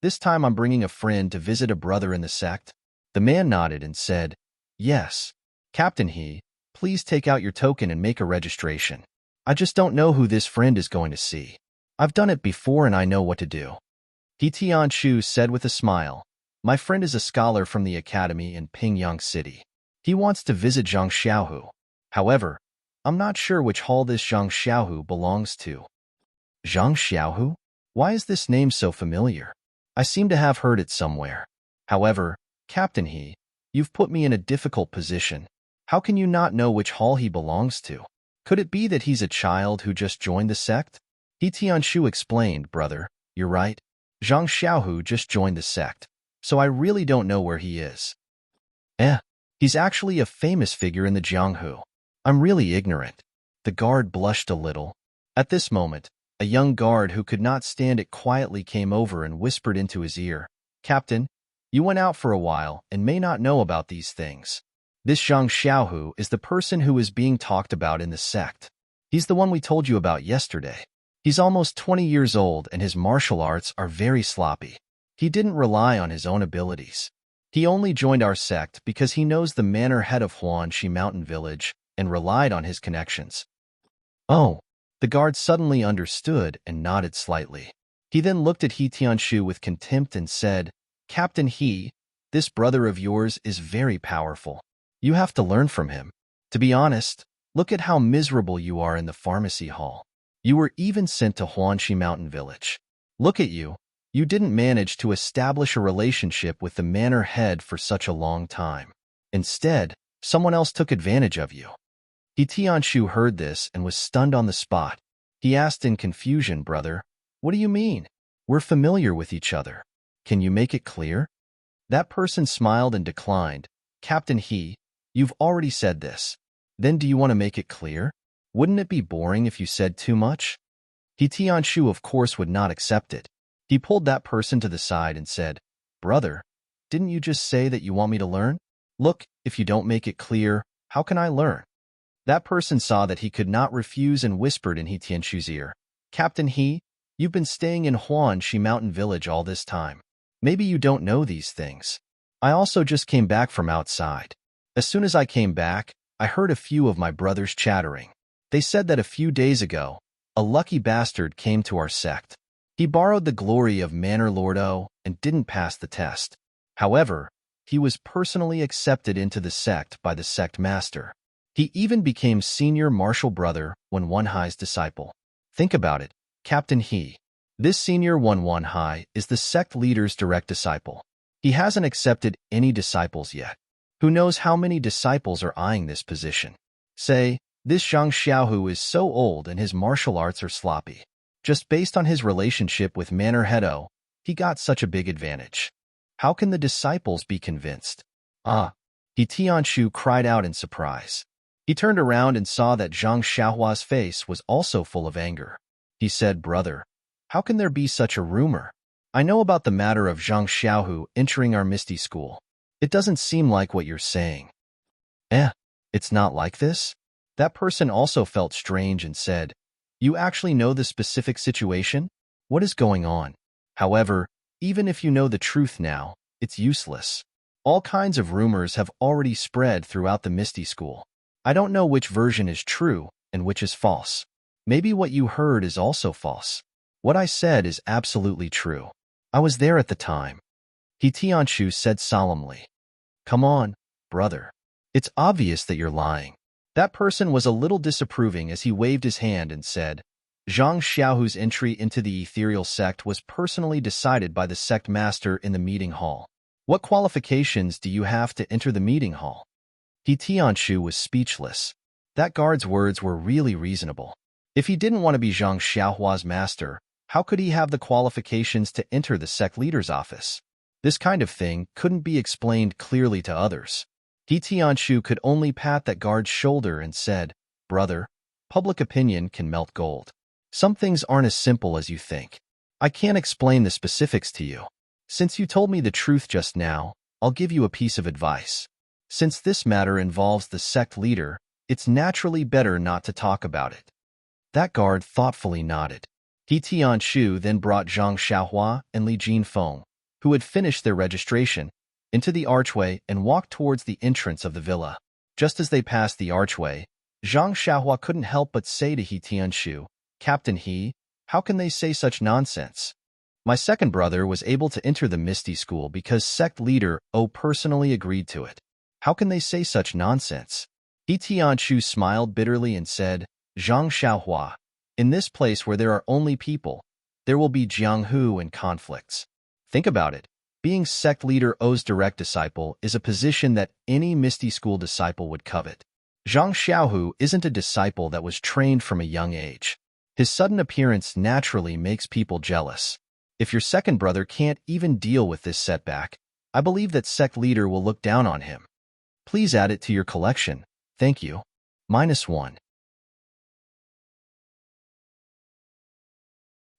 this time I'm bringing a friend to visit a brother in the sect. The man nodded and said, Yes. Captain He, please take out your token and make a registration. I just don't know who this friend is going to see. I've done it before and I know what to do. He Tianshu said with a smile, My friend is a scholar from the academy in Pingyang City. He wants to visit Zhang Xiaohu. However, I'm not sure which hall this Zhang Xiaohu belongs to. Zhang Xiaohu? Why is this name so familiar? I seem to have heard it somewhere. However, Captain He, you've put me in a difficult position. How can you not know which hall he belongs to? Could it be that he's a child who just joined the sect? He Tianshu explained, Brother, you're right. Zhang Xiaohu just joined the sect, so I really don't know where he is. He's actually a famous figure in the Jianghu. I'm really ignorant. The guard blushed a little. At this moment, a young guard who could not stand it quietly came over and whispered into his ear, Captain, you went out for a while and may not know about these things. This Zhang Xiaohu is the person who is being talked about in the sect. He's the one we told you about yesterday. He's almost 20 years old and his martial arts are very sloppy. He didn't rely on his own abilities. He only joined our sect because he knows the manor head of Huanxi Mountain Village and relied on his connections. Oh, the guard suddenly understood and nodded slightly. He then looked at He Tianshu with contempt and said, Captain He, this brother of yours is very powerful. You have to learn from him. To be honest, look at how miserable you are in the pharmacy hall. You were even sent to Huanxi Mountain Village. Look at you. You didn't manage to establish a relationship with the manor head for such a long time. Instead, someone else took advantage of you. He Tianshu heard this and was stunned on the spot. He asked in confusion, Brother, what do you mean? We're familiar with each other. Can you make it clear? That person smiled and declined. Captain He, you've already said this. Then do you want to make it clear? Wouldn't it be boring if you said too much? He Tianshu of course would not accept it. He pulled that person to the side and said, Brother, didn't you just say that you want me to learn? Look, if you don't make it clear, how can I learn? That person saw that he could not refuse and whispered in He Tianchu's ear, Captain He, you've been staying in Huanxi Mountain Village all this time. Maybe you don't know these things. I also just came back from outside. As soon as I came back, I heard a few of my brothers chattering. They said that a few days ago, a lucky bastard came to our sect. He borrowed the glory of Manor Lord O and didn't pass the test. However, he was personally accepted into the sect by the sect master. He even became senior martial brother Wan Hai's disciple. Think about it, Captain He. This senior Wan Hai is the sect leader's direct disciple. He hasn't accepted any disciples yet. Who knows how many disciples are eyeing this position? Say, this Zhang Xiaohu is so old and his martial arts are sloppy. Just based on his relationship with Manor Hedo, he got such a big advantage. How can the disciples be convinced? He Tianshu cried out in surprise. He turned around and saw that Zhang Xiaohua's face was also full of anger. He said, Brother, how can there be such a rumor? I know about the matter of Zhang Xiaohu entering our Misty school. It doesn't seem like what you're saying. It's not like this? That person also felt strange and said, You actually know the specific situation? What is going on? However, even if you know the truth now, it's useless. All kinds of rumors have already spread throughout the Misty school. I don't know which version is true and which is false. Maybe what you heard is also false. What I said is absolutely true. I was there at the time. He Tianshu said solemnly. Come on, brother. It's obvious that you're lying. That person was a little disapproving as he waved his hand and said, Zhang Xiaohu's entry into the ethereal sect was personally decided by the sect master in the meeting hall. What qualifications do you have to enter the meeting hall? He Tianshu was speechless. That guard's words were really reasonable. If he didn't want to be Zhang Xiaohua's master, how could he have the qualifications to enter the sect leader's office? This kind of thing couldn't be explained clearly to others. He Tianshu could only pat that guard's shoulder and said, Brother, public opinion can melt gold. Some things aren't as simple as you think. I can't explain the specifics to you. Since you told me the truth just now, I'll give you a piece of advice. Since this matter involves the sect leader, it's naturally better not to talk about it. That guard thoughtfully nodded. He Tianshu then brought Zhang Xiaohua and Li Jinfeng, who had finished their registration, into the archway and walked towards the entrance of the villa. Just as they passed the archway, Zhang Xiaohua couldn't help but say to He Tianshu, Captain He, how can they say such nonsense? My second brother was able to enter the Misty School because sect leader O personally agreed to it. How can they say such nonsense? He Tianshu smiled bitterly and said, Zhang Xiaohua, in this place where there are only people, there will be jianghu and conflicts. Think about it. Being sect leader O's direct disciple is a position that any Misty School disciple would covet. Zhang Xiaohu isn't a disciple that was trained from a young age. His sudden appearance naturally makes people jealous. If your second brother can't even deal with this setback, I believe that sect leader will look down on him. Please add it to your collection. Thank you. -1.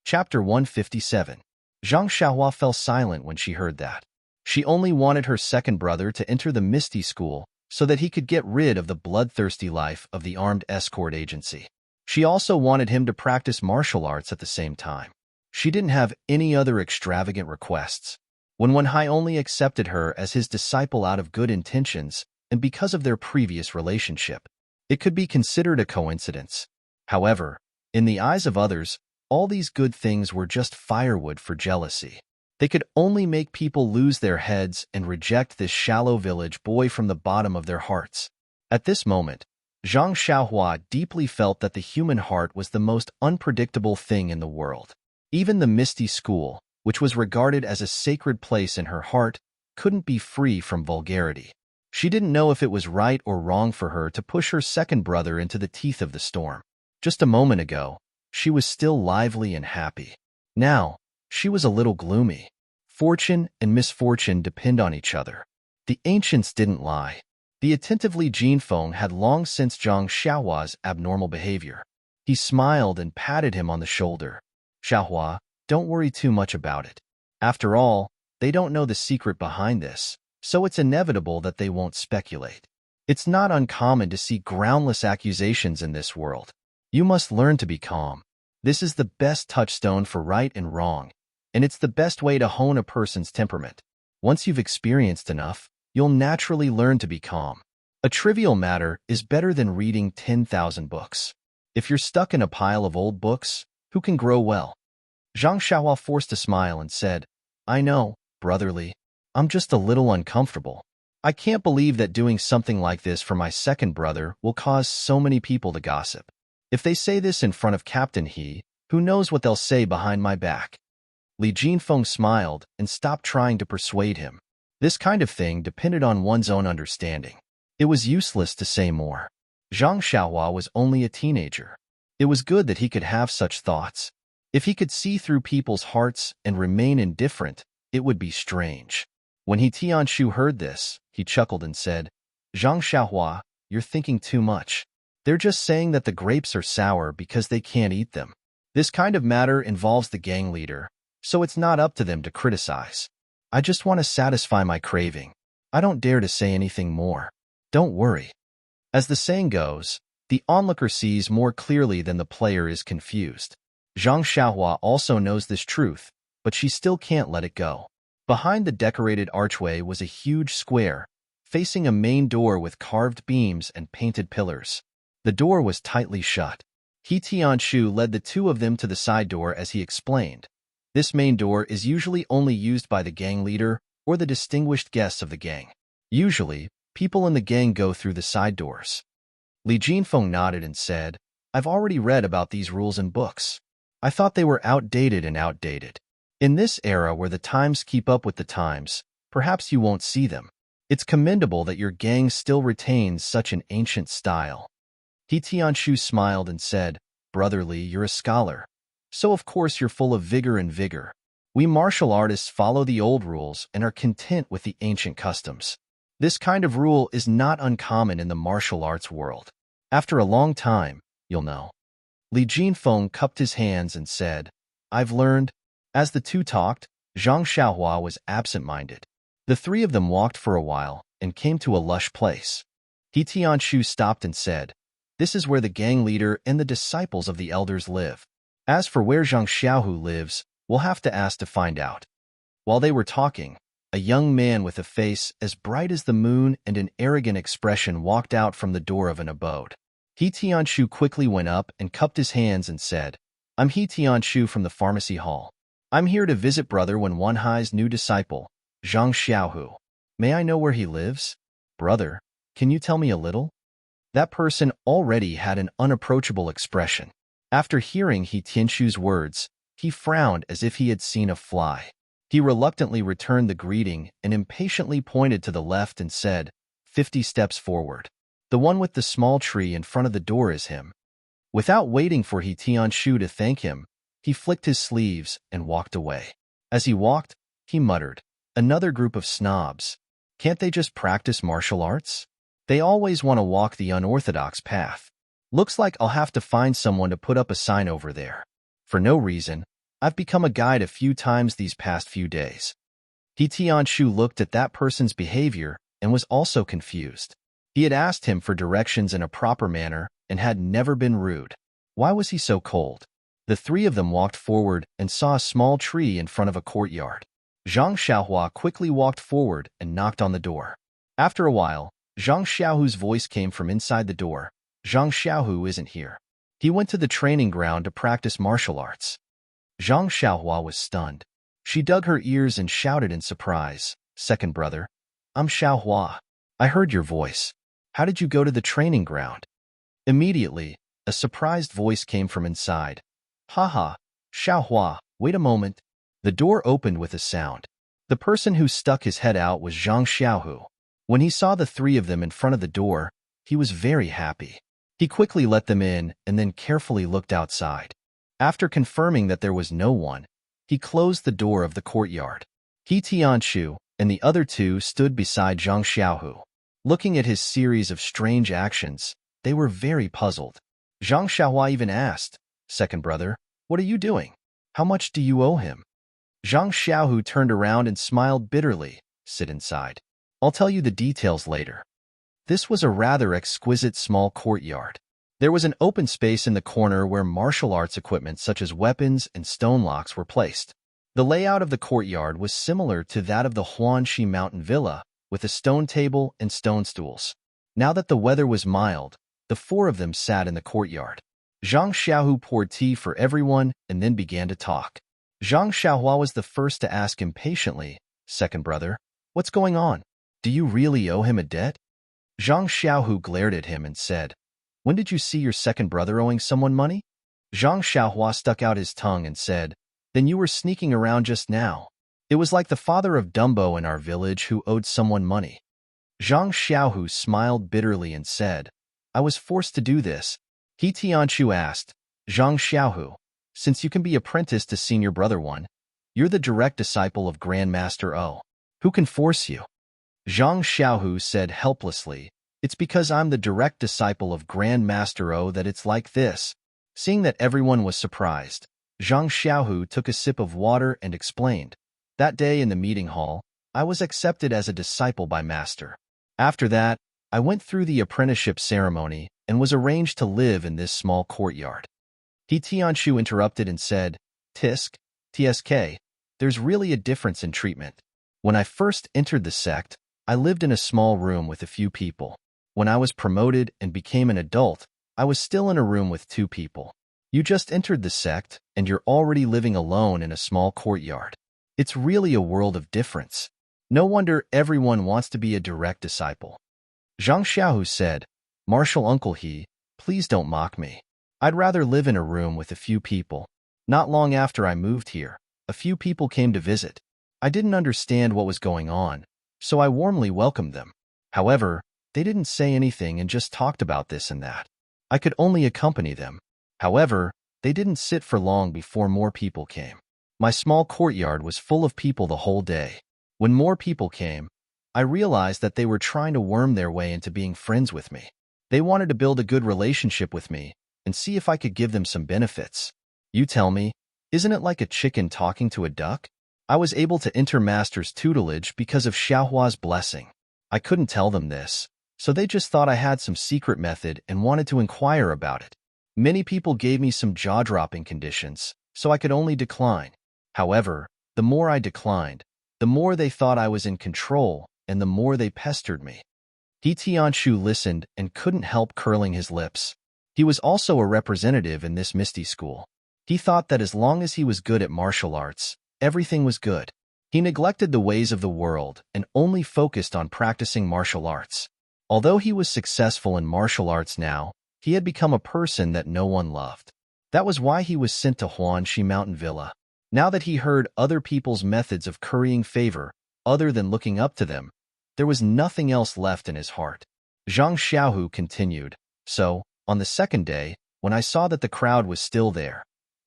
Chapter 157. Zhang Xiaohua fell silent when she heard that. She only wanted her second brother to enter the Misty School so that he could get rid of the bloodthirsty life of the armed escort agency. She also wanted him to practice martial arts at the same time. She didn't have any other extravagant requests. Wan Hai only accepted her as his disciple out of good intentions and because of their previous relationship. It could be considered a coincidence. However, in the eyes of others, all these good things were just firewood for jealousy. They could only make people lose their heads and reject this shallow village boy from the bottom of their hearts. At this moment, Zhang Xiaohua deeply felt that the human heart was the most unpredictable thing in the world. Even the Misty School, which was regarded as a sacred place in her heart, couldn't be free from vulgarity. She didn't know if it was right or wrong for her to push her second brother into the teeth of the storm. Just a moment ago, she was still lively and happy. Now, she was a little gloomy. Fortune and misfortune depend on each other. The ancients didn't lie. The attentively Jinfeng had long since Zhang Xiaohua's abnormal behavior. He smiled and patted him on the shoulder. Xiaohua, don't worry too much about it. After all, they don't know the secret behind this, so it's inevitable that they won't speculate. It's not uncommon to see groundless accusations in this world. You must learn to be calm. This is the best touchstone for right and wrong, and it's the best way to hone a person's temperament. Once you've experienced enough, you'll naturally learn to be calm. A trivial matter is better than reading 10,000 books. If you're stuck in a pile of old books, who can grow well? Zhang Xiaohua forced a smile and said, I know, brotherly. I'm just a little uncomfortable. I can't believe that doing something like this for my second brother will cause so many people to gossip. If they say this in front of Captain He, who knows what they'll say behind my back? Li Jinfeng smiled and stopped trying to persuade him. This kind of thing depended on one's own understanding. It was useless to say more. Zhang Xiaohua was only a teenager. It was good that he could have such thoughts. If he could see through people's hearts and remain indifferent, it would be strange. When He Tianshu heard this, he chuckled and said, Zhang Xiaohua, you're thinking too much. They're just saying that the grapes are sour because they can't eat them. This kind of matter involves the gang leader, so it's not up to them to criticize. I just want to satisfy my craving. I don't dare to say anything more. Don't worry. As the saying goes, the onlooker sees more clearly than the player is confused. Zhang Xiaohua also knows this truth, but she still can't let it go. Behind the decorated archway was a huge square, facing a main door with carved beams and painted pillars. The door was tightly shut. He Tianshu led the two of them to the side door as he explained. This main door is usually only used by the gang leader or the distinguished guests of the gang. Usually, people in the gang go through the side doors. Li Jinfeng nodded and said, I've already read about these rules in books. I thought they were outdated. In this era where the times keep up with the times, perhaps you won't see them. It's commendable that your gang still retains such an ancient style. He Tianshu smiled and said, Brotherly, you're a scholar. So of course you're full of vigor. We martial artists follow the old rules and are content with the ancient customs. This kind of rule is not uncommon in the martial arts world. After a long time, you'll know. Li Jinfeng cupped his hands and said, I've learned. As the two talked, Zhang Xiaohua was absent-minded. The three of them walked for a while and came to a lush place. He Tianshu stopped and said, This is where the gang leader and the disciples of the elders live. As for where Zhang Xiaohu lives, we'll have to ask to find out. While they were talking, a young man with a face as bright as the moon and an arrogant expression walked out from the door of an abode. He Tianshu quickly went up and cupped his hands and said, I'm He Tianshu from the pharmacy hall. I'm here to visit Brother Wenhai's new disciple, Zhang Xiaohu. May I know where he lives? Brother, can you tell me a little? That person already had an unapproachable expression. After hearing He Tianshu's words, he frowned as if he had seen a fly. He reluctantly returned the greeting and impatiently pointed to the left and said, 50 steps forward. The one with the small tree in front of the door is him. Without waiting for He Tianshu to thank him, he flicked his sleeves and walked away. As he walked, he muttered, Another group of snobs. Can't they just practice martial arts? They always want to walk the unorthodox path. Looks like I'll have to find someone to put up a sign over there. For no reason, I've become a guide a few times these past few days. He Tianshu looked at that person's behavior and was also confused. He had asked him for directions in a proper manner and had never been rude. Why was he so cold? The three of them walked forward and saw a small tree in front of a courtyard. Zhang Xiaohua quickly walked forward and knocked on the door. After a while, Zhang Xiaohu's voice came from inside the door. Zhang Xiaohu isn't here. He went to the training ground to practice martial arts. Zhang Xiaohua was stunned. She dug her ears and shouted in surprise, Second brother, I'm Xiaohua. I heard your voice. How did you go to the training ground? Immediately, a surprised voice came from inside. Haha, Xiaohua, wait a moment. The door opened with a sound. The person who stuck his head out was Zhang Xiaohu. When he saw the three of them in front of the door, he was very happy. He quickly let them in and then carefully looked outside. After confirming that there was no one, he closed the door of the courtyard. He Tianshu and the other two stood beside Zhang Xiaohu. Looking at his series of strange actions, they were very puzzled. Zhang Xiaohua even asked, Second brother, what are you doing? How much do you owe him? Zhang Xiaohu turned around and smiled bitterly. Sit inside. I'll tell you the details later. This was a rather exquisite small courtyard. There was an open space in the corner where martial arts equipment such as weapons and stone locks were placed. The layout of the courtyard was similar to that of the Huanxi Mountain Villa, with a stone table and stone stools. Now that the weather was mild, the four of them sat in the courtyard. Zhang Xiaohu poured tea for everyone and then began to talk. Zhang Xiaohua was the first to ask impatiently, "Second brother, what's going on? Do you really owe him a debt?" Zhang Xiaohu glared at him and said, "When did you see your second brother owing someone money?" Zhang Xiaohua stuck out his tongue and said, "Then you were sneaking around just now. It was like the father of Dumbo in our village who owed someone money." Zhang Xiaohu smiled bitterly and said, "I was forced to do this." He Tianchu asked, "Zhang Xiaohu, since you can be apprenticed to senior brother 1, you're the direct disciple of Grandmaster O. Who can force you?" Zhang Xiaohu said helplessly, "It's because I'm the direct disciple of Grandmaster O that it's like this." Seeing that everyone was surprised, Zhang Xiaohu took a sip of water and explained, "That day in the meeting hall, I was accepted as a disciple by Master. After that, I went through the apprenticeship ceremony and was arranged to live in this small courtyard." He Tianchu interrupted and said, "Tsk, there's really a difference in treatment. When I first entered the sect, I lived in a small room with a few people. When I was promoted and became an adult, I was still in a room with 2 people. You just entered the sect, and you're already living alone in a small courtyard. It's really a world of difference. No wonder everyone wants to be a direct disciple." Zhang Xiaohu said, "Martial Uncle He, please don't mock me. I'd rather live in a room with a few people. Not long after I moved here, a few people came to visit. I didn't understand what was going on, so I warmly welcomed them. However, they didn't say anything and just talked about this and that. I could only accompany them. However, they didn't sit for long before more people came. My small courtyard was full of people the whole day. When more people came, I realized that they were trying to worm their way into being friends with me. They wanted to build a good relationship with me and see if I could give them some benefits. You tell me, isn't it like a chicken talking to a duck? I was able to enter Master's tutelage because of Xiaohua's blessing. I couldn't tell them this, so they just thought I had some secret method and wanted to inquire about it. Many people gave me some jaw-dropping conditions, so I could only decline. However, the more I declined, the more they thought I was in control and the more they pestered me." He Tianchu listened and couldn't help curling his lips. He was also a representative in this Misty school. He thought that as long as he was good at martial arts, everything was good. He neglected the ways of the world and only focused on practicing martial arts. Although he was successful in martial arts now, he had become a person that no one loved. That was why he was sent to Huanxi Mountain Villa. Now that he heard other people's methods of currying favor, other than looking up to them, there was nothing else left in his heart. Zhang Xiaohu continued, "So, on the second day, when I saw that the crowd was still there,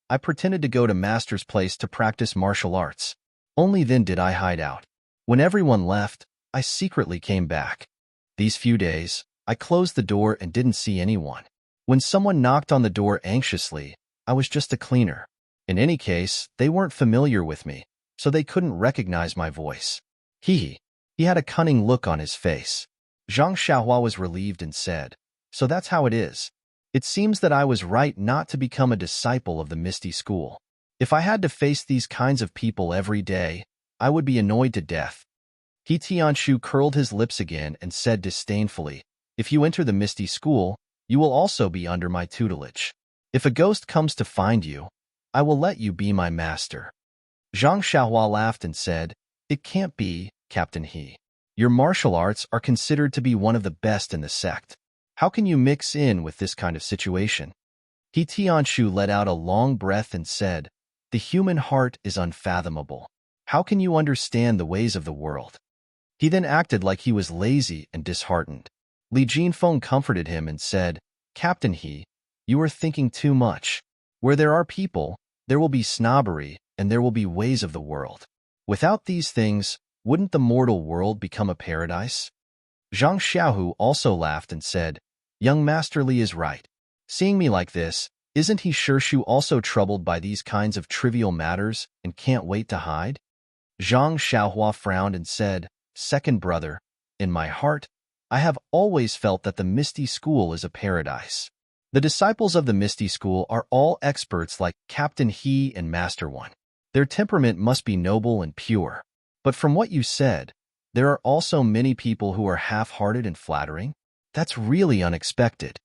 I pretended to go to Master's place to practice martial arts. Only then did I hide out. When everyone left, I secretly came back. These few days, I closed the door and didn't see anyone. When someone knocked on the door anxiously, I was just a cleaner. In any case, they weren't familiar with me, so they couldn't recognize my voice." He had a cunning look on his face. Zhang Xiaohua was relieved and said, "So that's how it is. It seems that I was right not to become a disciple of the Misty School. If I had to face these kinds of people every day, I would be annoyed to death." He Tianchu curled his lips again and said disdainfully, "If you enter the Misty School, you will also be under my tutelage. If a ghost comes to find you, I will let you be my master." Zhang Xiaohua laughed and said, "It can't be, Captain He. Your martial arts are considered to be one of the best in the sect. How can you mix in with this kind of situation?" He Tianchu let out a long breath and said, "The human heart is unfathomable. How can you understand the ways of the world?" He then acted like he was lazy and disheartened. Li Jinfeng comforted him and said, "Captain He, you are thinking too much. Where there are people, there will be snobbery and there will be ways of the world. Without these things, wouldn't the mortal world become a paradise?" Zhang Xiaohu also laughed and said, "Young Master Li is right. Seeing me like this, isn't he Shu also troubled by these kinds of trivial matters and can't wait to hide?" Zhang Xiaohua frowned and said, "Second brother, in my heart, I have always felt that the Misty School is a paradise. The disciples of the Misty School are all experts like Captain He and Master One. Their temperament must be noble and pure. But from what you said, there are also many people who are half-hearted and flattering? That's really unexpected.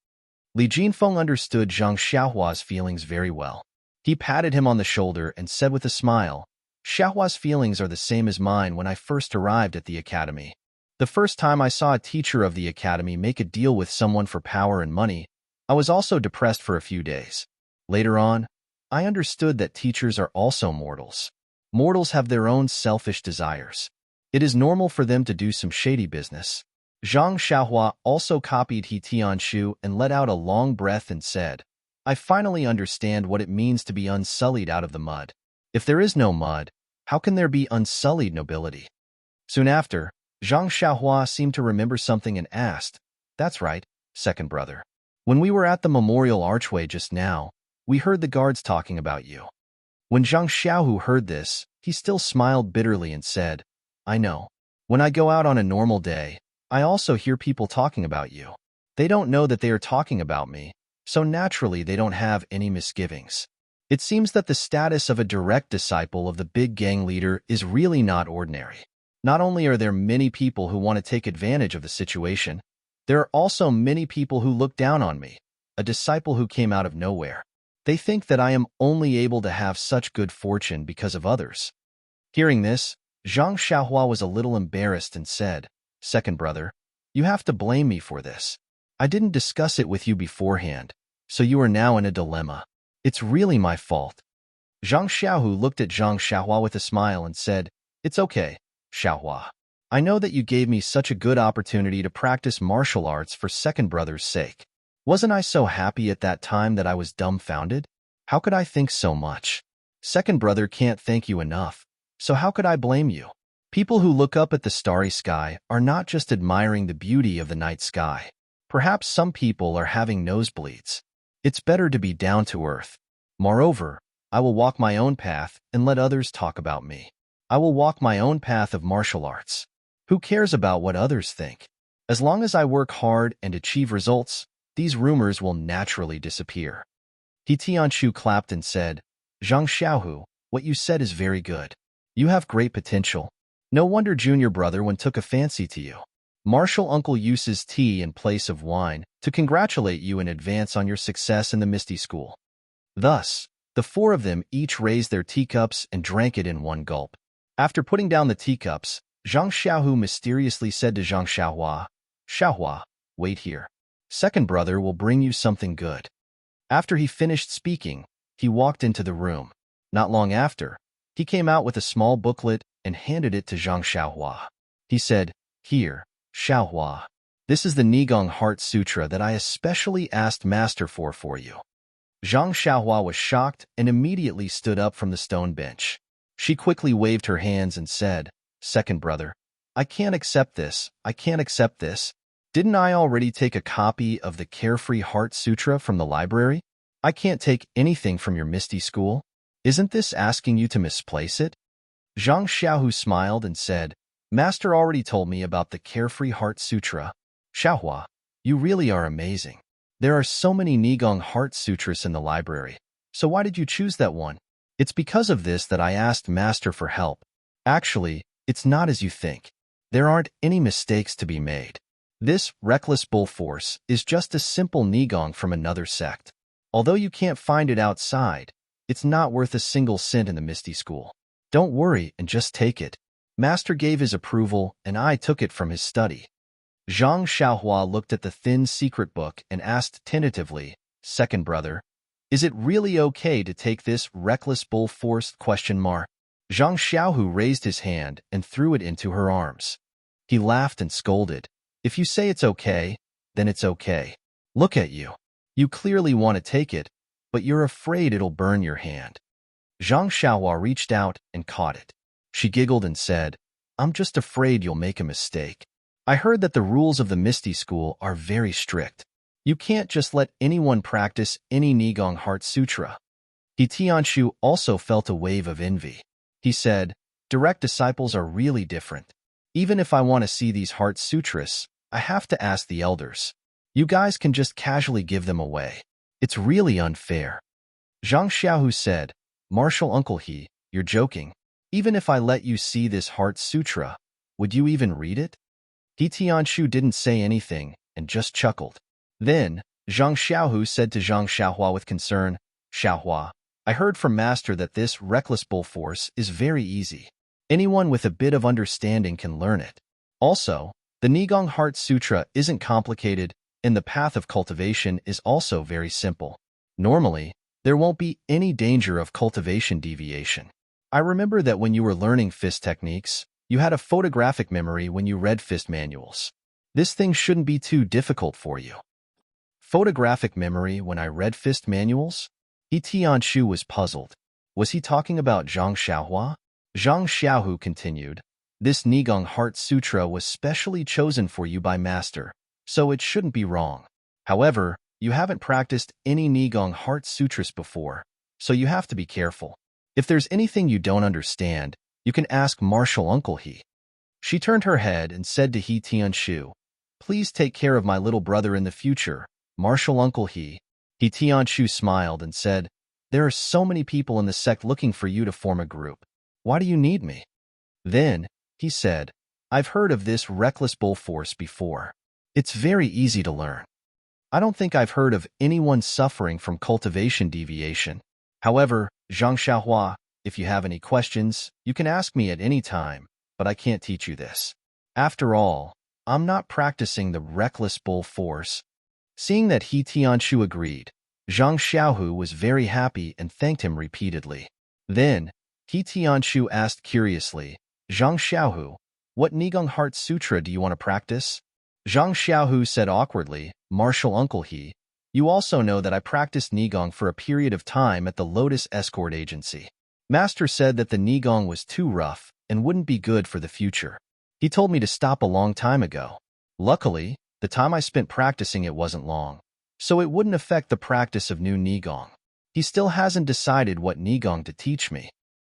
Li Jinfeng understood Zhang Xiaohua's feelings very well. He patted him on the shoulder and said with a smile, Xiaohua's feelings are the same as mine when I first arrived at the academy. The first time I saw a teacher of the academy make a deal with someone for power and money, I was also depressed for a few days. Later on, I understood that teachers are also mortals. Mortals have their own selfish desires. It is normal for them to do some shady business. Zhang Xiaohua also copied He Tianshu and let out a long breath and said, I finally understand what it means to be unsullied out of the mud. If there is no mud, how can there be unsullied nobility? Soon after, Zhang Xiaohua seemed to remember something and asked, That's right, second brother. When we were at the memorial archway just now, we heard the guards talking about you. When Zhang Xiaohu heard this, he still smiled bitterly and said, I know. When I go out on a normal day, I also hear people talking about you. They don't know that they are talking about me, so naturally they don't have any misgivings. It seems that the status of a direct disciple of the big gang leader is really not ordinary. Not only are there many people who want to take advantage of the situation, there are also many people who look down on me, a disciple who came out of nowhere. They think that I am only able to have such good fortune because of others. Hearing this, Zhang Xiaohua was a little embarrassed and said, Second brother, you have to blame me for this. I didn't discuss it with you beforehand, so you are now in a dilemma. It's really my fault. Zhang Xiaohu looked at Zhang Xiaohua with a smile and said, It's okay, Xiaohua. I know that you gave me such a good opportunity to practice martial arts for second brother's sake. Wasn't I so happy at that time that I was dumbfounded? How could I think so much? Second brother can't thank you enough, so how could I blame you? People who look up at the starry sky are not just admiring the beauty of the night sky. Perhaps some people are having nosebleeds. It's better to be down to earth. Moreover, I will walk my own path and let others talk about me. I will walk my own path of martial arts. Who cares about what others think? As long as I work hard and achieve results, these rumors will naturally disappear. He Tianshu clapped and said, Zhang Xiaohu, what you said is very good. You have great potential. No wonder junior brother one took a fancy to you. Martial uncle uses tea in place of wine to congratulate you in advance on your success in the Misty School. Thus, the four of them each raised their teacups and drank it in one gulp. After putting down the teacups, Zhang Xiaohu mysteriously said to Zhang Xiaohua, Xiaohua, wait here. Second brother will bring you something good. After he finished speaking, he walked into the room. Not long after, he came out with a small booklet and handed it to Zhang Xiaohua. He said, Here, Xiaohua. This is the Nigong Heart Sutra that I especially asked Master for you. Zhang Xiaohua was shocked and immediately stood up from the stone bench. She quickly waved her hands and said, Second brother, I can't accept this. I can't accept this. Didn't I already take a copy of the Carefree Heart Sutra from the library? I can't take anything from your Misty School. Isn't this asking you to misplace it? Zhang Xiaohu smiled and said, Master already told me about the Carefree Heart Sutra. Xiaohua, you really are amazing. There are so many Nigong Heart Sutras in the library, so why did you choose that one? It's because of this that I asked Master for help. Actually, it's not as you think. There aren't any mistakes to be made. This reckless bull force is just a simple Nigong from another sect. Although you can't find it outside, it's not worth a single cent in the Misty School. Don't worry and just take it. Master gave his approval and I took it from his study. Zhang Xiaohua looked at the thin secret book and asked tentatively, Second brother, is it really okay to take this reckless bull force? Zhang Xiaohu raised his hand and threw it into her arms. He laughed and scolded. If you say it's okay, then it's okay. Look at you. You clearly want to take it, but you're afraid it'll burn your hand. Zhang Xiaohua reached out and caught it. She giggled and said, I'm just afraid you'll make a mistake. I heard that the rules of the Misty School are very strict. You can't just let anyone practice any Nigong Heart Sutra. He Tianshu also felt a wave of envy. He said, Direct disciples are really different. Even if I want to see these Heart Sutras, I have to ask the elders. You guys can just casually give them away. It's really unfair. Zhang Xiaohu said, Martial Uncle He, you're joking. Even if I let you see this Heart Sutra, would you even read it? He Tianshu didn't say anything and just chuckled. Then, Zhang Xiaohu said to Zhang Xiaohua with concern, Xiaohua, I heard from Master that this reckless bull force is very easy. Anyone with a bit of understanding can learn it. Also, the Nigong Heart Sutra isn't complicated, and the path of cultivation is also very simple. Normally, there won't be any danger of cultivation deviation. I remember that when you were learning fist techniques, you had a photographic memory when you read fist manuals. This thing shouldn't be too difficult for you. Photographic memory when I read fist manuals? He Tianshu was puzzled. Was he talking about Zhang Xiaohua? Zhang Xiaohu continued, This Nigong Heart Sutra was specially chosen for you by Master, so it shouldn't be wrong. However, you haven't practiced any Nigong Heart Sutras before, so you have to be careful. If there's anything you don't understand, you can ask Martial Uncle He. She turned her head and said to He Tianshu, Please take care of my little brother in the future, Martial Uncle He. He Tianshu smiled and said, There are so many people in the sect looking for you to form a group. Why do you need me? Then, he said, I've heard of this reckless bull force before. It's very easy to learn. I don't think I've heard of anyone suffering from cultivation deviation. However, Zhang Xiaohua, if you have any questions, you can ask me at any time, but I can't teach you this. After all, I'm not practicing the reckless bull force. Seeing that He Tianshu agreed, Zhang Xiaohu was very happy and thanked him repeatedly. Then, He Tianshu asked curiously, Zhang Xiaohu, what Nigong Heart Sutra do you want to practice? Zhang Xiaohu said awkwardly, Martial Uncle He, you also know that I practiced Nigong for a period of time at the Lotus Escort Agency. Master said that the Nigong was too rough and wouldn't be good for the future. He told me to stop a long time ago. Luckily, the time I spent practicing it wasn't long, so it wouldn't affect the practice of new Nigong. He still hasn't decided what Nigong to teach me.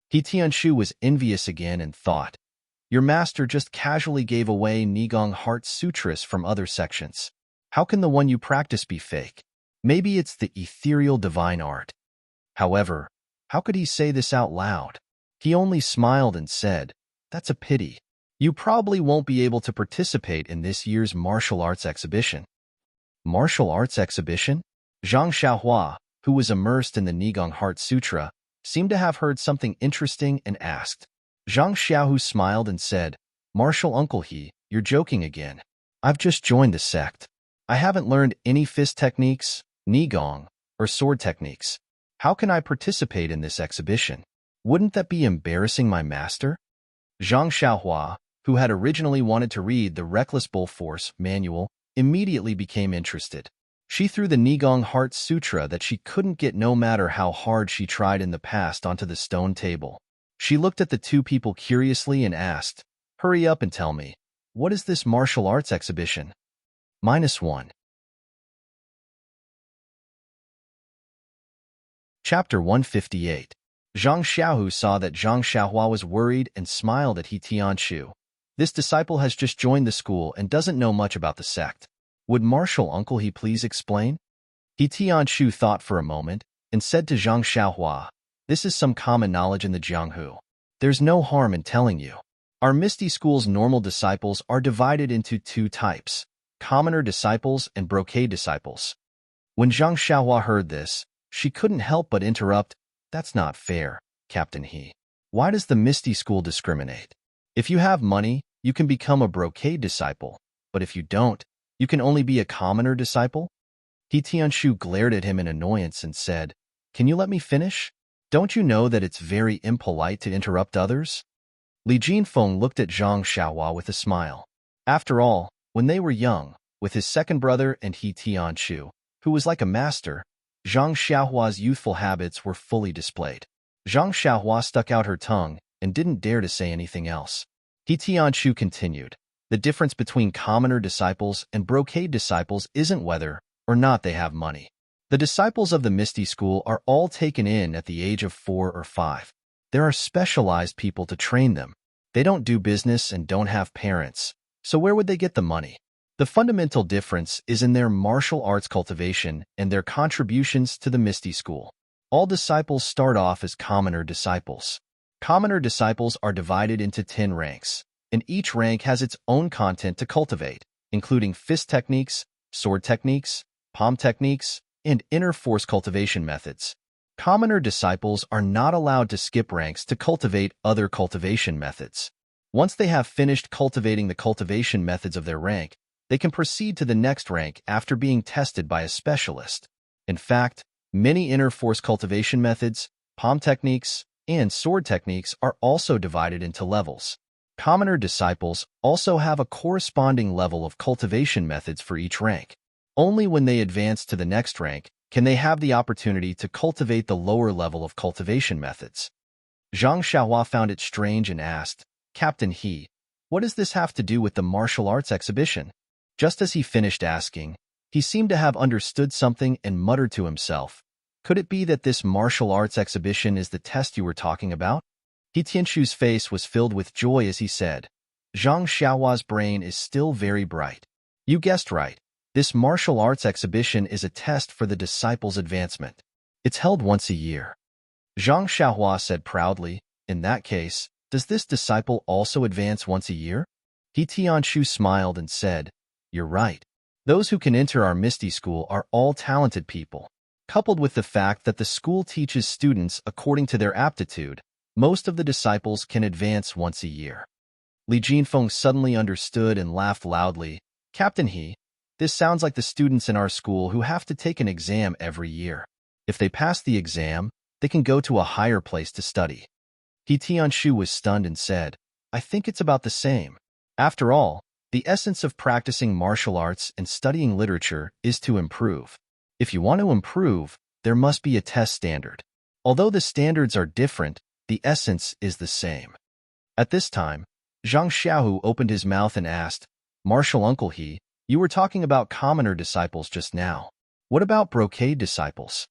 He Tianshu was envious again and thought, Your master just casually gave away Nigong Heart Sutras from other sections. How can the one you practice be fake? Maybe it's the ethereal divine art. However, how could he say this out loud? He only smiled and said, That's a pity. You probably won't be able to participate in this year's martial arts exhibition. Martial arts exhibition? Zhang Xiaohua, who was immersed in the Nigong Heart Sutra, seemed to have heard something interesting and asked. Zhang Xiaohu smiled and said, Martial Uncle He, you're joking again. I've just joined the sect. I haven't learned any fist techniques, Nigong, or sword techniques. How can I participate in this exhibition? Wouldn't that be embarrassing my master? Zhang Xiaohua, who had originally wanted to read the Reckless Bull Force manual, immediately became interested. She threw the Nigong Heart Sutra that she couldn't get no matter how hard she tried in the past onto the stone table. She looked at the two people curiously and asked, Hurry up and tell me, what is this martial arts exhibition? -1. Chapter 158. Zhang Xiaohu saw that Zhang Xiaohua was worried and smiled at He Tianshu. This disciple has just joined the school and doesn't know much about the sect. Would Martial Uncle He please explain? He Tianshu thought for a moment and said to Zhang Xiaohua, This is some common knowledge in the Jianghu. There's no harm in telling you. Our Misty School's normal disciples are divided into two types, commoner disciples and brocade disciples. When Zhang Xiaohua heard this, she couldn't help but interrupt, That's not fair, Captain He. Why does the Misty School discriminate? If you have money, you can become a brocade disciple, but if you don't, you can only be a commoner disciple? He Tianshu glared at him in annoyance and said, Can you let me finish? Don't you know that it's very impolite to interrupt others? Li Jinfeng looked at Zhang Xiaohua with a smile. After all, when they were young, with his second brother and He Tianshu, who was like a master, Zhang Xiaohua's youthful habits were fully displayed. Zhang Xiaohua stuck out her tongue and didn't dare to say anything else. He Tianshu continued, The difference between commoner disciples and brocade disciples isn't whether or not they have money. The disciples of the Misty School are all taken in at the age of 4 or 5. There are specialized people to train them. They don't do business and don't have parents, so where would they get the money? The fundamental difference is in their martial arts cultivation and their contributions to the Misty School. All disciples start off as commoner disciples. Commoner disciples are divided into 10 ranks, and each rank has its own content to cultivate, including fist techniques, sword techniques, palm techniques, and inner force cultivation methods. Commoner disciples are not allowed to skip ranks to cultivate other cultivation methods. Once they have finished cultivating the cultivation methods of their rank, they can proceed to the next rank after being tested by a specialist. In fact, many inner force cultivation methods, palm techniques, and sword techniques are also divided into levels. Commoner disciples also have a corresponding level of cultivation methods for each rank. Only when they advance to the next rank can they have the opportunity to cultivate the lower level of cultivation methods. Zhang Xiaohua found it strange and asked, "Captain He, what does this have to do with the martial arts exhibition?" Just as he finished asking, he seemed to have understood something and muttered to himself, "Could it be that this martial arts exhibition is the test you were talking about?" He Tianshu's face was filled with joy as he said, "Zhang Xiaohua's brain is still very bright. You guessed right. This martial arts exhibition is a test for the disciples' advancement. It's held once a year." Zhang Xiaohua said proudly, "In that case, does this disciple also advance once a year?" He Tianshu smiled and said, "You're right. Those who can enter our Misty School are all talented people. Coupled with the fact that the school teaches students according to their aptitude, most of the disciples can advance once a year." Li Jinfeng suddenly understood and laughed loudly. "Captain He, this sounds like the students in our school who have to take an exam every year. If they pass the exam, they can go to a higher place to study." He Tianshu was stunned and said, "I think it's about the same. After all, the essence of practicing martial arts and studying literature is to improve. If you want to improve, there must be a test standard. Although the standards are different, the essence is the same." At this time, Zhang Xiaohu opened his mouth and asked, "Martial Uncle He, you were talking about commoner disciples just now. What about brocade disciples?"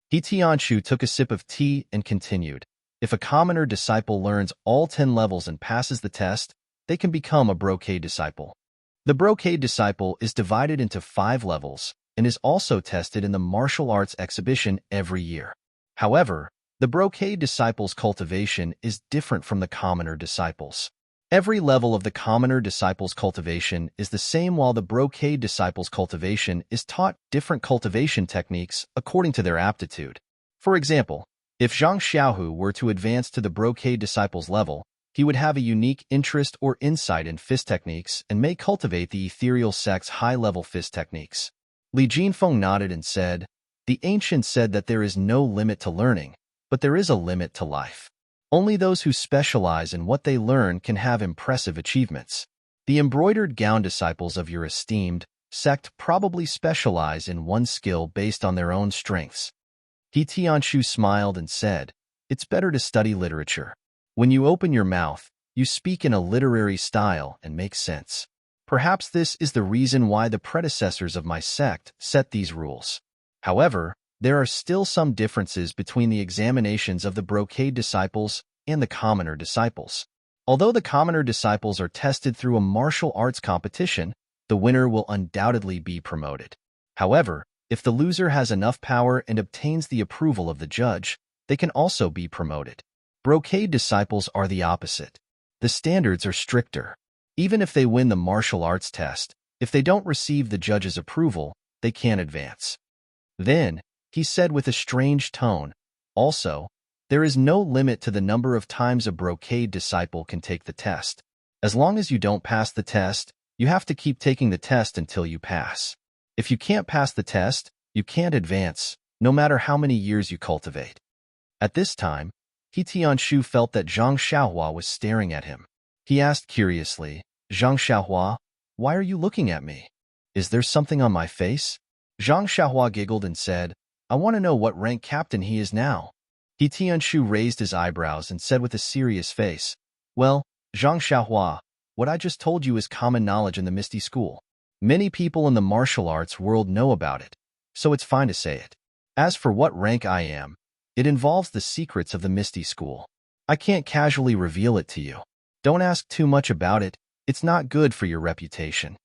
He Tianshu took a sip of tea and continued, "If a commoner disciple learns all 10 levels and passes the test, they can become a brocade disciple. The brocade disciple is divided into 5 levels and is also tested in the martial arts exhibition every year. However, the brocade disciple's cultivation is different from the commoner disciples. Every level of the commoner disciple's cultivation is the same, while the brocade disciple's cultivation is taught different cultivation techniques according to their aptitude. For example, if Zhang Xiaohu were to advance to the brocade disciple's level, he would have a unique interest or insight in fist techniques and may cultivate the ethereal sect's high-level fist techniques. Li Jinfeng nodded and said, "The ancient said that there is no limit to learning, but there is a limit to life. Only those who specialize in what they learn can have impressive achievements. The embroidered gown disciples of your esteemed sect probably specialize in one skill based on their own strengths." He Tianshu smiled and said, "It's better to study literature. When you open your mouth, you speak in a literary style and make sense. Perhaps this is the reason why the predecessors of my sect set these rules. However, there are still some differences between the examinations of the brocade disciples and the commoner disciples. Although the commoner disciples are tested through a martial arts competition, the winner will undoubtedly be promoted. However, if the loser has enough power and obtains the approval of the judge, they can also be promoted. Brocade disciples are the opposite. The standards are stricter. Even if they win the martial arts test, if they don't receive the judge's approval, they can't advance." Then, he said with a strange tone, "Also, there is no limit to the number of times a brocade disciple can take the test. As long as you don't pass the test, you have to keep taking the test until you pass. If you can't pass the test, you can't advance, no matter how many years you cultivate." At this time, He Tianshu felt that Zhang Xiaohua was staring at him. He asked curiously, "Zhang Xiaohua, why are you looking at me? Is there something on my face?" Zhang Xiaohua giggled and said, "I want to know what rank captain he is now." He Tianshu raised his eyebrows and said with a serious face, "Well, Zhang Xiaohua, what I just told you is common knowledge in the Misty School. Many people in the martial arts world know about it, so it's fine to say it. As for what rank I am, it involves the secrets of the Misty School. I can't casually reveal it to you. Don't ask too much about it, it's not good for your reputation."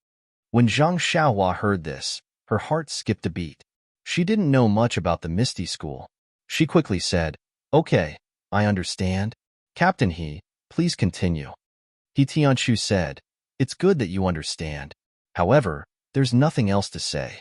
When Zhang Xiaohua heard this, her heart skipped a beat. She didn't know much about the Misty School. She quickly said, "Okay, I understand. Captain He, please continue." He Tianchu said, "It's good that you understand. However, there's nothing else to say."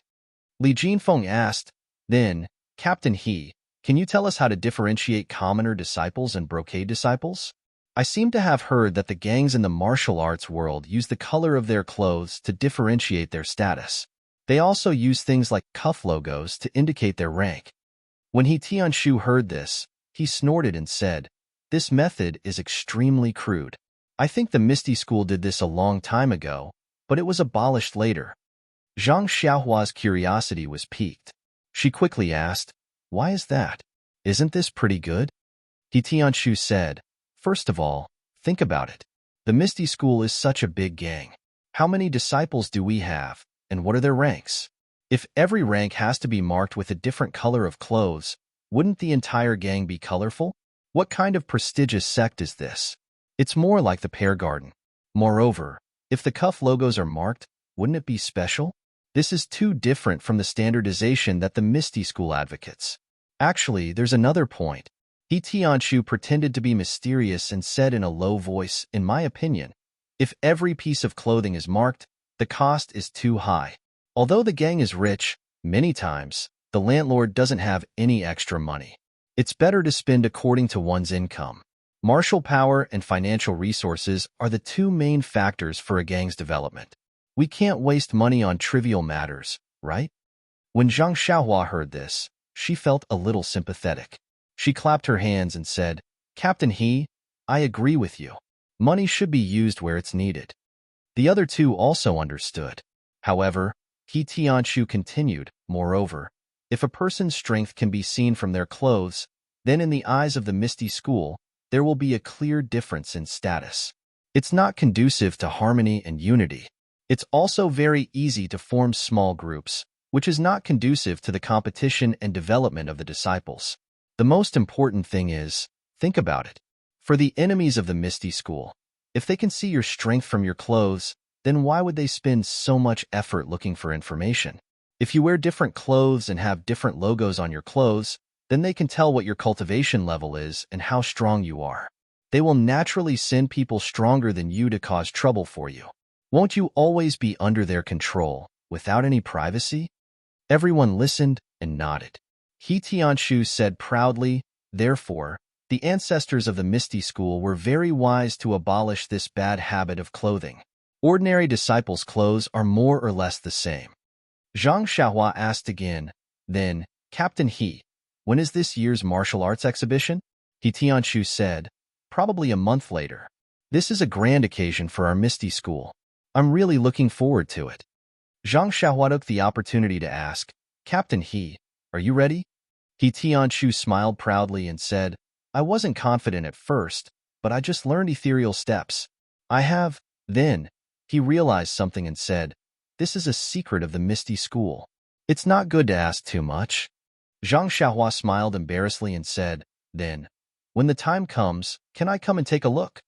Li Jinfeng asked, then, "Captain He, can you tell us how to differentiate commoner disciples and brocade disciples? I seem to have heard that the gangs in the martial arts world use the color of their clothes to differentiate their status. They also use things like cuff logos to indicate their rank." When He Tianshu heard this, he snorted and said, "This method is extremely crude. I think the Misty School did this a long time ago, but it was abolished later." Zhang Xiaohua's curiosity was piqued. She quickly asked, "Why is that? Isn't this pretty good?" He Tianshu said, "First of all, think about it. The Misty School is such a big gang. How many disciples do we have, and what are their ranks? If every rank has to be marked with a different color of clothes, wouldn't the entire gang be colorful? What kind of prestigious sect is this? It's more like the Pear Garden. Moreover, if the cuff logos are marked, wouldn't it be special? This is too different from the standardization that the Misty School advocates. Actually, there's another point." He Tianshu pretended to be mysterious and said in a low voice, "In my opinion, if every piece of clothing is marked, the cost is too high. Although the gang is rich, many times, the landlord doesn't have any extra money. It's better to spend according to one's income. Martial power and financial resources are the two main factors for a gang's development. We can't waste money on trivial matters, right?" When Zhang Xiaohua heard this, she felt a little sympathetic. She clapped her hands and said, "Captain He, I agree with you. Money should be used where it's needed." The other two also understood. However, He Tianshu continued, "Moreover, if a person's strength can be seen from their clothes, then in the eyes of the Misty School, there will be a clear difference in status. It's not conducive to harmony and unity. It's also very easy to form small groups, which is not conducive to the competition and development of the disciples. The most important thing is, think about it. For the enemies of the Misty School, if they can see your strength from your clothes, then why would they spend so much effort looking for information? If you wear different clothes and have different logos on your clothes, then they can tell what your cultivation level is and how strong you are. They will naturally send people stronger than you to cause trouble for you. Won't you always be under their control, without any privacy?" Everyone listened and nodded. He Tianshu said proudly, "Therefore, the ancestors of the Misty School were very wise to abolish this bad habit of clothing. Ordinary disciples' clothes are more or less the same." Zhang Xiaohua asked again, then, "Captain He, when is this year's martial arts exhibition?" He Tianshu said, "Probably a month later. This is a grand occasion for our Misty School. I'm really looking forward to it." Zhang Xiaohua took the opportunity to ask, "Captain He, are you ready?" He Tianshu smiled proudly and said, "I wasn't confident at first, but I just learned ethereal steps. I have." Then, he realized something and said, "This is a secret of the Misty School. It's not good to ask too much." Zhang Xiaohua smiled embarrassedly and said, then, "When the time comes, can I come and take a look?"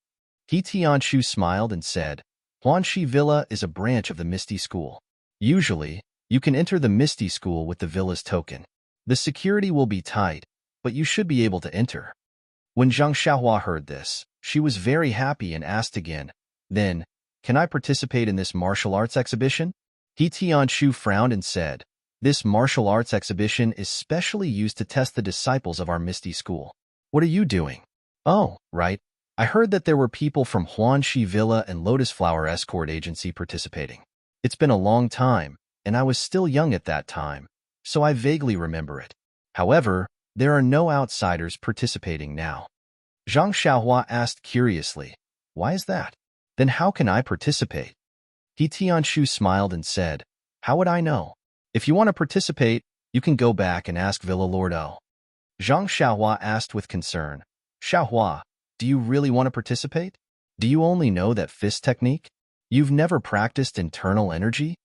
He Tianshu smiled and said, "Huanxi Villa is a branch of the Misty School. Usually, you can enter the Misty School with the villa's token. The security will be tight, but you should be able to enter." When Zhang Xiaohua heard this, she was very happy and asked again, then, "Can I participate in this martial arts exhibition?" He Tianshu frowned and said, "This martial arts exhibition is specially used to test the disciples of our Misty School. What are you doing?" "Oh, right. I heard that there were people from Huanxi Villa and Lotus Flower Escort Agency participating. It's been a long time, and I was still young at that time, so I vaguely remember it. However, there are no outsiders participating now." Zhang Xiaohua asked curiously, "Why is that? Then how can I participate?" He Tianshu smiled and said, "How would I know? If you want to participate, you can go back and ask Villa Lord O." Zhang Xiaohua asked with concern, "Xiaohua, do you really want to participate? Do you only know that fist technique? You've never practiced internal energy?"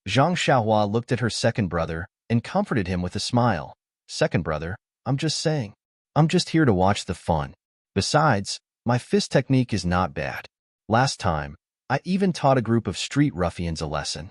Zhang Xiaohua looked at her second brother and comforted him with a smile. "Second brother, I'm just saying. I'm just here to watch the fun. Besides, my fist technique is not bad. Last time, I even taught a group of street ruffians a lesson."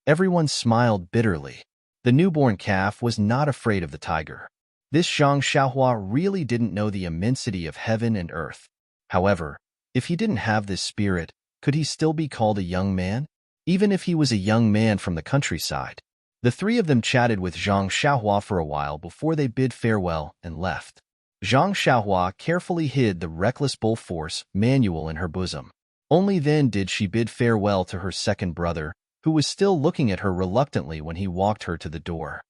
Everyone smiled bitterly. The newborn calf was not afraid of the tiger. This Zhang Xiaohua really didn't know the immensity of heaven and earth. However, if he didn't have this spirit, could he still be called a young man? Even if he was a young man from the countryside. The three of them chatted with Zhang Xiaohua for a while before they bid farewell and left. Zhang Xiaohua carefully hid the Reckless Bull Force manual in her bosom. Only then did she bid farewell to her second brother, who was still looking at her reluctantly when he walked her to the door.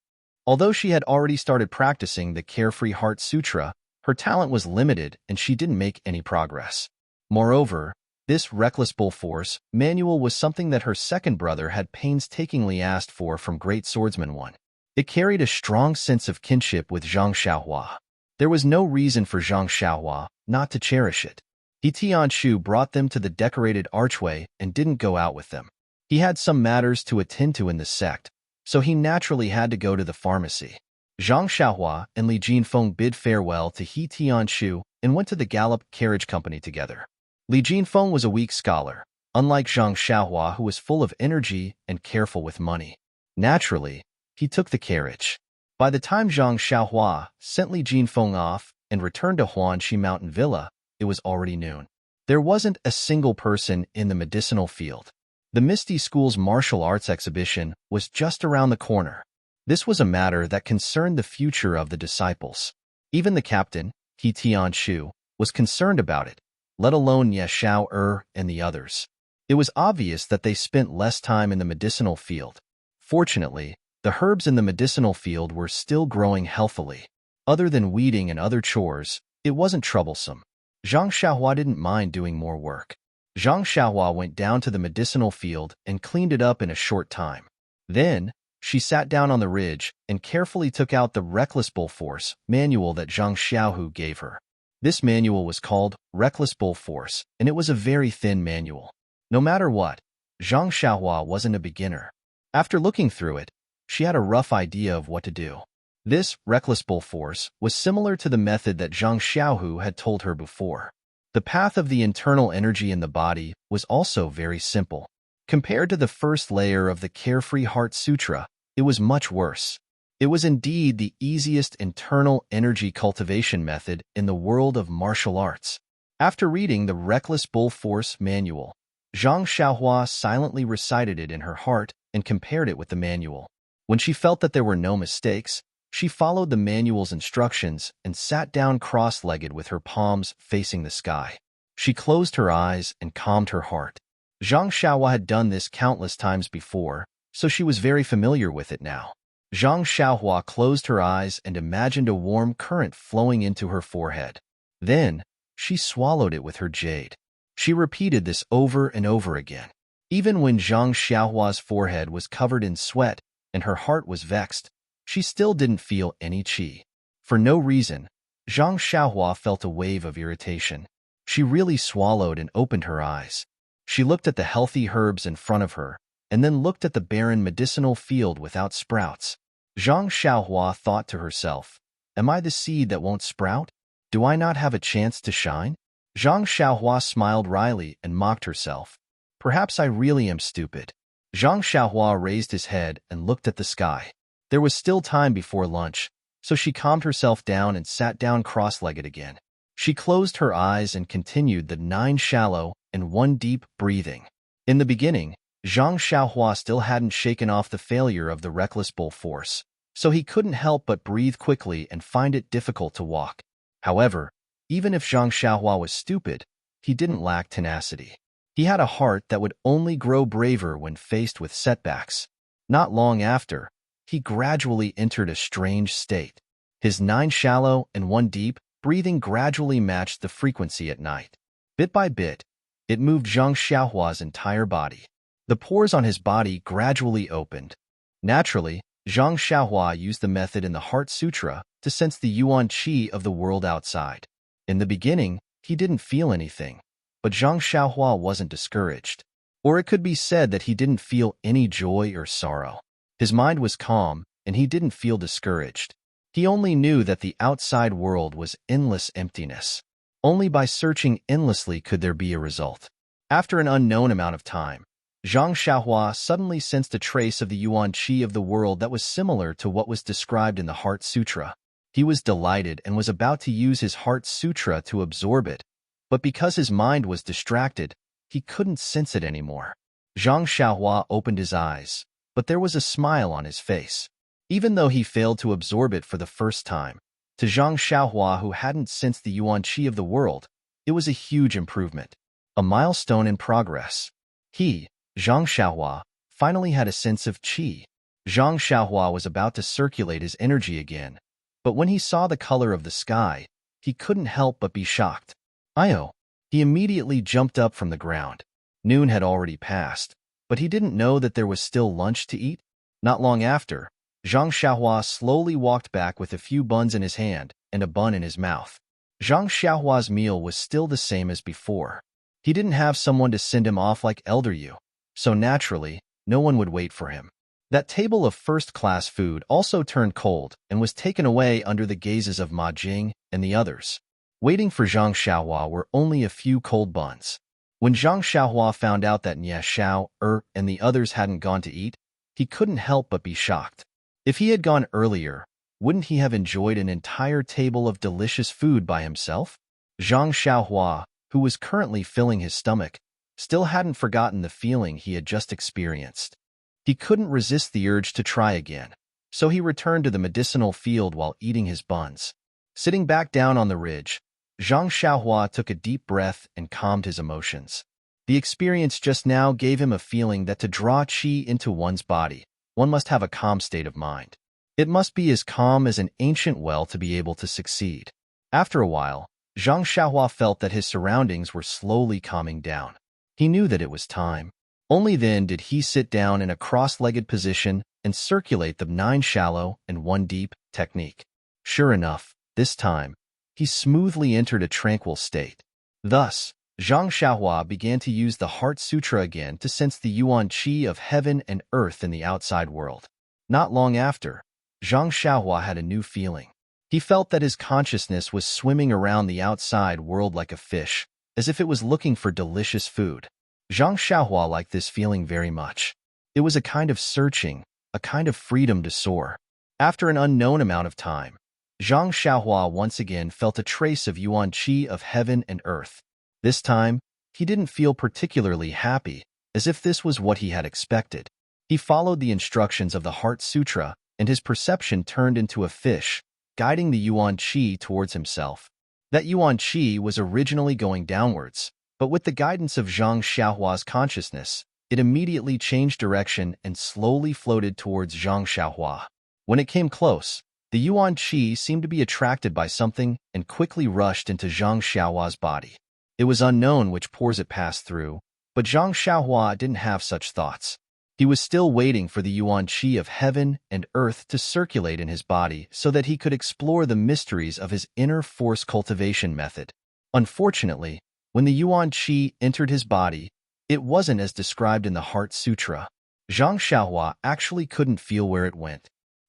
Although she had already started practicing the Carefree Heart Sutra, her talent was limited and she didn't make any progress. Moreover, this Reckless Bull Force manual was something that her second brother had painstakingly asked for from Great Swordsman 1. It carried a strong sense of kinship with Zhang Xiaohua. There was no reason for Zhang Xiaohua not to cherish it. He Tianshu brought them to the decorated archway and didn't go out with them. He had some matters to attend to in the sect, so he naturally had to go to the pharmacy. Zhang Xiaohua and Li Jinfeng bid farewell to He Tianshu and went to the Gallop Carriage Company together. Li Jinfeng was a weak scholar, unlike Zhang Xiaohua, who was full of energy and careful with money. Naturally, he took the carriage. By the time Zhang Xiaohua sent Li Jinfeng off and returned to Huanxi Mountain Villa, it was already noon. There wasn't a single person in the medicinal field. The Misty School's martial arts exhibition was just around the corner. This was a matter that concerned the future of the disciples. Even the captain, He Tianshu, was concerned about it, let alone Ye Xiao and the others. It was obvious that they spent less time in the medicinal field. Fortunately, the herbs in the medicinal field were still growing healthily. Other than weeding and other chores, it wasn't troublesome. Zhang Xiaohua didn't mind doing more work. Zhang Xiaohua went down to the medicinal field and cleaned it up in a short time. Then, she sat down on the ridge and carefully took out the Reckless Bull Force manual that Zhang Xiaohu gave her. This manual was called Reckless Bull Force, and it was a very thin manual. No matter what, Zhang Xiaohua wasn't a beginner. After looking through it, she had a rough idea of what to do. This Reckless Bull Force was similar to the method that Zhang Xiaohu had told her before. The path of the internal energy in the body was also very simple. Compared to the first layer of the Carefree Heart Sutra, it was much worse. It was indeed the easiest internal energy cultivation method in the world of martial arts. After reading the Reckless Bull Force manual, Zhang Xiaohua silently recited it in her heart and compared it with the manual. When she felt that there were no mistakes, she followed the manual's instructions and sat down cross-legged with her palms facing the sky. She closed her eyes and calmed her heart. Zhang Xiaohua had done this countless times before, so she was very familiar with it now. Zhang Xiaohua closed her eyes and imagined a warm current flowing into her forehead. Then, she swallowed it with her jade. She repeated this over and over again. Even when Zhang Xiaohua's forehead was covered in sweat and her heart was vexed, she still didn't feel any qi. For no reason, Zhang Xiaohua felt a wave of irritation. She really swallowed and opened her eyes. She looked at the healthy herbs in front of her, and then looked at the barren medicinal field without sprouts. Zhang Xiaohua thought to herself, "Am I the seed that won't sprout? Do I not have a chance to shine?" Zhang Xiaohua smiled wryly and mocked herself. "Perhaps I really am stupid." Zhang Xiaohua raised his head and looked at the sky. There was still time before lunch, so she calmed herself down and sat down cross-legged again. She closed her eyes and continued the 9 shallow and 1 deep breathing. In the beginning, Zhang Xiaohua still hadn't shaken off the failure of the Reckless Bull Force, so he couldn't help but breathe quickly and find it difficult to walk. However, even if Zhang Xiaohua was stupid, he didn't lack tenacity. He had a heart that would only grow braver when faced with setbacks. Not long after, he gradually entered a strange state. His 9 shallow and 1 deep breathing gradually matched the frequency at night. Bit by bit, it moved Zhang Xiaohua's entire body. The pores on his body gradually opened. Naturally, Zhang Xiaohua used the method in the Heart Sutra to sense the yuan qi of the world outside. In the beginning, he didn't feel anything, but Zhang Xiaohua wasn't discouraged. Or it could be said that he didn't feel any joy or sorrow. His mind was calm, and he didn't feel discouraged. He only knew that the outside world was endless emptiness. Only by searching endlessly could there be a result. After an unknown amount of time, Zhang Xiaohua suddenly sensed a trace of the yuan qi of the world that was similar to what was described in the Heart Sutra. He was delighted and was about to use his Heart Sutra to absorb it, but because his mind was distracted, he couldn't sense it anymore. Zhang Xiaohua opened his eyes, but there was a smile on his face. Even though he failed to absorb it for the first time, to Zhang Xiaohua, who hadn't sensed the yuan qi of the world, it was a huge improvement, a milestone in progress. He, Zhang Xiaohua, finally had a sense of qi. Zhang Xiaohua was about to circulate his energy again, but when he saw the color of the sky, he couldn't help but be shocked. Io! He immediately jumped up from the ground. Noon had already passed, but he didn't know that there was still lunch to eat. Not long after, Zhang Xiaohua slowly walked back with a few buns in his hand and a bun in his mouth. Zhang Xiaohua's meal was still the same as before. He didn't have someone to send him off like Elder Yu, so naturally, no one would wait for him. That table of first-class food also turned cold and was taken away under the gazes of Ma Jing and the others. Waiting for Zhang Xiaohua were only a few cold buns. When Zhang Xiaohua found out that Nie Xiao, and the others hadn't gone to eat, he couldn't help but be shocked. If he had gone earlier, wouldn't he have enjoyed an entire table of delicious food by himself? Zhang Xiaohua, who was currently filling his stomach, still hadn't forgotten the feeling he had just experienced. He couldn't resist the urge to try again, so he returned to the medicinal field while eating his buns. Sitting back down on the ridge, Zhang Xiaohua took a deep breath and calmed his emotions. The experience just now gave him a feeling that to draw qi into one's body, one must have a calm state of mind. It must be as calm as an ancient well to be able to succeed. After a while, Zhang Xiaohua felt that his surroundings were slowly calming down. He knew that it was time. Only then did he sit down in a cross-legged position and circulate the 9 shallow and 1 deep technique. Sure enough, this time, he smoothly entered a tranquil state. Thus, Zhang Xiaohua began to use the Heart Sutra again to sense the yuan qi of heaven and earth in the outside world. Not long after, Zhang Xiaohua had a new feeling. He felt that his consciousness was swimming around the outside world like a fish, as if it was looking for delicious food. Zhang Xiaohua liked this feeling very much. It was a kind of searching, a kind of freedom to soar. After an unknown amount of time, Zhang Xiaohua once again felt a trace of yuan qi of heaven and earth. This time, he didn't feel particularly happy, as if this was what he had expected. He followed the instructions of the Heart Sutra, and his perception turned into a fish, guiding the yuan qi towards himself. That yuan qi was originally going downwards, but with the guidance of Zhang Xiaohua's consciousness, it immediately changed direction and slowly floated towards Zhang Xiaohua. When it came close, the yuan qi seemed to be attracted by something and quickly rushed into Zhang Xiaohua's body. It was unknown which pores it passed through, but Zhang Xiaohua didn't have such thoughts. He was still waiting for the yuan qi of heaven and earth to circulate in his body so that he could explore the mysteries of his inner force cultivation method. Unfortunately, when the yuan qi entered his body, it wasn't as described in the Heart Sutra. Zhang Xiaohua actually couldn't feel where it went.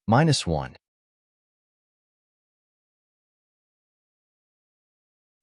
-1.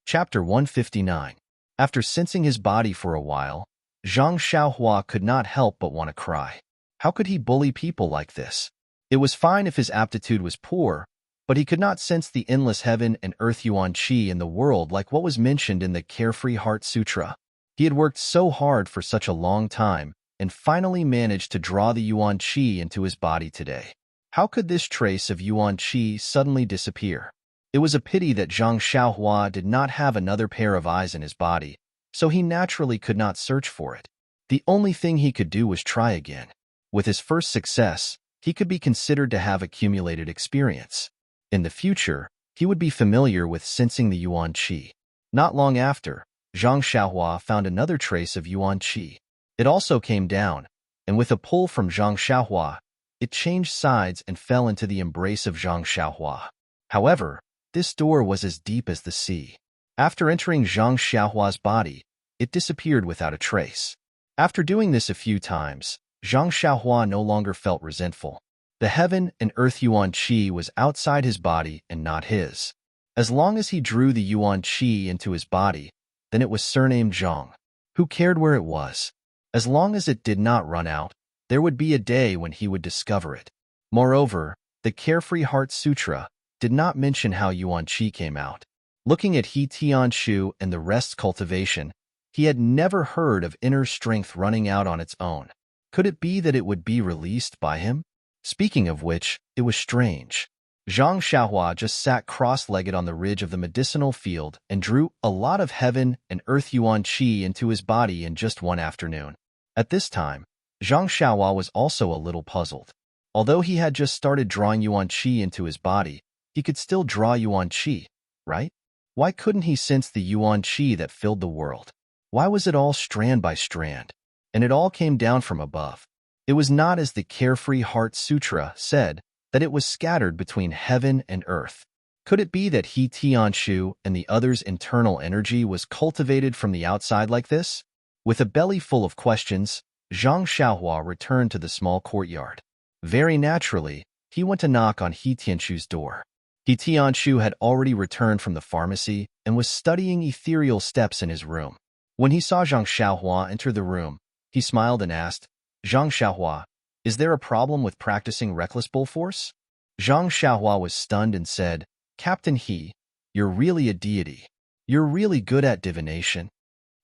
Chapter 159. After sensing his body for a while, Zhang Xiaohua could not help but want to cry. How could he bully people like this? It was fine if his aptitude was poor, but he could not sense the endless heaven and earth yuan qi in the world like what was mentioned in the Carefree Heart Sutra. He had worked so hard for such a long time, and finally managed to draw the yuan qi into his body today. How could this trace of yuan qi suddenly disappear? It was a pity that Zhang Xiaohua did not have another pair of eyes in his body, so he naturally could not search for it. The only thing he could do was try again. With his first success, he could be considered to have accumulated experience. In the future, he would be familiar with sensing the yuan qi. Not long after, Zhang Xiaohua found another trace of yuan qi. It also came down, and with a pull from Zhang Xiaohua, it changed sides and fell into the embrace of Zhang Xiaohua. However, this door was as deep as the sea. After entering Zhang Xiaohua's body, it disappeared without a trace. After doing this a few times, Zhang Xiaohua no longer felt resentful. The heaven and earth yuan qi was outside his body and not his. As long as he drew the yuan qi into his body, then it was surnamed Zhang. Who cared where it was? As long as it did not run out, there would be a day when he would discover it. Moreover, the Carefree Heart Sutra did not mention how Yuan Qi came out. Looking at He Tianshu and the rest's cultivation, he had never heard of inner strength running out on its own. Could it be that it would be released by him? Speaking of which, it was strange. Zhang Xiaohua just sat cross-legged on the ridge of the medicinal field and drew a lot of heaven and earth Yuan Qi into his body in just one afternoon. At this time, Zhang Xiaohua was also a little puzzled. Although he had just started drawing Yuan Qi into his body, he could still draw Yuan Qi, right? Why couldn't he sense the Yuan Qi that filled the world? Why was it all strand by strand? And it all came down from above. It was not as the Carefree Heart Sutra said, that it was scattered between heaven and earth. Could it be that He Tianshu and the other's internal energy was cultivated from the outside like this? With a belly full of questions, Zhang Xiaohua returned to the small courtyard. Very naturally, he went to knock on He Tianshu's door. He Tianshu had already returned from the pharmacy and was studying ethereal steps in his room. When he saw Zhang Xiaohua enter the room, he smiled and asked, "Zhang Xiaohua, is there a problem with practicing reckless bull force?" Zhang Xiaohua was stunned and said, "Captain He, you're really a deity. You're really good at divination."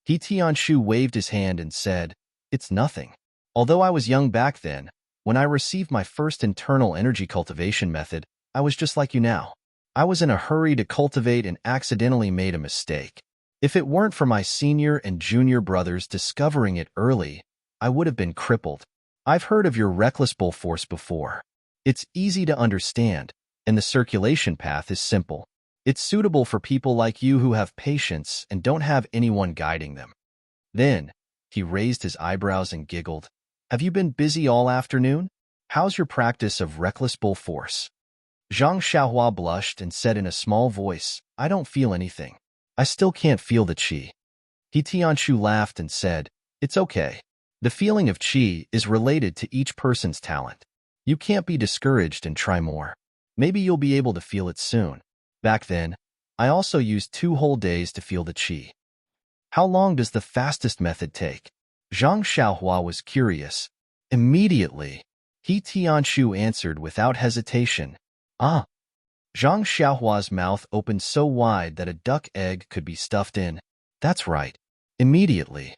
He Tianshu waved his hand and said, "It's nothing. Although I was young back then, when I received my first internal energy cultivation method, I was just like you now. I was in a hurry to cultivate and accidentally made a mistake. If it weren't for my senior and junior brothers discovering it early, I would have been crippled. I've heard of your reckless bull force before. It's easy to understand, and the circulation path is simple. It's suitable for people like you who have patience and don't have anyone guiding them." Then, he raised his eyebrows and giggled. "Have you been busy all afternoon? How's your practice of reckless bull force?" Zhang Xiaohua blushed and said in a small voice, "I don't feel anything. I still can't feel the qi." He Tianshu laughed and said, "It's okay. The feeling of qi is related to each person's talent. You can't be discouraged and try more. Maybe you'll be able to feel it soon. Back then, I also used 2 whole days to feel the qi." "How long does the fastest method take?" Zhang Xiaohua was curious. "Immediately," He Tianshu answered without hesitation. "Ah." Zhang Xiaohua's mouth opened so wide that a duck egg could be stuffed in. "That's right. Immediately."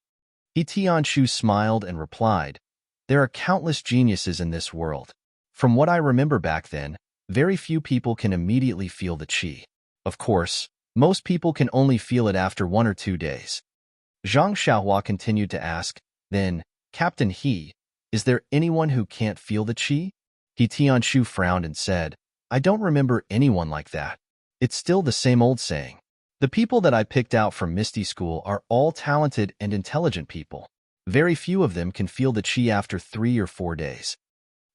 He Tianshu smiled and replied, "There are countless geniuses in this world. From what I remember back then, very few people can immediately feel the qi. Of course, most people can only feel it after 1 or 2 days." Zhang Xiaohua continued to ask, "Then, Captain He, is there anyone who can't feel the qi?" He Tianshu frowned and said, "I don't remember anyone like that. It's still the same old saying. The people that I picked out from Misty School are all talented and intelligent people. Very few of them can feel the qi after 3 or 4 days."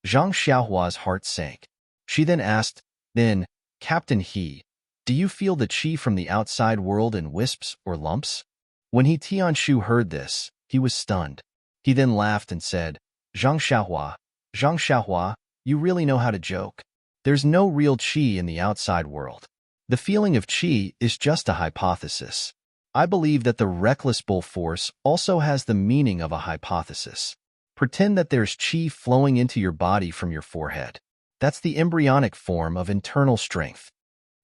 Zhang Xiaohua's heart sank. She then asked, "Then, Captain He, do you feel the qi from the outside world in wisps or lumps?" When He Tianshu heard this, he was stunned. He then laughed and said, Zhang Xiaohua, you really know how to joke. There's no real qi in the outside world. The feeling of qi is just a hypothesis. I believe that the reckless bull force also has the meaning of a hypothesis. Pretend that there's qi flowing into your body from your forehead. That's the embryonic form of internal strength.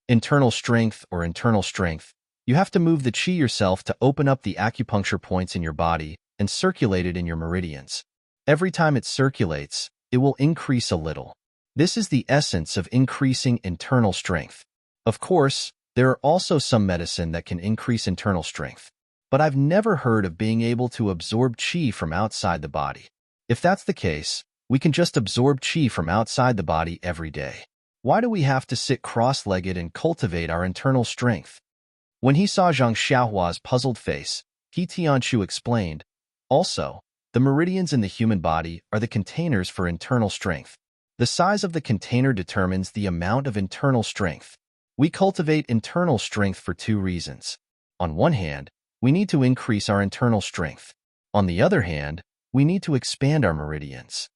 Internal strength. You have to move the qi yourself to open up the acupuncture points in your body and circulate it in your meridians. Every time it circulates, it will increase a little. This is the essence of increasing internal strength. Of course, there are also some medicine that can increase internal strength, but I've never heard of being able to absorb qi from outside the body. If that's the case, we can just absorb qi from outside the body every day. Why do we have to sit cross-legged and cultivate our internal strength?" When he saw Zhang Xiaohua's puzzled face, He Tianshu explained, "Also, the meridians in the human body are the containers for internal strength. The size of the container determines the amount of internal strength. We cultivate internal strength for 2 reasons. On one hand, we need to increase our internal strength. On the other hand, we need to expand our meridians.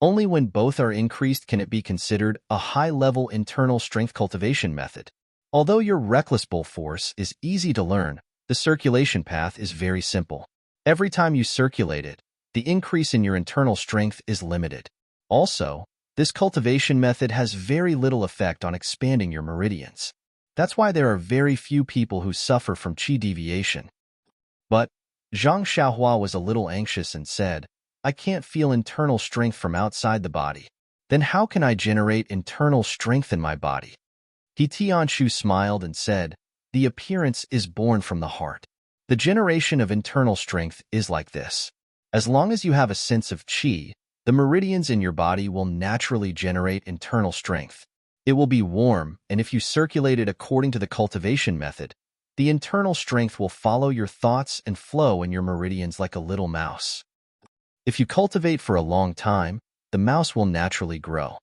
Only when both are increased can it be considered a high-level internal strength cultivation method. Although your reckless bull force is easy to learn, the circulation path is very simple. Every time you circulate it, the increase in your internal strength is limited. Also, this cultivation method has very little effect on expanding your meridians. That's why there are very few people who suffer from qi deviation. But Zhang Xiaohua was a little anxious and said, I can't feel internal strength from outside the body. Then how can I generate internal strength in my body? He Tianshu smiled and said, the appearance is born from the heart. The generation of internal strength is like this. As long as you have a sense of qi, the meridians in your body will naturally generate internal strength. It will be warm, and if you circulate it according to the cultivation method, the internal strength will follow your thoughts and flow in your meridians like a little mouse. If you cultivate for a long time, the mouse will naturally grow.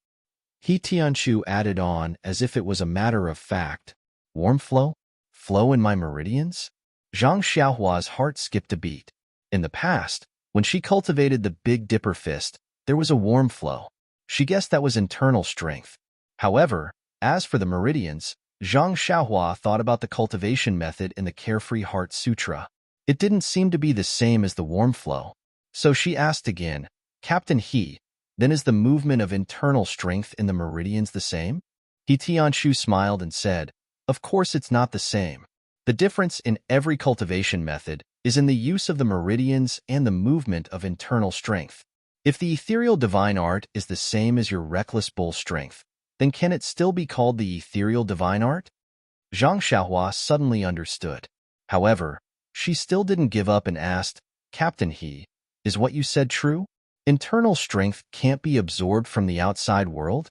He Tianshu added on as if it was a matter of fact. Warm flow? Flow in my meridians? Zhang Xiaohua's heart skipped a beat. In the past, when she cultivated the Big Dipper fist, there was a warm flow. She guessed that was internal strength. However, as for the meridians, Zhang Xiaohua thought about the cultivation method in the Carefree Heart Sutra. It didn't seem to be the same as the warm flow. So she asked again, Captain He, then is the movement of internal strength in the meridians the same? He Tianshu smiled and said, of course it's not the same. The difference in every cultivation method is in the use of the meridians and the movement of internal strength. If the ethereal divine art is the same as your reckless bull strength, then can it still be called the ethereal divine art? Zhang Xiaohua suddenly understood. However, she still didn't give up and asked, Captain He, is what you said true? Internal strength can't be absorbed from the outside world?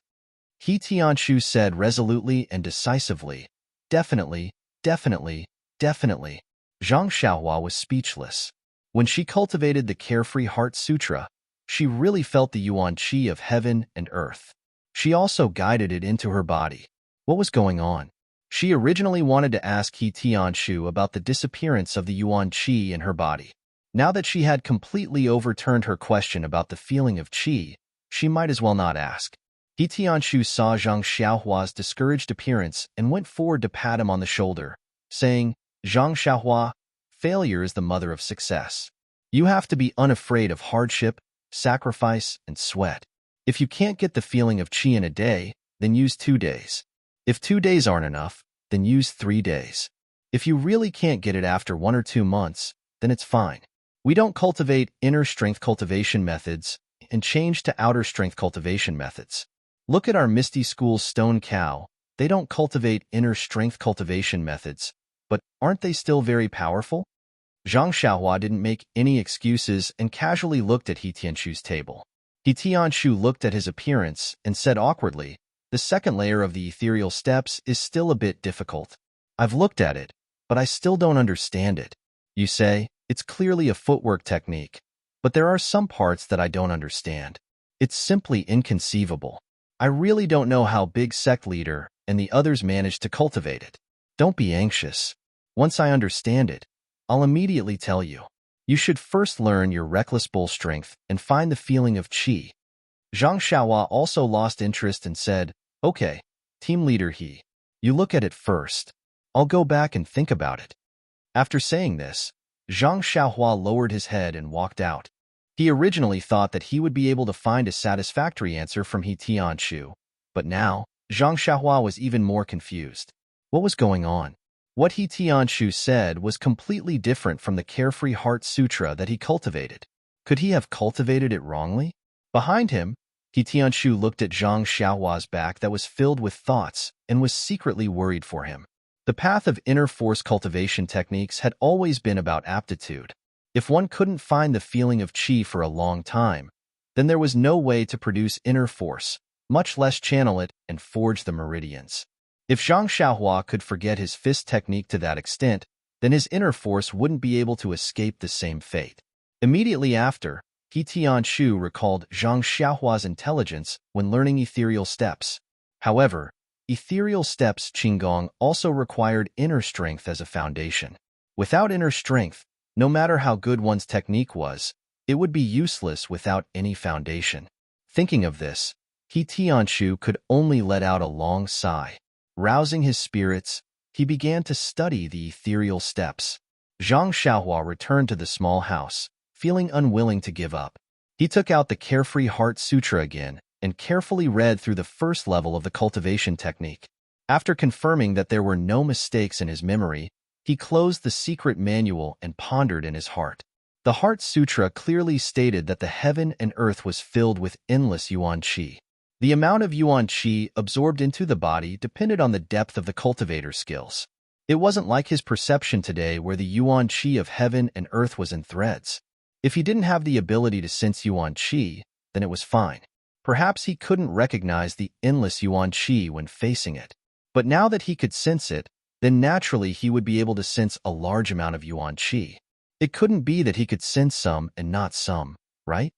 He Tianshu said resolutely and decisively, definitely, definitely, definitely. Zhang Xiaohua was speechless. When she cultivated the Carefree Heart Sutra, she really felt the yuan qi of heaven and earth. She also guided it into her body. What was going on? She originally wanted to ask He Tianshu about the disappearance of the yuan qi in her body. Now that she had completely overturned her question about the feeling of qi, she might as well not ask. He Tianshu saw Zhang Xiaohua's discouraged appearance and went forward to pat him on the shoulder, saying, Zhang Xiaohua, failure is the mother of success. You have to be unafraid of hardship, sacrifice, and sweat. If you can't get the feeling of qi in a day, then use 2 days. If 2 days aren't enough, then use 3 days. If you really can't get it after 1 or 2 months, then it's fine. We don't cultivate inner strength cultivation methods and change to outer strength cultivation methods. Look at our Misty School's stone cow. They don't cultivate inner strength cultivation methods, but aren't they still very powerful? Zhang Xiaohua didn't make any excuses and casually looked at He Tianshu's table. He Tianshu looked at his appearance and said awkwardly, the second layer of the ethereal steps is still a bit difficult. I've looked at it, but I still don't understand it. You say, it's clearly a footwork technique, but there are some parts that I don't understand. It's simply inconceivable. I really don't know how Big Sect Leader and the others managed to cultivate it. Don't be anxious. Once I understand it, I'll immediately tell you. You should first learn your reckless bull strength and find the feeling of qi. Zhang Xiaohua also lost interest and said, okay, team leader He, you look at it first. I'll go back and think about it. After saying this, Zhang Xiaohua lowered his head and walked out. He originally thought that he would be able to find a satisfactory answer from He Tianshu, but now, Zhang Xiaohua was even more confused. What was going on? What He Tianshu said was completely different from the Carefree Heart Sutra that he cultivated. Could he have cultivated it wrongly? Behind him, He Tianshu looked at Zhang Xiaohua's back that was filled with thoughts and was secretly worried for him. The path of inner force cultivation techniques had always been about aptitude. If one couldn't find the feeling of qi for a long time, then there was no way to produce inner force, much less channel it and forge the meridians. If Zhang Xiaohua could forget his fist technique to that extent, then his inner force wouldn't be able to escape the same fate. Immediately after, He Tianshu recalled Zhang Xiaohua's intelligence when learning ethereal steps. However, ethereal steps Qigong also required inner strength as a foundation. Without inner strength, no matter how good one's technique was, it would be useless without any foundation. Thinking of this, He Tianshu could only let out a long sigh. Rousing his spirits, he began to study the ethereal steps. Zhang Xiaohua returned to the small house, feeling unwilling to give up. He took out the Carefree Heart Sutra again and carefully read through the first level of the cultivation technique. After confirming that there were no mistakes in his memory, he closed the secret manual and pondered in his heart. The Heart Sutra clearly stated that the heaven and earth was filled with endless yuan qi. The amount of yuan qi absorbed into the body depended on the depth of the cultivator's skills. It wasn't like his perception today where the yuan qi of heaven and earth was in threads. If he didn't have the ability to sense yuan qi, then it was fine. Perhaps he couldn't recognize the endless yuan qi when facing it. But now that he could sense it, then naturally he would be able to sense a large amount of yuan qi. It couldn't be that he could sense some and not some, right?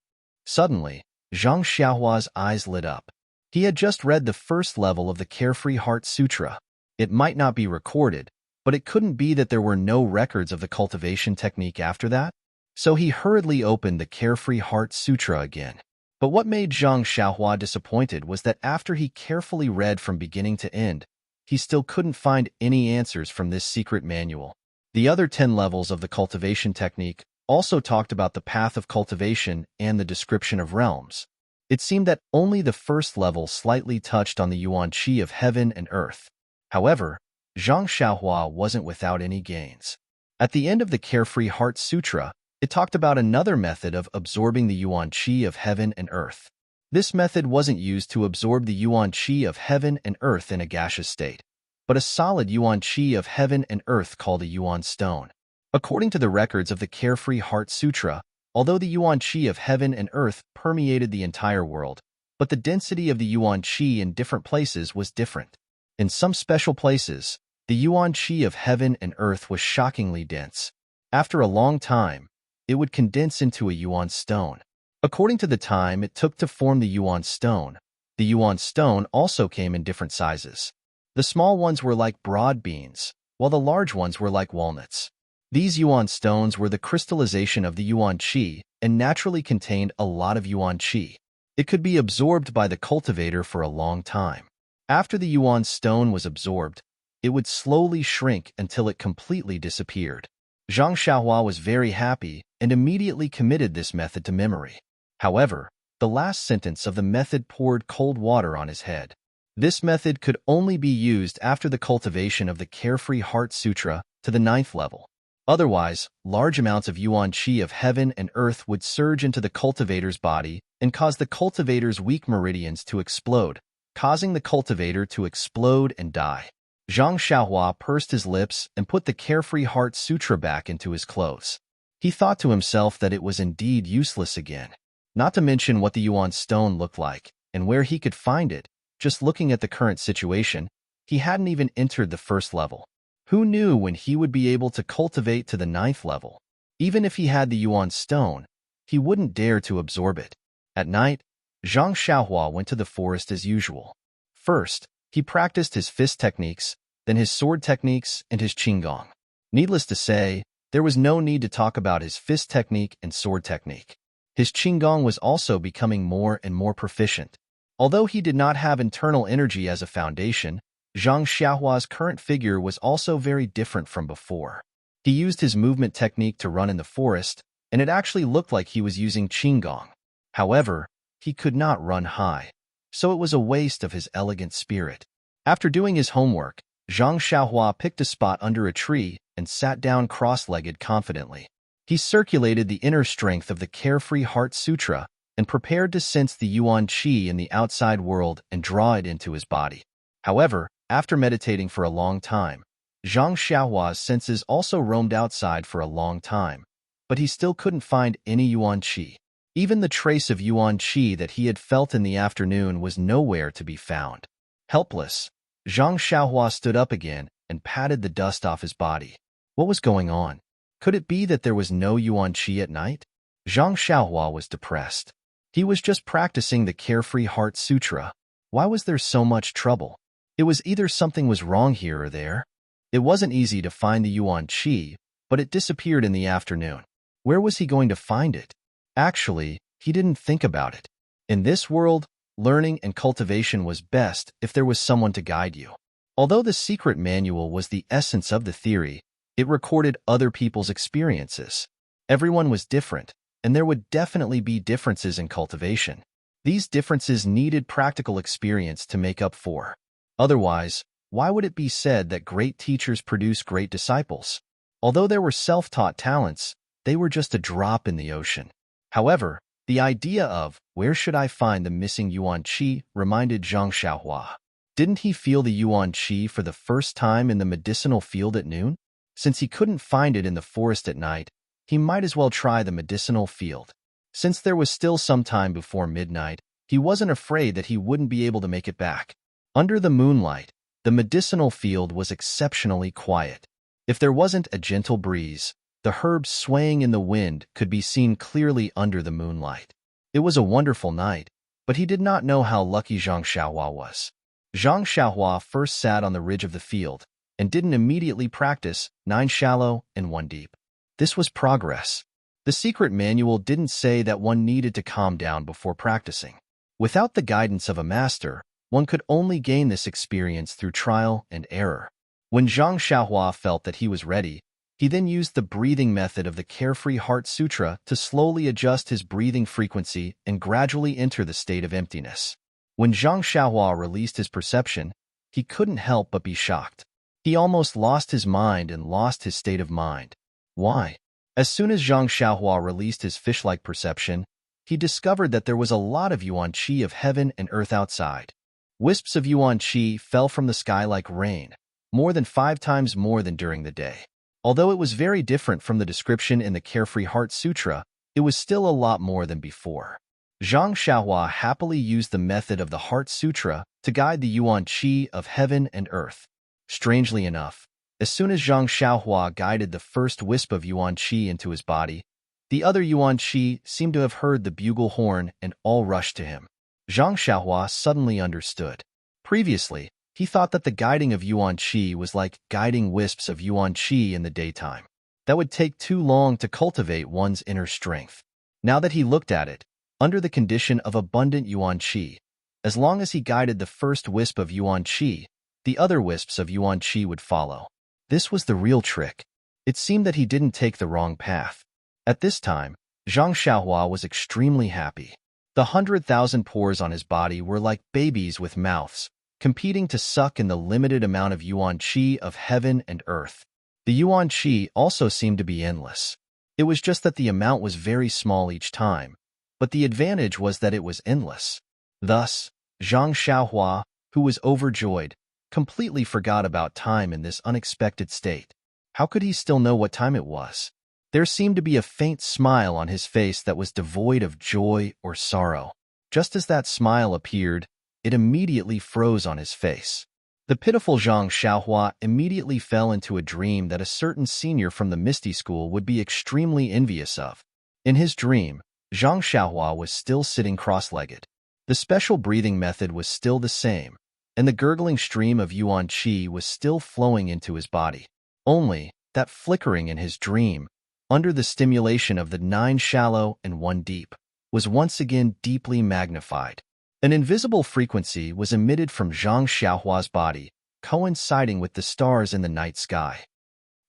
Suddenly, Zhang Xiaohua's eyes lit up. He had just read the first level of the Carefree Heart Sutra. It might not be recorded, but it couldn't be that there were no records of the cultivation technique after that. So he hurriedly opened the Carefree Heart Sutra again. But what made Zhang Xiaohua disappointed was that after he carefully read from beginning to end, he still couldn't find any answers from this secret manual. The other 10 levels of the cultivation technique also talked about the path of cultivation and the description of realms. It seemed that only the first level slightly touched on the yuan qi of heaven and earth. However, Zhang Xiaohua wasn't without any gains. At the end of the Carefree Heart Sutra, it talked about another method of absorbing the yuan qi of heaven and earth. This method wasn't used to absorb the yuan qi of heaven and earth in a gaseous state, but a solid yuan qi of heaven and earth called a yuan stone. According to the records of the Carefree Heart Sutra, although the yuan qi of heaven and earth permeated the entire world, but the density of the yuan qi in different places was different. In some special places, the yuan qi of heaven and earth was shockingly dense. After a long time, it would condense into a yuan stone. According to the time it took to form the yuan stone also came in different sizes. The small ones were like broad beans, while the large ones were like walnuts. These yuan stones were the crystallization of the yuan qi and naturally contained a lot of yuan qi. It could be absorbed by the cultivator for a long time. After the yuan stone was absorbed, it would slowly shrink until it completely disappeared. Zhang Xiaohua was very happy and immediately committed this method to memory. However, the last sentence of the method poured cold water on his head. This method could only be used after the cultivation of the Carefree Heart Sutra to the 9th level. Otherwise, large amounts of yuan qi of heaven and earth would surge into the cultivator's body and cause the cultivator's weak meridians to explode, causing the cultivator to explode and die. Zhang Xiaohua pursed his lips and put the Carefree Heart Sutra back into his clothes. He thought to himself that it was indeed useless again. Not to mention what the yuan stone looked like and where he could find it. Just looking at the current situation, he hadn't even entered the 1st level. Who knew when he would be able to cultivate to the 9th level? Even if he had the yuan stone, he wouldn't dare to absorb it. At night, Zhang Xiaohua went to the forest as usual. First, he practiced his fist techniques, then his sword techniques, and his qinggong. Needless to say, there was no need to talk about his fist technique and sword technique. His qinggong was also becoming more and more proficient. Although he did not have internal energy as a foundation, Zhang Xiaohua's current figure was also very different from before. He used his movement technique to run in the forest, and it actually looked like he was using qinggong. However, he could not run high, so it was a waste of his elegant spirit. After doing his homework, Zhang Xiaohua picked a spot under a tree and sat down cross-legged confidently. He circulated the inner strength of the Carefree Heart Sutra and prepared to sense the yuan qi in the outside world and draw it into his body. However, after meditating for a long time, Zhang Xiaohua's senses also roamed outside for a long time, but he still couldn't find any yuan qi. Even the trace of yuan qi that he had felt in the afternoon was nowhere to be found. Helpless, Zhang Xiaohua stood up again and patted the dust off his body. What was going on? Could it be that there was no yuan qi at night? Zhang Xiaohua was depressed. He was just practicing the Carefree Heart Sutra. Why was there so much trouble? It was either something was wrong here or there. It wasn't easy to find the yuan qi, but it disappeared in the afternoon. Where was he going to find it? Actually, he didn't think about it. In this world, learning and cultivation was best if there was someone to guide you. Although the secret manual was the essence of the theory, it recorded other people's experiences. Everyone was different, and there would definitely be differences in cultivation. These differences needed practical experience to make up for. Otherwise, why would it be said that great teachers produce great disciples? Although there were self-taught talents, they were just a drop in the ocean. However, the idea of, where should I find the missing yuan qi, reminded Zhang Xiaohua. Didn't he feel the yuan qi for the first time in the medicinal field at noon? Since he couldn't find it in the forest at night, he might as well try the medicinal field. Since there was still some time before midnight, he wasn't afraid that he wouldn't be able to make it back. Under the moonlight, the medicinal field was exceptionally quiet. If there wasn't a gentle breeze, the herbs swaying in the wind could be seen clearly under the moonlight. It was a wonderful night, but he did not know how lucky Zhang Xiaohua was. Zhang Xiaohua first sat on the ridge of the field and didn't immediately practice 9 shallow and 1 deep. This was progress. The secret manual didn't say that one needed to calm down before practicing. Without the guidance of a master, one could only gain this experience through trial and error. When Zhang Xiaohua felt that he was ready, he then used the breathing method of the Carefree Heart Sutra to slowly adjust his breathing frequency and gradually enter the state of emptiness. When Zhang Xiaohua released his perception, he couldn't help but be shocked. He almost lost his mind and lost his state of mind. Why? As soon as Zhang Xiaohua released his fish-like perception, he discovered that there was a lot of yuan qi of heaven and earth outside. Wisps of yuan qi fell from the sky like rain, more than 5 times more than during the day. Although it was very different from the description in the Carefree Heart Sutra, it was still a lot more than before. Zhang Xiaohua happily used the method of the Heart Sutra to guide the yuan qi of heaven and earth. Strangely enough, as soon as Zhang Xiaohua guided the first wisp of yuan qi into his body, the other yuan qi seemed to have heard the bugle horn and all rushed to him. Zhang Xiaohua suddenly understood. Previously, he thought that the guiding of yuan qi was like guiding wisps of yuan qi in the daytime. That would take too long to cultivate one's inner strength. Now that he looked at it, under the condition of abundant yuan qi, as long as he guided the first wisp of yuan qi, the other wisps of yuan qi would follow. This was the real trick. It seemed that he didn't take the wrong path. At this time, Zhang Xiaohua was extremely happy. The 100,000 pores on his body were like babies with mouths, competing to suck in the limited amount of yuan qi of heaven and earth. The yuan qi also seemed to be endless. It was just that the amount was very small each time, but the advantage was that it was endless. Thus, Zhang Xiaohua, who was overjoyed, completely forgot about time in this unexpected state. How could he still know what time it was? There seemed to be a faint smile on his face that was devoid of joy or sorrow. Just as that smile appeared, it immediately froze on his face. The pitiful Zhang Xiaohua immediately fell into a dream that a certain senior from the Misty School would be extremely envious of. In his dream, Zhang Xiaohua was still sitting cross-legged. The special breathing method was still the same, and the gurgling stream of yuan qi was still flowing into his body. Only, that flickering in his dream, under the stimulation of the 9 shallow and 1 deep, was once again deeply magnified. An invisible frequency was emitted from Zhang Xiaohua's body, coinciding with the stars in the night sky.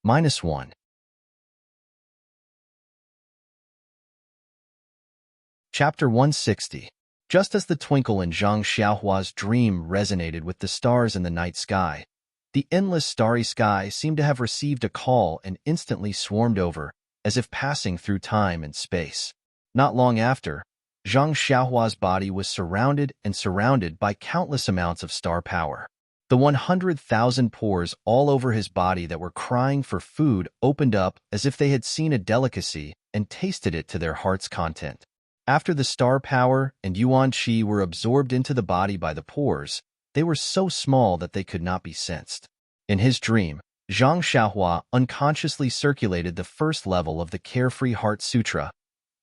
-1. Chapter 160. Just as the twinkle in Zhang Xiaohua's dream resonated with the stars in the night sky, the endless starry sky seemed to have received a call and instantly swarmed over, as if passing through time and space. Not long after, Zhang Xiaohua's body was surrounded by countless amounts of star power. The 100,000 pores all over his body that were crying for food opened up as if they had seen a delicacy and tasted it to their heart's content. After the star power and yuan qi were absorbed into the body by the pores, they were so small that they could not be sensed. In his dream, Zhang Xiaohua unconsciously circulated the first level of the Carefree Heart Sutra,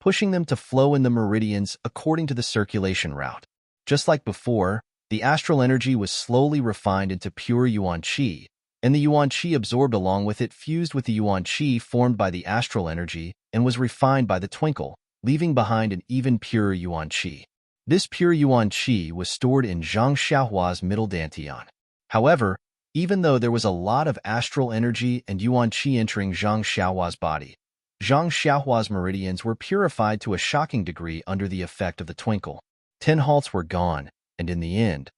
pushing them to flow in the meridians according to the circulation route. Just like before, the astral energy was slowly refined into pure yuan qi, and the yuan qi absorbed along with it fused with the yuan qi formed by the astral energy and was refined by the twinkle, leaving behind an even purer yuan qi. This pure yuan qi was stored in Zhang Xiaohua's middle dantian. However, even though there was a lot of astral energy and yuan qi entering Zhang Xiaohua's body, Zhang Xiaohua's meridians were purified to a shocking degree under the effect of the twinkle. 10 halts were gone, and in the end,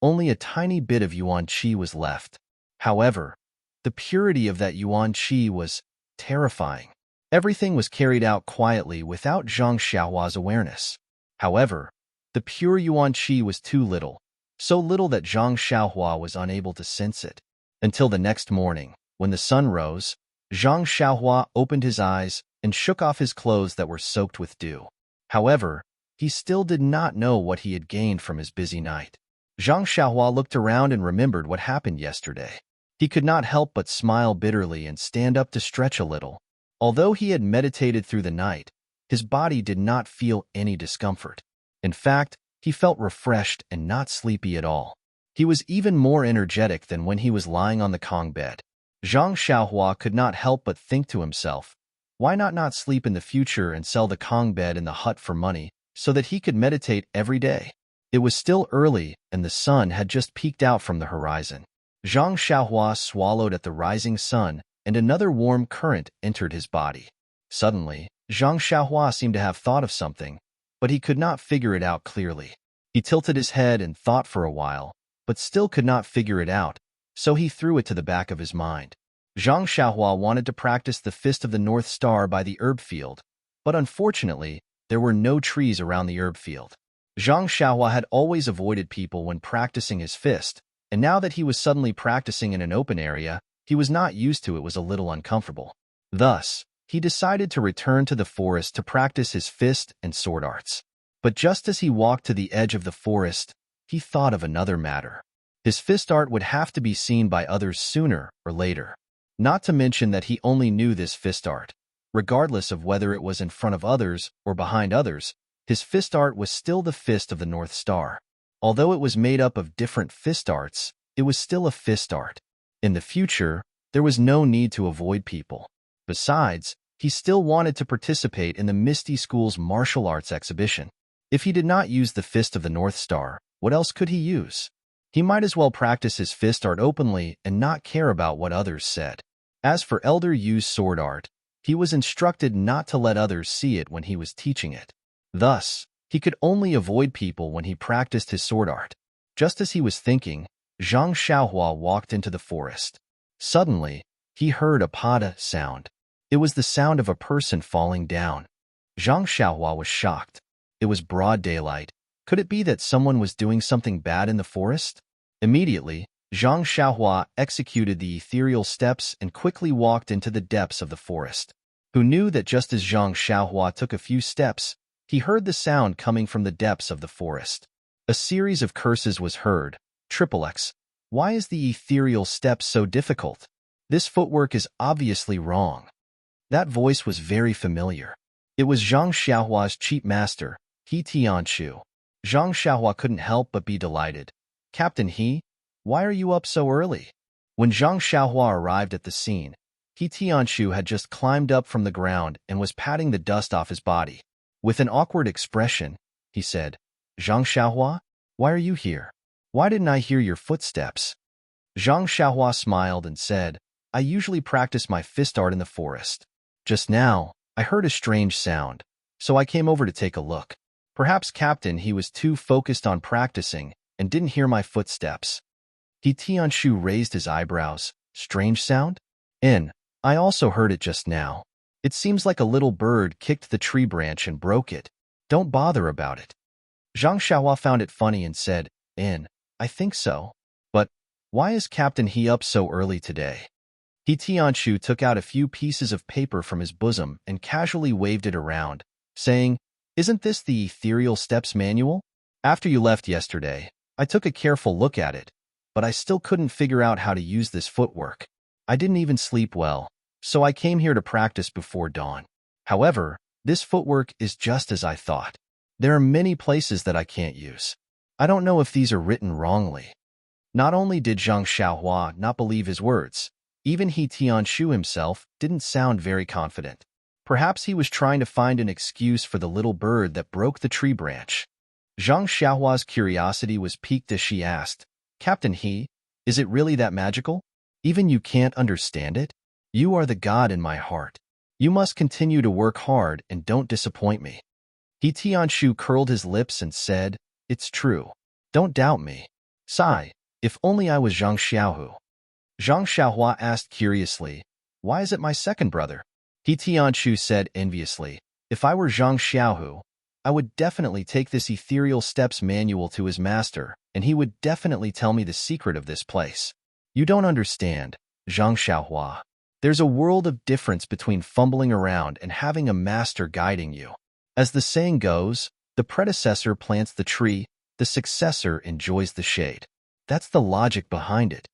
only a tiny bit of yuan qi was left. However, the purity of that yuan qi was terrifying. Everything was carried out quietly without Zhang Xiaohua's awareness. However, the pure yuan qi was too little, so little that Zhang Xiaohua was unable to sense it. Until the next morning, when the sun rose, Zhang Xiaohua opened his eyes and shook off his clothes that were soaked with dew. However, he still did not know what he had gained from his busy night. Zhang Xiaohua looked around and remembered what happened yesterday. He could not help but smile bitterly and stand up to stretch a little. Although he had meditated through the night, his body did not feel any discomfort. In fact, he felt refreshed and not sleepy at all. He was even more energetic than when he was lying on the Kong bed. Zhang Xiaohua could not help but think to himself, why not sleep in the future and sell the Kong bed in the hut for money so that he could meditate every day? It was still early and the sun had just peeked out from the horizon. Zhang Xiaohua swallowed at the rising sun and another warm current entered his body. Suddenly, Zhang Xiaohua seemed to have thought of something, but he could not figure it out clearly. He tilted his head and thought for a while, but still could not figure it out, so he threw it to the back of his mind. Zhang Xiaohua wanted to practice the Fist of the North Star by the herb field, but unfortunately, there were no trees around the herb field. Zhang Xiaohua had always avoided people when practicing his fist, and now that he was suddenly practicing in an open area, he was not used to it was a little uncomfortable. Thus, he decided to return to the forest to practice his fist and sword arts. But just as he walked to the edge of the forest, he thought of another matter. His fist art would have to be seen by others sooner or later. Not to mention that he only knew this fist art. Regardless of whether it was in front of others or behind others, his fist art was still the Fist of the North Star. Although it was made up of different fist arts, it was still a fist art. In the future, there was no need to avoid people. Besides, he still wanted to participate in the Misty School's martial arts exhibition. If he did not use the Fist of the North Star, what else could he use? He might as well practice his fist art openly and not care about what others said. As for Elder Yu's sword art, he was instructed not to let others see it when he was teaching it. Thus, he could only avoid people when he practiced his sword art. Just as he was thinking, Zhang Xiaohua walked into the forest. Suddenly, he heard a pada sound. It was the sound of a person falling down. Zhang Xiaohua was shocked. It was broad daylight. Could it be that someone was doing something bad in the forest? Immediately, Zhang Xiaohua executed the ethereal steps and quickly walked into the depths of the forest. Who knew that just as Zhang Xiaohua took a few steps, he heard the sound coming from the depths of the forest. A series of curses was heard. Triple X. Why is the ethereal step so difficult? This footwork is obviously wrong. That voice was very familiar. It was Zhang Xiaohua's cheap master, He Tianshu. Zhang Xiaohua couldn't help but be delighted. Captain He, why are you up so early? When Zhang Xiaohua arrived at the scene, He Tianshu had just climbed up from the ground and was patting the dust off his body. With an awkward expression, he said, Zhang Xiaohua, why are you here? Why didn't I hear your footsteps? Zhang Xiaohua smiled and said, I usually practice my fist art in the forest. Just now, I heard a strange sound, so I came over to take a look. Perhaps Captain He was too focused on practicing and didn't hear my footsteps. He Tianshu raised his eyebrows. Strange sound? I also heard it just now. It seems like a little bird kicked the tree branch and broke it. Don't bother about it. Zhang Xiaohua found it funny and said, I think so. But why is Captain He up so early today? He Tianshu took out a few pieces of paper from his bosom and casually waved it around, saying, Isn't this the Ethereal Steps Manual? After you left yesterday, I took a careful look at it, but I still couldn't figure out how to use this footwork. I didn't even sleep well, so I came here to practice before dawn. However, this footwork is just as I thought. There are many places that I can't use. I don't know if these are written wrongly. Not only did Zhang Xiaohua not believe his words, even He Tianshu himself didn't sound very confident. Perhaps he was trying to find an excuse for the little bird that broke the tree branch. Zhang Xiaohua's curiosity was piqued as she asked, Captain He, is it really that magical? Even you can't understand it? You are the god in my heart. You must continue to work hard and don't disappoint me. He Tianshu curled his lips and said, It's true. Don't doubt me. Sigh, if only I was Zhang Xiaohu. Zhang Xiaohua asked curiously, Why is it my second brother? He Tianshu said enviously, If I were Zhang Xiaohu, I would definitely take this ethereal steps manual to his master, and he would definitely tell me the secret of this place. You don't understand, Zhang Xiaohua. There's a world of difference between fumbling around and having a master guiding you. As the saying goes, the predecessor plants the tree, the successor enjoys the shade. That's the logic behind it.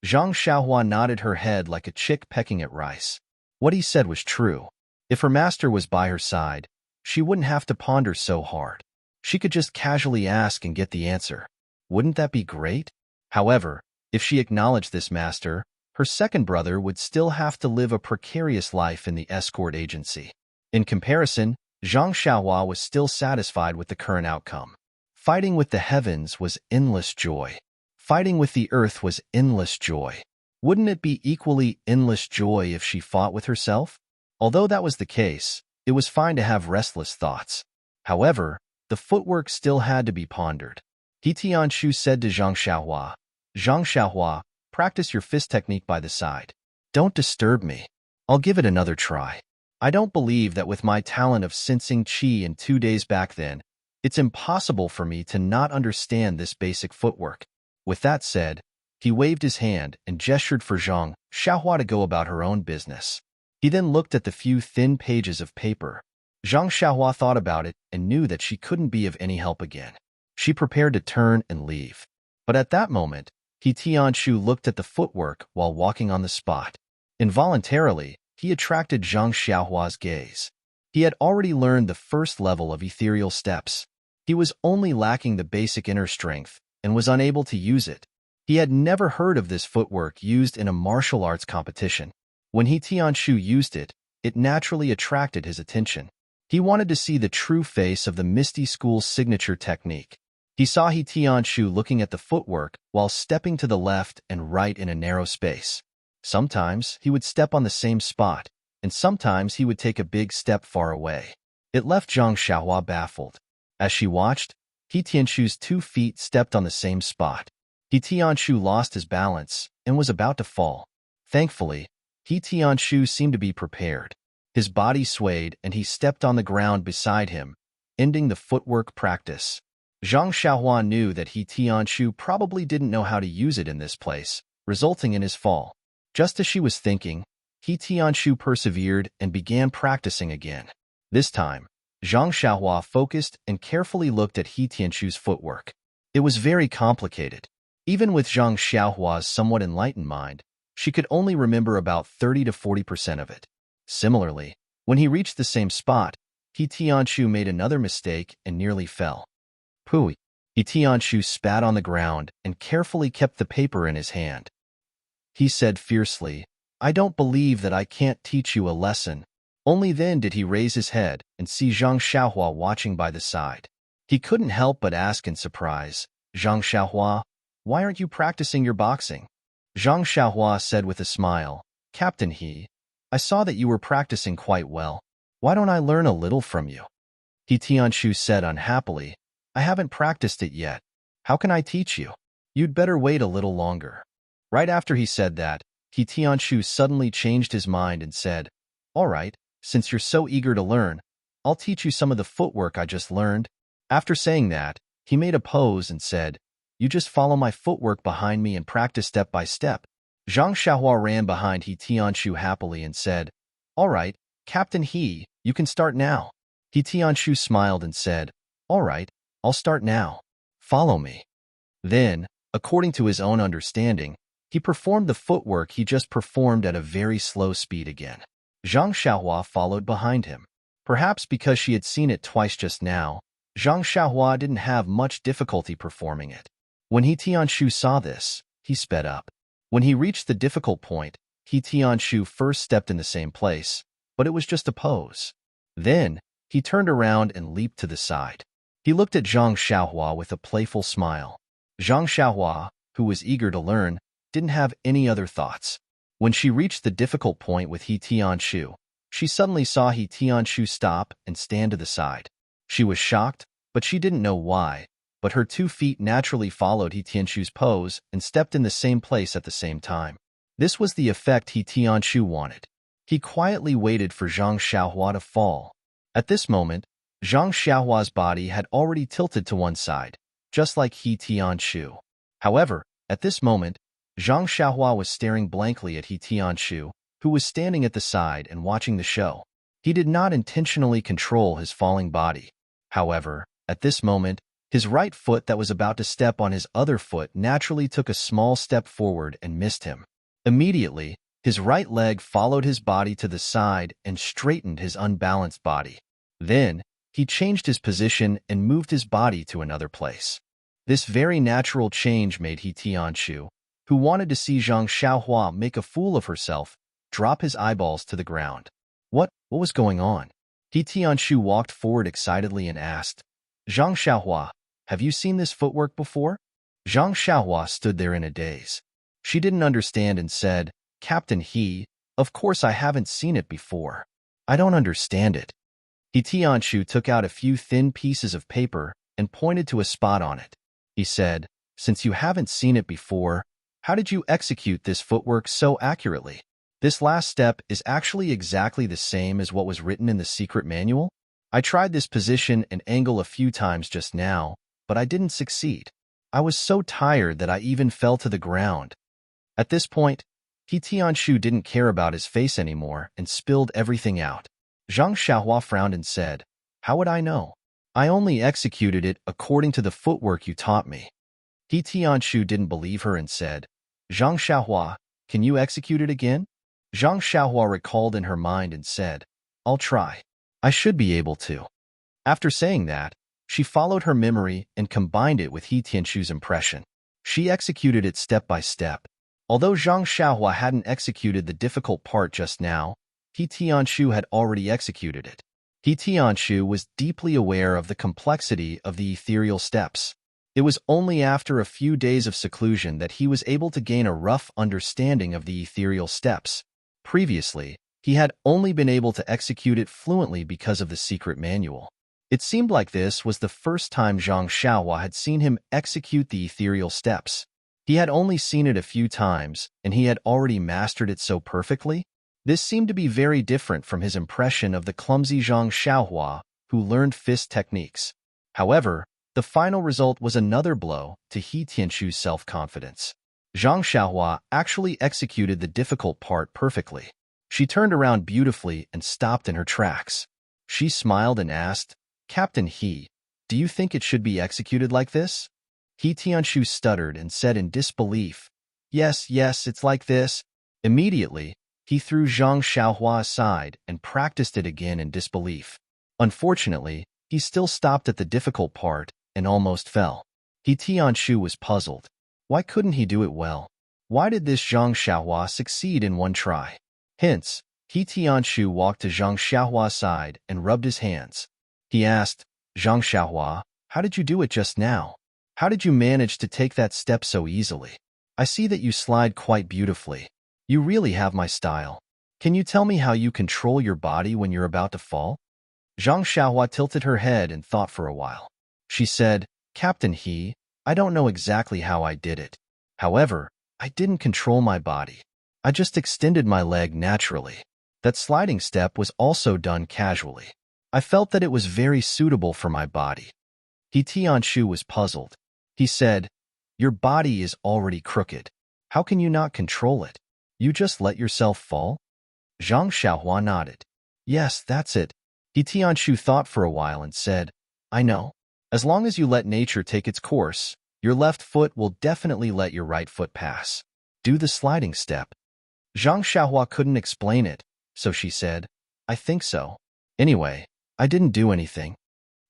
Zhang Xiaohua nodded her head like a chick pecking at rice. What he said was true. If her master was by her side, she wouldn't have to ponder so hard. She could just casually ask and get the answer. Wouldn't that be great? However, if she acknowledged this master, her second brother would still have to live a precarious life in the escort agency. In comparison, Zhang Xiaohua was still satisfied with the current outcome. Fighting with the heavens was endless joy. Fighting with the earth was endless joy. Wouldn't it be equally endless joy if she fought with herself? Although that was the case, it was fine to have restless thoughts. However, the footwork still had to be pondered. He Tianshu said to Zhang Xiaohua, practice your fist technique by the side. Don't disturb me. I'll give it another try. I don't believe that with my talent of sensing qi in 2 days back then, it's impossible for me to not understand this basic footwork. With that said, he waved his hand and gestured for Zhang Xiaohua to go about her own business. He then looked at the few thin pages of paper. Zhang Xiaohua thought about it and knew that she couldn't be of any help again. She prepared to turn and leave. But at that moment, He Tianshu looked at the footwork while walking on the spot. Involuntarily, he attracted Zhang Xiaohua's gaze. He had already learned the first level of ethereal steps. He was only lacking the basic inner strength and was unable to use it. He had never heard of this footwork used in a martial arts competition. When He Tianshu used it, it naturally attracted his attention. He wanted to see the true face of the Misty School's signature technique. He saw He Tianshu looking at the footwork while stepping to the left and right in a narrow space. Sometimes he would step on the same spot, and sometimes he would take a big step far away. It left Zhang Xiaohua baffled. As she watched, He Tianshu's 2 feet stepped on the same spot. He Tianshu lost his balance and was about to fall. Thankfully, He Tianshu seemed to be prepared. His body swayed and he stepped on the ground beside him, ending the footwork practice. Zhang Xiaohua knew that He Tianshu probably didn't know how to use it in this place, resulting in his fall. Just as she was thinking, He Tianshu persevered and began practicing again. This time, Zhang Xiaohua focused and carefully looked at He Tianshu's footwork. It was very complicated. Even with Zhang Xiaohua's somewhat enlightened mind, she could only remember about 30 to 40% of it. Similarly, when he reached the same spot, He Tianshu made another mistake and nearly fell. Pooey! He Tianshu spat on the ground and carefully kept the paper in his hand. He said fiercely, I don't believe that I can't teach you a lesson. Only then did he raise his head and see Zhang Xiaohua watching by the side. He couldn't help but ask in surprise, Zhang Xiaohua, why aren't you practicing your boxing? Zhang Xiaohua said with a smile, Captain He, I saw that you were practicing quite well. Why don't I learn a little from you? He Tianshu said unhappily, I haven't practiced it yet. How can I teach you? You'd better wait a little longer. Right after he said that, He Tianshu suddenly changed his mind and said, All right, since you're so eager to learn, I'll teach you some of the footwork I just learned. After saying that, he made a pose and said, You just follow my footwork behind me and practice step by step. Zhang Xiaohua ran behind He Tianshu happily and said, All right, Captain He, you can start now. He Tianshu smiled and said, All right, I'll start now. Follow me. Then, according to his own understanding, he performed the footwork he just performed at a very slow speed again. Zhang Xiaohua followed behind him. Perhaps because she had seen it twice just now, Zhang Xiaohua didn't have much difficulty performing it. When He Tianshu saw this, he sped up. When he reached the difficult point, He Tianshu first stepped in the same place, but it was just a pose. Then, he turned around and leaped to the side. He looked at Zhang Xiaohua with a playful smile. Zhang Xiaohua, who was eager to learn, didn't have any other thoughts. When she reached the difficult point with He Tianshu, She suddenly saw He Tianshu stop and stand to the side. She was shocked, but she didn't know why, but her 2 feet naturally followed He Tianshu's pose and stepped in the same place at the same time. This was the effect He Tianshu wanted. He quietly waited for Zhang Xiaohua to fall. At this moment, Zhang Xiaohua's body had already tilted to one side, just like He Tianshu. However, at this moment, Zhang Xiaohua was staring blankly at He Tianshu, who was standing at the side and watching the show. He did not intentionally control his falling body. However, at this moment, his right foot that was about to step on his other foot naturally took a small step forward and missed him. Immediately, his right leg followed his body to the side and straightened his unbalanced body. Then, he changed his position and moved his body to another place. This very natural change made He Tianshu, who wanted to see Zhang Xiaohua make a fool of herself, drop his eyeballs to the ground. What was going on? He Tianshu walked forward excitedly and asked, Zhang Xiaohua, have you seen this footwork before? Zhang Xiaohua stood there in a daze. She didn't understand and said, Captain He, of course I haven't seen it before. I don't understand it. He Tianshu took out a few thin pieces of paper and pointed to a spot on it. He said, since you haven't seen it before, how did you execute this footwork so accurately? This last step is actually exactly the same as what was written in the secret manual. I tried this position and angle a few times just now, but I didn't succeed. I was so tired that I even fell to the ground. At this point, He Tianshu didn't care about his face anymore and spilled everything out. Zhang Xiaohua frowned and said, how would I know? I only executed it according to the footwork you taught me. He Tianshu didn't believe her and said, Zhang Xiaohua, can you execute it again? Zhang Xiaohua recalled in her mind and said, I'll try. I should be able to. After saying that, she followed her memory and combined it with He Tianshu's impression. She executed it step by step. Although Zhang Xiaohua hadn't executed the difficult part just now, He Tianshu had already executed it. He Tianshu was deeply aware of the complexity of the ethereal steps. It was only after a few days of seclusion that he was able to gain a rough understanding of the ethereal steps. Previously, he had only been able to execute it fluently because of the secret manual. It seemed like this was the first time Zhang Xiaohua had seen him execute the ethereal steps. He had only seen it a few times, and he had already mastered it so perfectly. This seemed to be very different from his impression of the clumsy Zhang Xiaohua, who learned fist techniques. However, the final result was another blow to He Tianshu's self-confidence. Zhang Xiaohua actually executed the difficult part perfectly. She turned around beautifully and stopped in her tracks. She smiled and asked, Captain He, do you think it should be executed like this? He Tianshu stuttered and said in disbelief, Yes, it's like this. Immediately, he threw Zhang Xiaohua aside and practiced it again in disbelief. Unfortunately, he still stopped at the difficult part and almost fell. He Tianshu was puzzled. Why couldn't he do it well? Why did this Zhang Xiaohua succeed in one try? Hence, He Tianshu walked to Zhang Xiaohua's side and rubbed his hands. He asked, Zhang Xiaohua, how did you do it just now? How did you manage to take that step so easily? I see that you slide quite beautifully. You really have my style. Can you tell me how you control your body when you're about to fall? Zhang Xiaohua tilted her head and thought for a while. She said, Captain He, I don't know exactly how I did it. However, I didn't control my body. I just extended my leg naturally. That sliding step was also done casually. I felt that it was very suitable for my body. He Tianshu was puzzled. He said, Your body is already crooked. How can you not control it? You just let yourself fall? Zhang Xiaohua nodded. Yes, that's it. He Tianshu thought for a while and said, I know. As long as you let nature take its course, your left foot will definitely let your right foot pass. Do the sliding step. Zhang Xiaohua couldn't explain it, so she said, I think so. Anyway, I didn't do anything.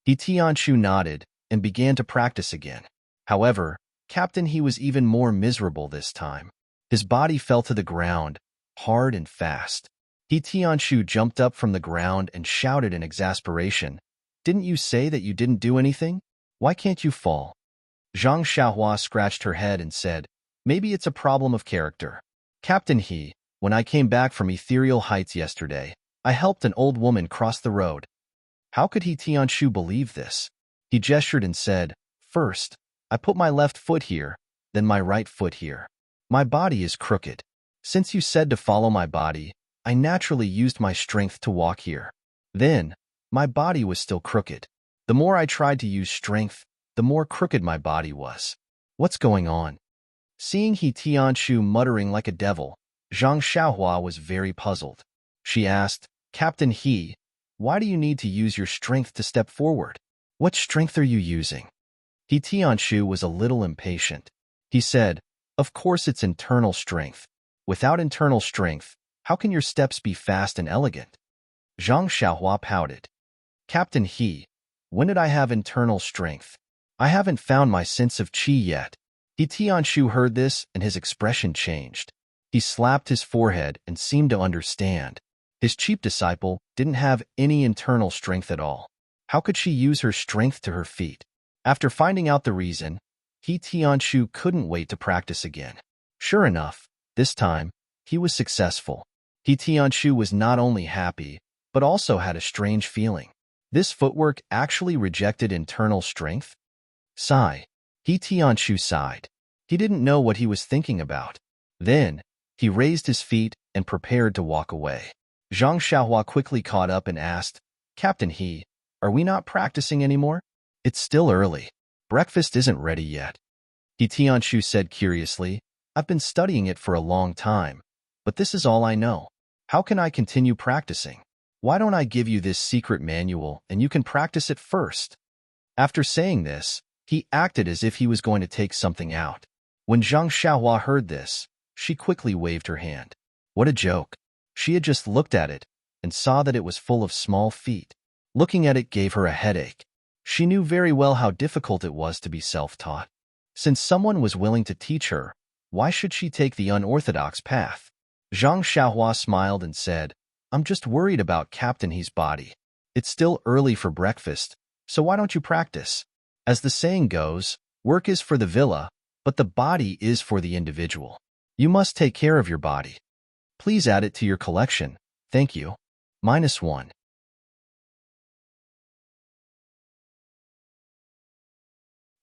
He Tianshu nodded and began to practice again. However, Captain He was even more miserable this time. His body fell to the ground, hard and fast. He Tianshu jumped up from the ground and shouted in exasperation, Didn't you say that you didn't do anything? Why can't you fall? Zhang Xiaohua scratched her head and said, Maybe it's a problem of character. Captain He, when I came back from ethereal heights yesterday, I helped an old woman cross the road. How could He Tianshu believe this? He gestured and said, "First, I put my left foot here, then my right foot here. My body is crooked. Since you said to follow my body, I naturally used my strength to walk here. Then, my body was still crooked. The more I tried to use strength, the more crooked my body was. What's going on?" Seeing He Tianshu muttering like a devil, Zhang Xiaohua was very puzzled. She asked, "Captain He, why do you need to use your strength to step forward? What strength are you using?" He Tianshu was a little impatient. He said, "Of course it's internal strength. Without internal strength, how can your steps be fast and elegant?" Zhang Xiaohua pouted. "Captain He, when did I have internal strength? I haven't found my sense of qi yet." He Tianshu heard this and his expression changed. He slapped his forehead and seemed to understand. His cheap disciple didn't have any internal strength at all. How could she use her strength to her feet? After finding out the reason, He Tianshu couldn't wait to practice again. Sure enough, this time, he was successful. He Tianshu was not only happy, but also had a strange feeling. This footwork actually rejected internal strength? Sigh. He Tianshu sighed. He didn't know what he was thinking about. Then, he raised his feet and prepared to walk away. Zhang Xiaohua quickly caught up and asked, "Captain He, are we not practicing anymore? It's still early. Breakfast isn't ready yet." He Tianshu said curiously, "I've been studying it for a long time, but this is all I know. How can I continue practicing? Why don't I give you this secret manual and you can practice it first?" After saying this, he acted as if he was going to take something out. When Zhang Xiaohua heard this, she quickly waved her hand. What a joke. She had just looked at it and saw that it was full of small feet. Looking at it gave her a headache. She knew very well how difficult it was to be self-taught. Since someone was willing to teach her, why should she take the unorthodox path? Zhang Xiaohua smiled and said, "I'm just worried about Captain He's body. It's still early for breakfast, so why don't you practice? As the saying goes, work is for the villa, but the body is for the individual. You must take care of your body. Please add it to your collection. Thank you. -1.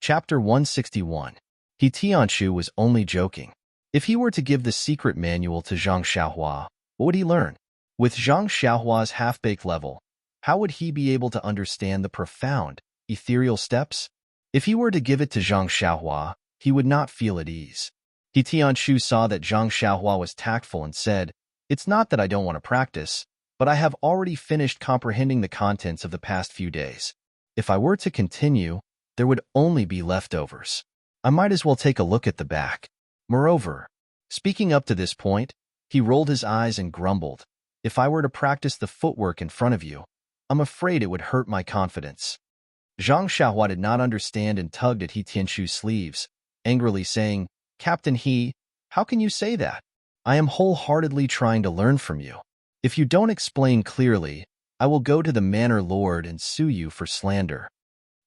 Chapter 161. He Tianshu was only joking. If he were to give the secret manual to Zhang Xiaohua, what would he learn? With Zhang Xiaohua's half-baked level, how would he be able to understand the profound, ethereal steps? If he were to give it to Zhang Xiaohua, he would not feel at ease. He Tianshu saw that Zhang Xiaohua was tactful and said, "It's not that I don't want to practice, but I have already finished comprehending the contents of the past few days. If I were to continue, there would only be leftovers. I might as well take a look at the back." Moreover, speaking up to this point, he rolled his eyes and grumbled, "If I were to practice the footwork in front of you, I'm afraid it would hurt my confidence." Zhang Xiaohua did not understand and tugged at He Tianshu's sleeves, angrily saying, "Captain He, how can you say that? I am wholeheartedly trying to learn from you. If you don't explain clearly, I will go to the manor lord and sue you for slander."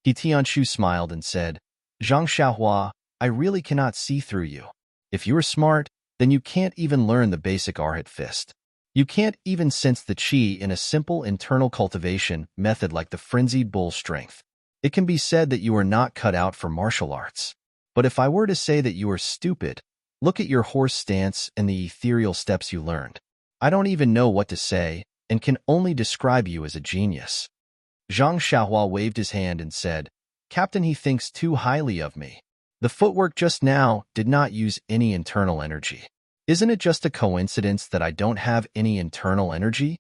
He Tianshu smiled and said, "Zhang Xiaohua, I really cannot see through you. If you are smart, then you can't even learn the basic Arhat fist. You can't even sense the qi in a simple internal cultivation method like the frenzied bull strength. It can be said that you are not cut out for martial arts. But if I were to say that you are stupid, look at your horse stance and the ethereal steps you learned. I don't even know what to say and can only describe you as a genius." Zhang Xiaohua waved his hand and said, "Captain, he thinks too highly of me. The footwork just now did not use any internal energy. Isn't it just a coincidence that I don't have any internal energy?"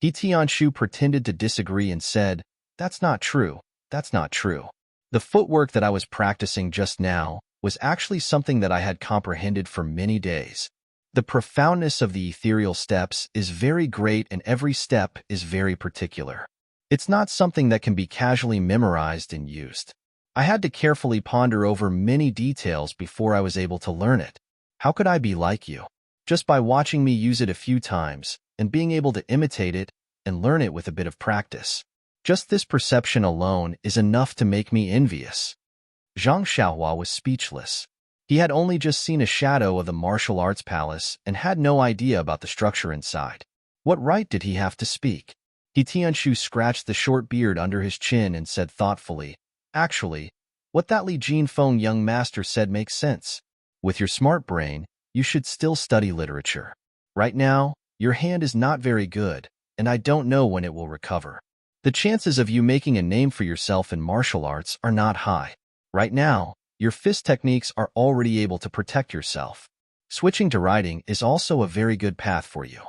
He Tianshu pretended to disagree and said, "That's not true. That's not true. The footwork that I was practicing just now was actually something that I had comprehended for many days. The profoundness of the ethereal steps is very great and every step is very particular. It's not something that can be casually memorized and used. I had to carefully ponder over many details before I was able to learn it. How could I be like you? Just by watching me use it a few times and being able to imitate it and learn it with a bit of practice. Just this perception alone is enough to make me envious." Zhang Xiaohua was speechless. He had only just seen a shadow of the martial arts palace and had no idea about the structure inside. What right did he have to speak? He Tianshu scratched the short beard under his chin and said thoughtfully, "Actually, what that Li Jinfeng young master said makes sense. With your smart brain, you should still study literature. Right now, your hand is not very good, and I don't know when it will recover. The chances of you making a name for yourself in martial arts are not high. Right now, your fist techniques are already able to protect yourself. Switching to writing is also a very good path for you."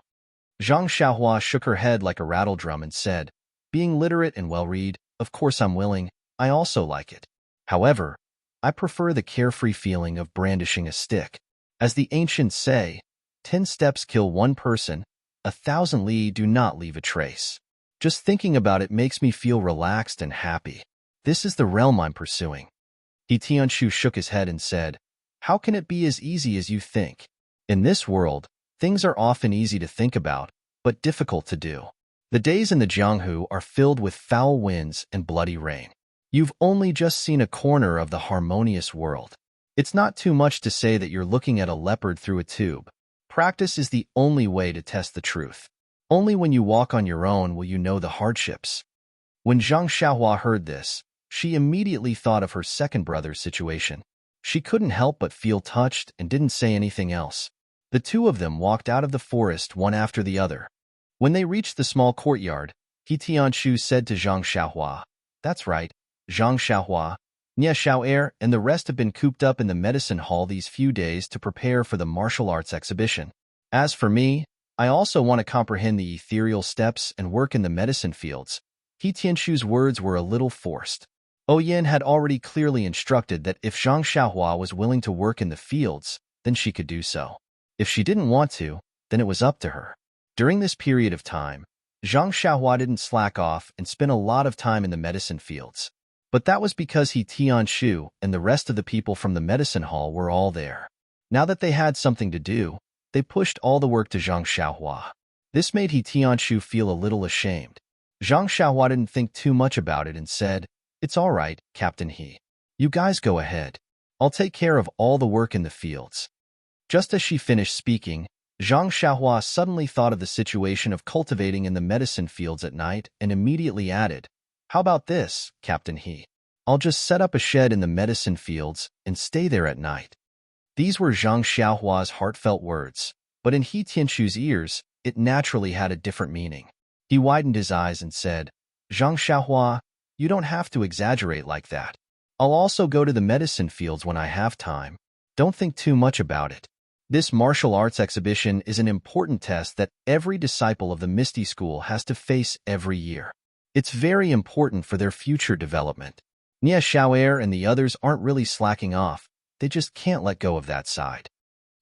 Zhang Xiaohua shook her head like a rattledrum and said, "Being literate and well-read, of course I'm willing, I also like it. However, I prefer the carefree feeling of brandishing a stick. As the ancients say, 10 steps kill one person, 1,000 li do not leave a trace. Just thinking about it makes me feel relaxed and happy. This is the realm I'm pursuing." He Tianshu shook his head and said, "How can it be as easy as you think? In this world, things are often easy to think about, but difficult to do. The days in the Jianghu are filled with foul winds and bloody rain. You've only just seen a corner of the harmonious world. It's not too much to say that you're looking at a leopard through a tube. Practice is the only way to test the truth. Only when you walk on your own will you know the hardships." When Zhang Xiaohua heard this, she immediately thought of her second brother's situation. She couldn't help but feel touched and didn't say anything else. The two of them walked out of the forest one after the other. When they reached the small courtyard, He Tianshu said to Zhang Xiaohua, "That's right, Zhang Xiaohua, Nie Xiao'er and the rest have been cooped up in the medicine hall these few days to prepare for the martial arts exhibition. As for me, I also want to comprehend the ethereal steps and work in the medicine fields." He Tianshu's words were a little forced. Oyen had already clearly instructed that if Zhang Xiaohua was willing to work in the fields, then she could do so. If she didn't want to, then it was up to her. During this period of time, Zhang Xiaohua didn't slack off and spent a lot of time in the medicine fields. But that was because He Tianshu and the rest of the people from the medicine hall were all there. Now that they had something to do, they pushed all the work to Zhang Xiaohua. This made He Tianshu feel a little ashamed. Zhang Xiaohua didn't think too much about it and said, "It's all right, Captain He. You guys go ahead. I'll take care of all the work in the fields." Just as she finished speaking, Zhang Xiaohua suddenly thought of the situation of cultivating in the medicine fields at night and immediately added, "How about this, Captain He? I'll just set up a shed in the medicine fields and stay there at night." These were Zhang Xiaohua's heartfelt words, but in He Tianshu's ears, it naturally had a different meaning. He widened his eyes and said, "Zhang Xiaohua, you don't have to exaggerate like that. I'll also go to the medicine fields when I have time. Don't think too much about it. This martial arts exhibition is an important test that every disciple of the Misty School has to face every year. It's very important for their future development. Nie Xiao'er and the others aren't really slacking off. They just can't let go of that side."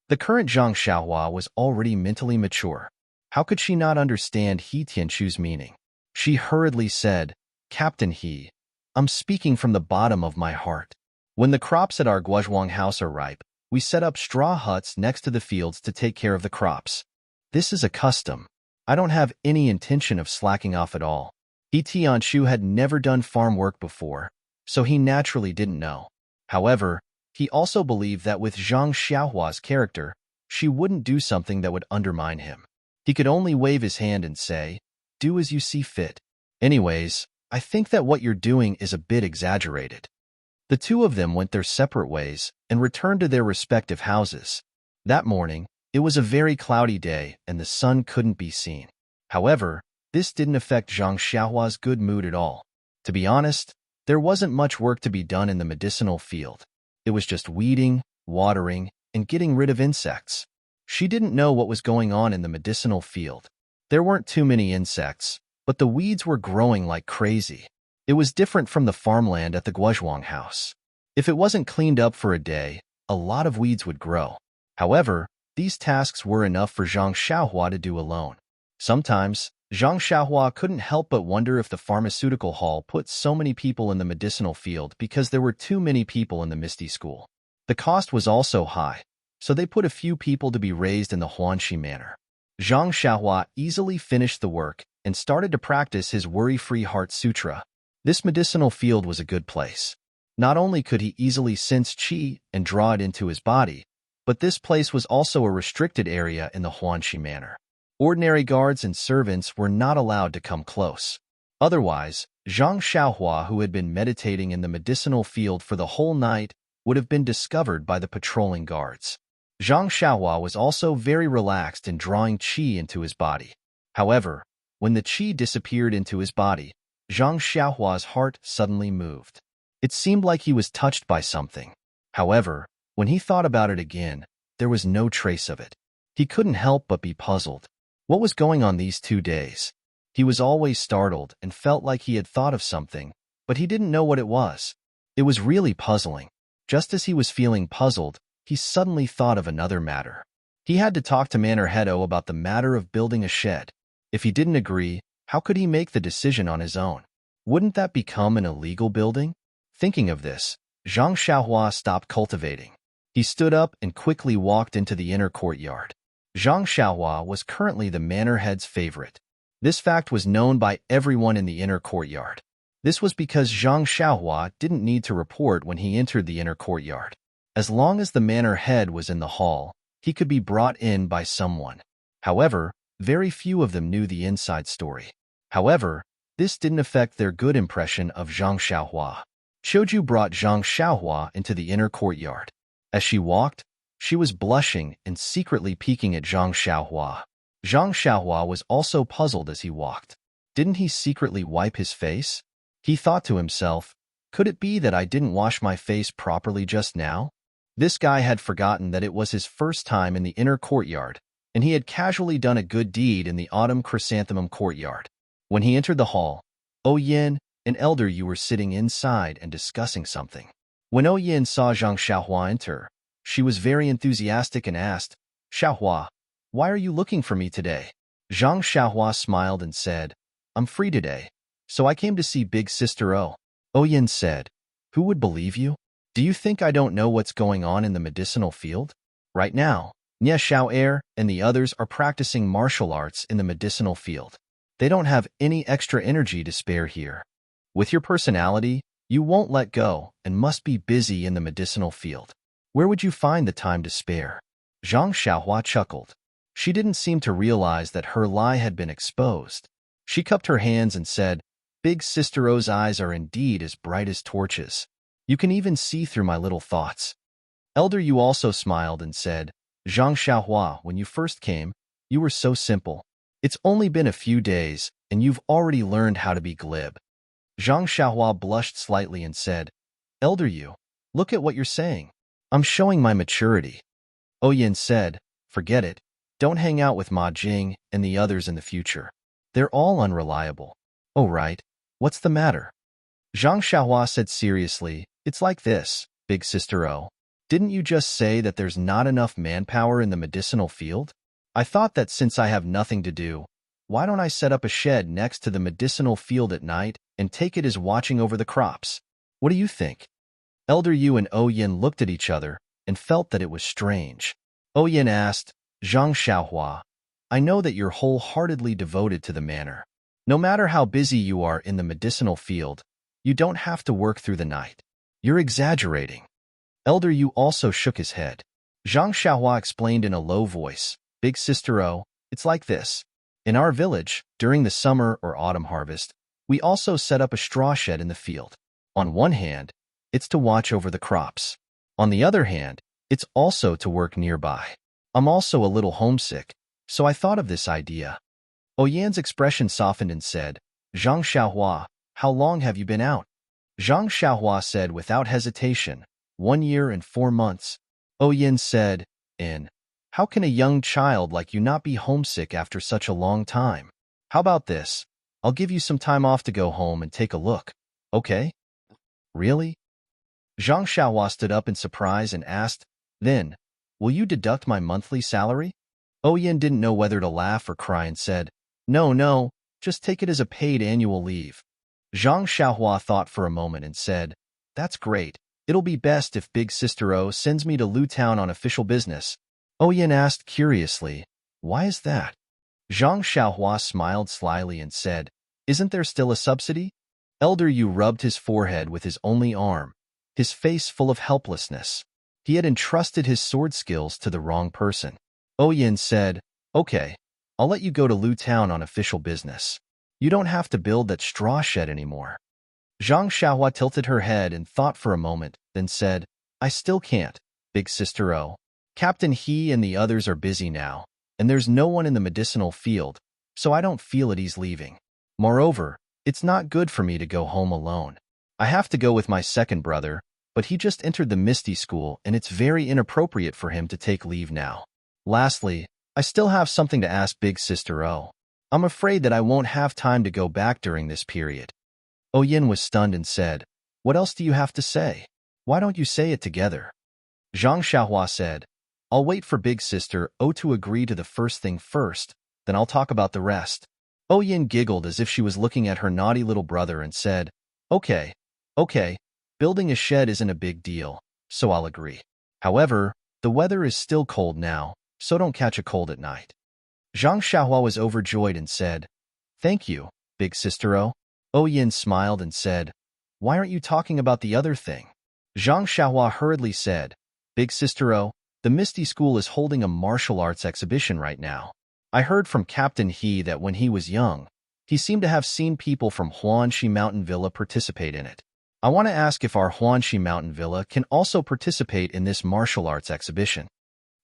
The current Zhang Xiaohua was already mentally mature. How could she not understand He Tianshu's meaning? She hurriedly said, "Captain He, I'm speaking from the bottom of my heart. When the crops at our Guozhuang house are ripe, we set up straw huts next to the fields to take care of the crops. This is a custom. I don't have any intention of slacking off at all." He Tianshu had never done farm work before, so he naturally didn't know. However, he also believed that with Zhang Xiaohua's character, she wouldn't do something that would undermine him. He could only wave his hand and say, "Do as you see fit. Anyways, I think that what you're doing is a bit exaggerated." The two of them went their separate ways and returned to their respective houses. That morning, it was a very cloudy day and the sun couldn't be seen. However, this didn't affect Zhang Xiaohua's good mood at all. To be honest, there wasn't much work to be done in the medicinal field. It was just weeding, watering, and getting rid of insects. She didn't know what was going on in the medicinal field. There weren't too many insects, but the weeds were growing like crazy. It was different from the farmland at the Guozhuang house. If it wasn't cleaned up for a day, a lot of weeds would grow. However, these tasks were enough for Zhang Xiaohua to do alone. Sometimes, Zhang Xiaohua couldn't help but wonder if the pharmaceutical hall put so many people in the medicinal field because there were too many people in the Misty School. The cost was also high, so they put a few people to be raised in the Huanxi manner. Zhang Xiaohua easily finished the work and started to practice his worry-free heart sutra. This medicinal field was a good place. Not only could he easily sense qi and draw it into his body, but this place was also a restricted area in the Huanxi manner. Ordinary guards and servants were not allowed to come close. Otherwise, Zhang Xiaohua, who had been meditating in the medicinal field for the whole night, would have been discovered by the patrolling guards. Zhang Xiaohua was also very relaxed in drawing qi into his body. However, when the qi disappeared into his body, Zhang Xiaohua's heart suddenly moved. It seemed like he was touched by something. However, when he thought about it again, there was no trace of it. He couldn't help but be puzzled. What was going on these 2 days? He was always startled and felt like he had thought of something, but he didn't know what it was. It was really puzzling. Just as he was feeling puzzled, he suddenly thought of another matter. He had to talk to Manor Hedo about the matter of building a shed. If he didn't agree, how could he make the decision on his own? Wouldn't that become an illegal building? Thinking of this, Zhang Xiaohua stopped cultivating. He stood up and quickly walked into the inner courtyard. Zhang Xiaohua was currently the manor head's favorite. This fact was known by everyone in the inner courtyard. This was because Zhang Xiaohua didn't need to report when he entered the inner courtyard. As long as the manor head was in the hall, he could be brought in by someone. However, very few of them knew the inside story. However, this didn't affect their good impression of Zhang Xiaohua. Qiuju brought Zhang Xiaohua into the inner courtyard. As she walked, she was blushing and secretly peeking at Zhang Xiaohua. Zhang Xiaohua was also puzzled as he walked. Didn't he secretly wipe his face? He thought to himself, could it be that I didn't wash my face properly just now? This guy had forgotten that it was his first time in the inner courtyard, and he had casually done a good deed in the autumn chrysanthemum courtyard. When he entered the hall, O Yin, an elder, you were sitting inside and discussing something. When O Yin saw Zhang Xiaohua enter, she was very enthusiastic and asked, Xiaohua, why are you looking for me today? Zhang Xiaohua smiled and said, I'm free today, so I came to see Big Sister O. O Yin said, who would believe you? Do you think I don't know what's going on in the medicinal field? Right now, Nie Xiao'er and the others are practicing martial arts in the medicinal field. They don't have any extra energy to spare here. With your personality, you won't let go and must be busy in the medicinal field. Where would you find the time to spare? Zhang Xiaohua chuckled. She didn't seem to realize that her lie had been exposed. She cupped her hands and said, Big Sister O's eyes are indeed as bright as torches. You can even see through my little thoughts. Elder Yu also smiled and said, Zhang Xiaohua, when you first came, you were so simple. It's only been a few days, and you've already learned how to be glib. Zhang Xiaohua blushed slightly and said, Elder Yu, look at what you're saying. I'm showing my maturity. O Yin said, forget it. Don't hang out with Ma Jing and the others in the future. They're all unreliable. Oh right, what's the matter? Zhang Xiaohua said seriously, it's like this, Big Sister O. Didn't you just say that there's not enough manpower in the medicinal field? I thought that since I have nothing to do, why don't I set up a shed next to the medicinal field at night and take it as watching over the crops? What do you think? Elder Yu and O Yin looked at each other and felt that it was strange. O Yin asked, Zhang Xiaohua, I know that you're wholeheartedly devoted to the manor. No matter how busy you are in the medicinal field, you don't have to work through the night. You're exaggerating. Elder Yu also shook his head. Zhang Xiaohua explained in a low voice, Big Sister O, it's like this. In our village, during the summer or autumn harvest, we also set up a straw shed in the field. On one hand, it's to watch over the crops. On the other hand, it's also to work nearby. I'm also a little homesick, so I thought of this idea. Oyan's expression softened and said, Zhang Xiaohua, how long have you been out? Zhang Xiaohua said without hesitation, 1 year and 4 months. Oyan said, how can a young child like you not be homesick after such a long time? How about this? I'll give you some time off to go home and take a look. Okay? Really? Zhang Xiaohua stood up in surprise and asked, then, will you deduct my monthly salary? Oyan didn't know whether to laugh or cry and said, no, just take it as a paid annual leave. Zhang Xiaohua thought for a moment and said, that's great. It'll be best if Big Sister O sends me to Lu Town on official business. Oyan asked curiously, why is that? Zhang Xiaohua smiled slyly and said, isn't there still a subsidy? Elder Yu rubbed his forehead with his only arm, his face full of helplessness. He had entrusted his sword skills to the wrong person. Oyan said, okay, I'll let you go to Lu Town on official business. You don't have to build that straw shed anymore. Zhang Xiaohua tilted her head and thought for a moment, then said, I still can't, big sister O. Captain He and the others are busy now, and there's no one in the medicinal field, so I don't feel at ease leaving. Moreover, it's not good for me to go home alone. I have to go with my second brother, but he just entered the Misty School and it's very inappropriate for him to take leave now. Lastly, I still have something to ask Big Sister O. I'm afraid that I won't have time to go back during this period. O Yin was stunned and said, What else do you have to say? Why don't you say it together? Zhang Xiaohua said, I'll wait for Big Sister O to agree to the first thing first, then I'll talk about the rest. O Yin giggled as if she was looking at her naughty little brother and said, Okay, building a shed isn't a big deal, so I'll agree. However, the weather is still cold now, so don't catch a cold at night. Zhang Xiaohua was overjoyed and said, Thank you, Big Sister O. O Yin smiled and said, Why aren't you talking about the other thing? Zhang Xiaohua hurriedly said, Big Sister O, the Misty School is holding a martial arts exhibition right now. I heard from Captain He that when he was young, he seemed to have seen people from Huanxi Mountain Villa participate in it. I want to ask if our Huanxi Mountain Villa can also participate in this martial arts exhibition.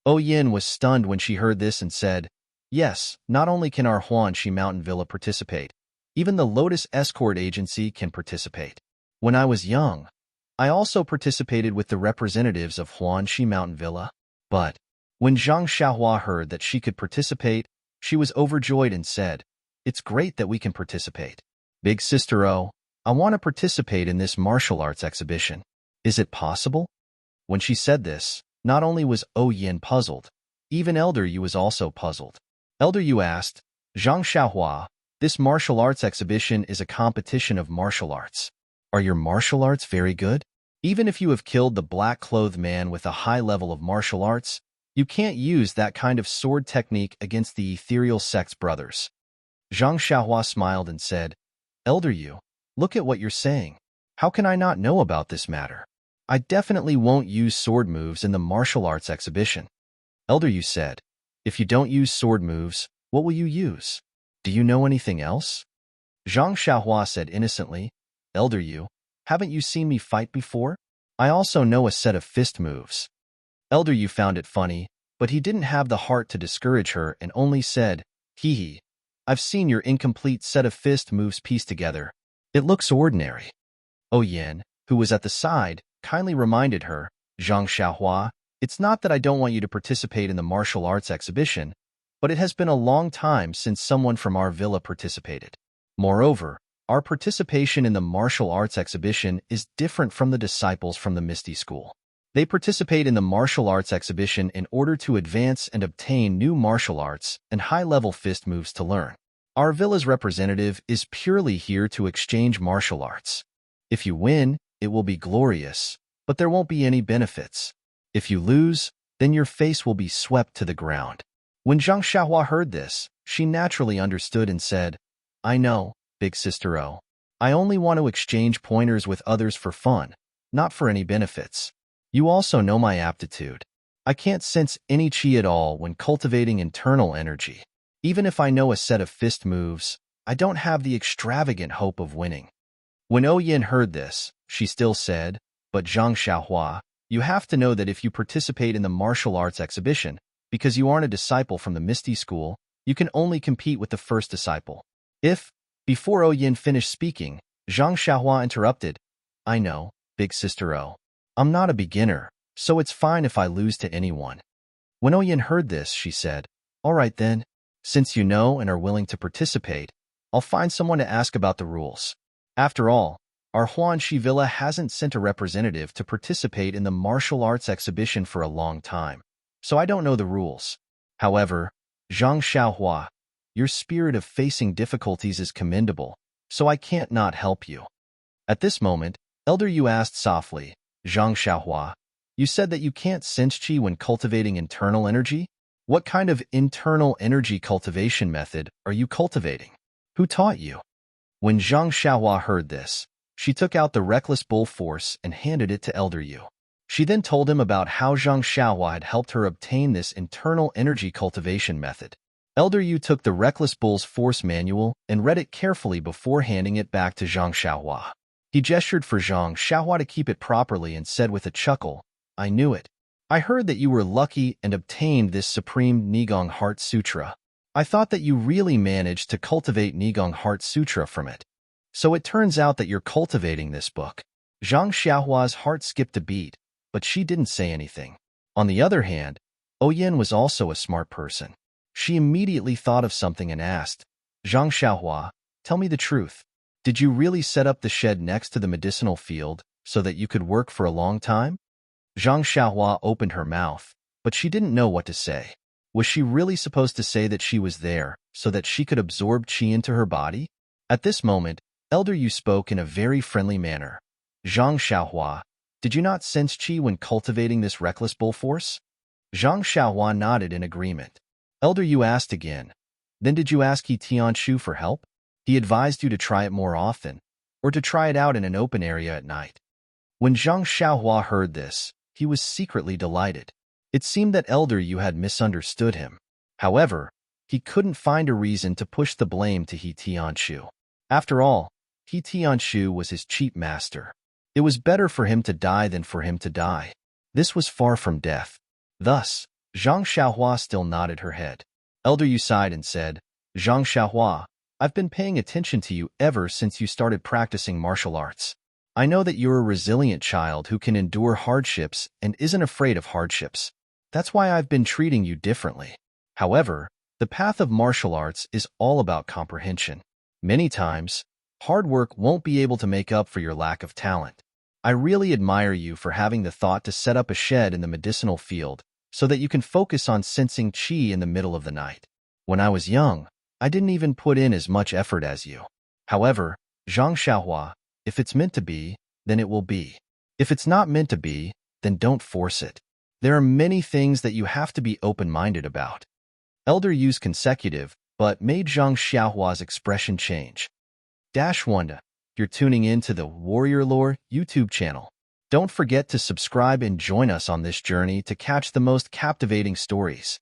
O Yin was stunned when she heard this and said, Yes, not only can our Huanxi Mountain Villa participate, even the Lotus Escort Agency can participate. When I was young, I also participated with the representatives of Huanxi Mountain Villa. But when Zhang Xiaohua heard that she could participate, she was overjoyed and said, It's great that we can participate. Big Sister O, I want to participate in this martial arts exhibition. Is it possible? When she said this, not only was O Yin puzzled, even Elder Yu was also puzzled. Elder Yu asked, Zhang Xiaohua, this martial arts exhibition is a competition of martial arts. Are your martial arts very good? Even if you have killed the black-clothed man with a high level of martial arts, you can't use that kind of sword technique against the ethereal sect's brothers. Zhang Xiaohua smiled and said, Elder Yu, look at what you're saying. How can I not know about this matter? I definitely won't use sword moves in the martial arts exhibition. Elder Yu said, If you don't use sword moves, what will you use? Do you know anything else? Zhang Xiaohua said innocently, Elder Yu, haven't you seen me fight before? I also know a set of fist moves. Elder Yu found it funny, but he didn't have the heart to discourage her and only said, Hee, I've seen your incomplete set of fist moves pieced together. It looks ordinary. O Yin, who was at the side, kindly reminded her, Zhang Xiaohua, it's not that I don't want you to participate in the martial arts exhibition, but it has been a long time since someone from our villa participated. Moreover, our participation in the martial arts exhibition is different from the disciples from the Misty School. They participate in the martial arts exhibition in order to advance and obtain new martial arts and high-level fist moves to learn. Our villa's representative is purely here to exchange martial arts. If you win, it will be glorious, but there won't be any benefits. If you lose, then your face will be swept to the ground. When Zhang Xiaohua heard this, she naturally understood and said, I know, Big Sister O. I only want to exchange pointers with others for fun, not for any benefits. You also know my aptitude. I can't sense any chi at all when cultivating internal energy. Even if I know a set of fist moves, I don't have the extravagant hope of winning. When O Yin heard this, she still said, But Zhang Xiaohua, you have to know that if you participate in the martial arts exhibition, because you aren't a disciple from the Misty School, you can only compete with the first disciple. Before O Yin finished speaking, Zhang Xiaohua interrupted, I know, Big Sister O. I'm not a beginner, so it's fine if I lose to anyone. When O Yin heard this, she said, All right then, since you know and are willing to participate, I'll find someone to ask about the rules. After all, our Huanxi Villa hasn't sent a representative to participate in the martial arts exhibition for a long time, so I don't know the rules. However, Zhang Xiaohua, your spirit of facing difficulties is commendable, so I can't not help you. At this moment, Elder Yu asked softly, Zhang Xiaohua, you said that you can't sense qi when cultivating internal energy? What kind of internal energy cultivation method are you cultivating? Who taught you? When Zhang Xiaohua heard this, she took out the Reckless Bull Force and handed it to Elder Yu. She then told him about how Zhang Xiaohua had helped her obtain this internal energy cultivation method. Elder Yu took the Reckless Bull's Force manual and read it carefully before handing it back to Zhang Xiaohua. He gestured for Zhang Xiaohua to keep it properly and said with a chuckle, "I knew it. I heard that you were lucky and obtained this supreme Nigong Heart Sutra. I thought that you really managed to cultivate Nigong Heart Sutra from it. So it turns out that you're cultivating this book." Zhang Xiaohua's heart skipped a beat, but she didn't say anything. On the other hand, Oyen was also a smart person. She immediately thought of something and asked, "Zhang Xiaohua, tell me the truth. Did you really set up the shed next to the medicinal field so that you could work for a long time?" Zhang Xiaohua opened her mouth, but she didn't know what to say. Was she really supposed to say that she was there so that she could absorb qi into her body? At this moment, Elder Yu spoke in a very friendly manner. "Zhang Xiaohua, did you not sense qi when cultivating this reckless bull force?" Zhang Xiaohua nodded in agreement. Elder Yu asked again, "Then did you ask He Tianshu for help? He advised you to try it more often, or to try it out in an open area at night." When Zhang Xiaohua heard this, he was secretly delighted. It seemed that Elder Yu had misunderstood him. However, he couldn't find a reason to push the blame to He Tianshu. After all, He Tianshu was his cheap master. It was better for him to die than for him to die. This was far from death. Thus, Zhang Xiaohua still nodded her head. Elder Yu sighed and said, "Zhang Xiaohua, I've been paying attention to you ever since you started practicing martial arts. I know that you're a resilient child who can endure hardships and isn't afraid of hardships. That's why I've been treating you differently. However, the path of martial arts is all about comprehension. Many times, hard work won't be able to make up for your lack of talent. I really admire you for having the thought to set up a shed in the medicinal field so that you can focus on sensing qi in the middle of the night. When I was young, I didn't even put in as much effort as you. However, Zhang Xiaohua, if it's meant to be, then it will be. If it's not meant to be, then don't force it. There are many things that you have to be open-minded about." Elder Yu's consecutive, but made Zhang Xiaohua's expression change. -1. You're tuning in to the Warrior Lore YouTube channel. Don't forget to subscribe and join us on this journey to catch the most captivating stories.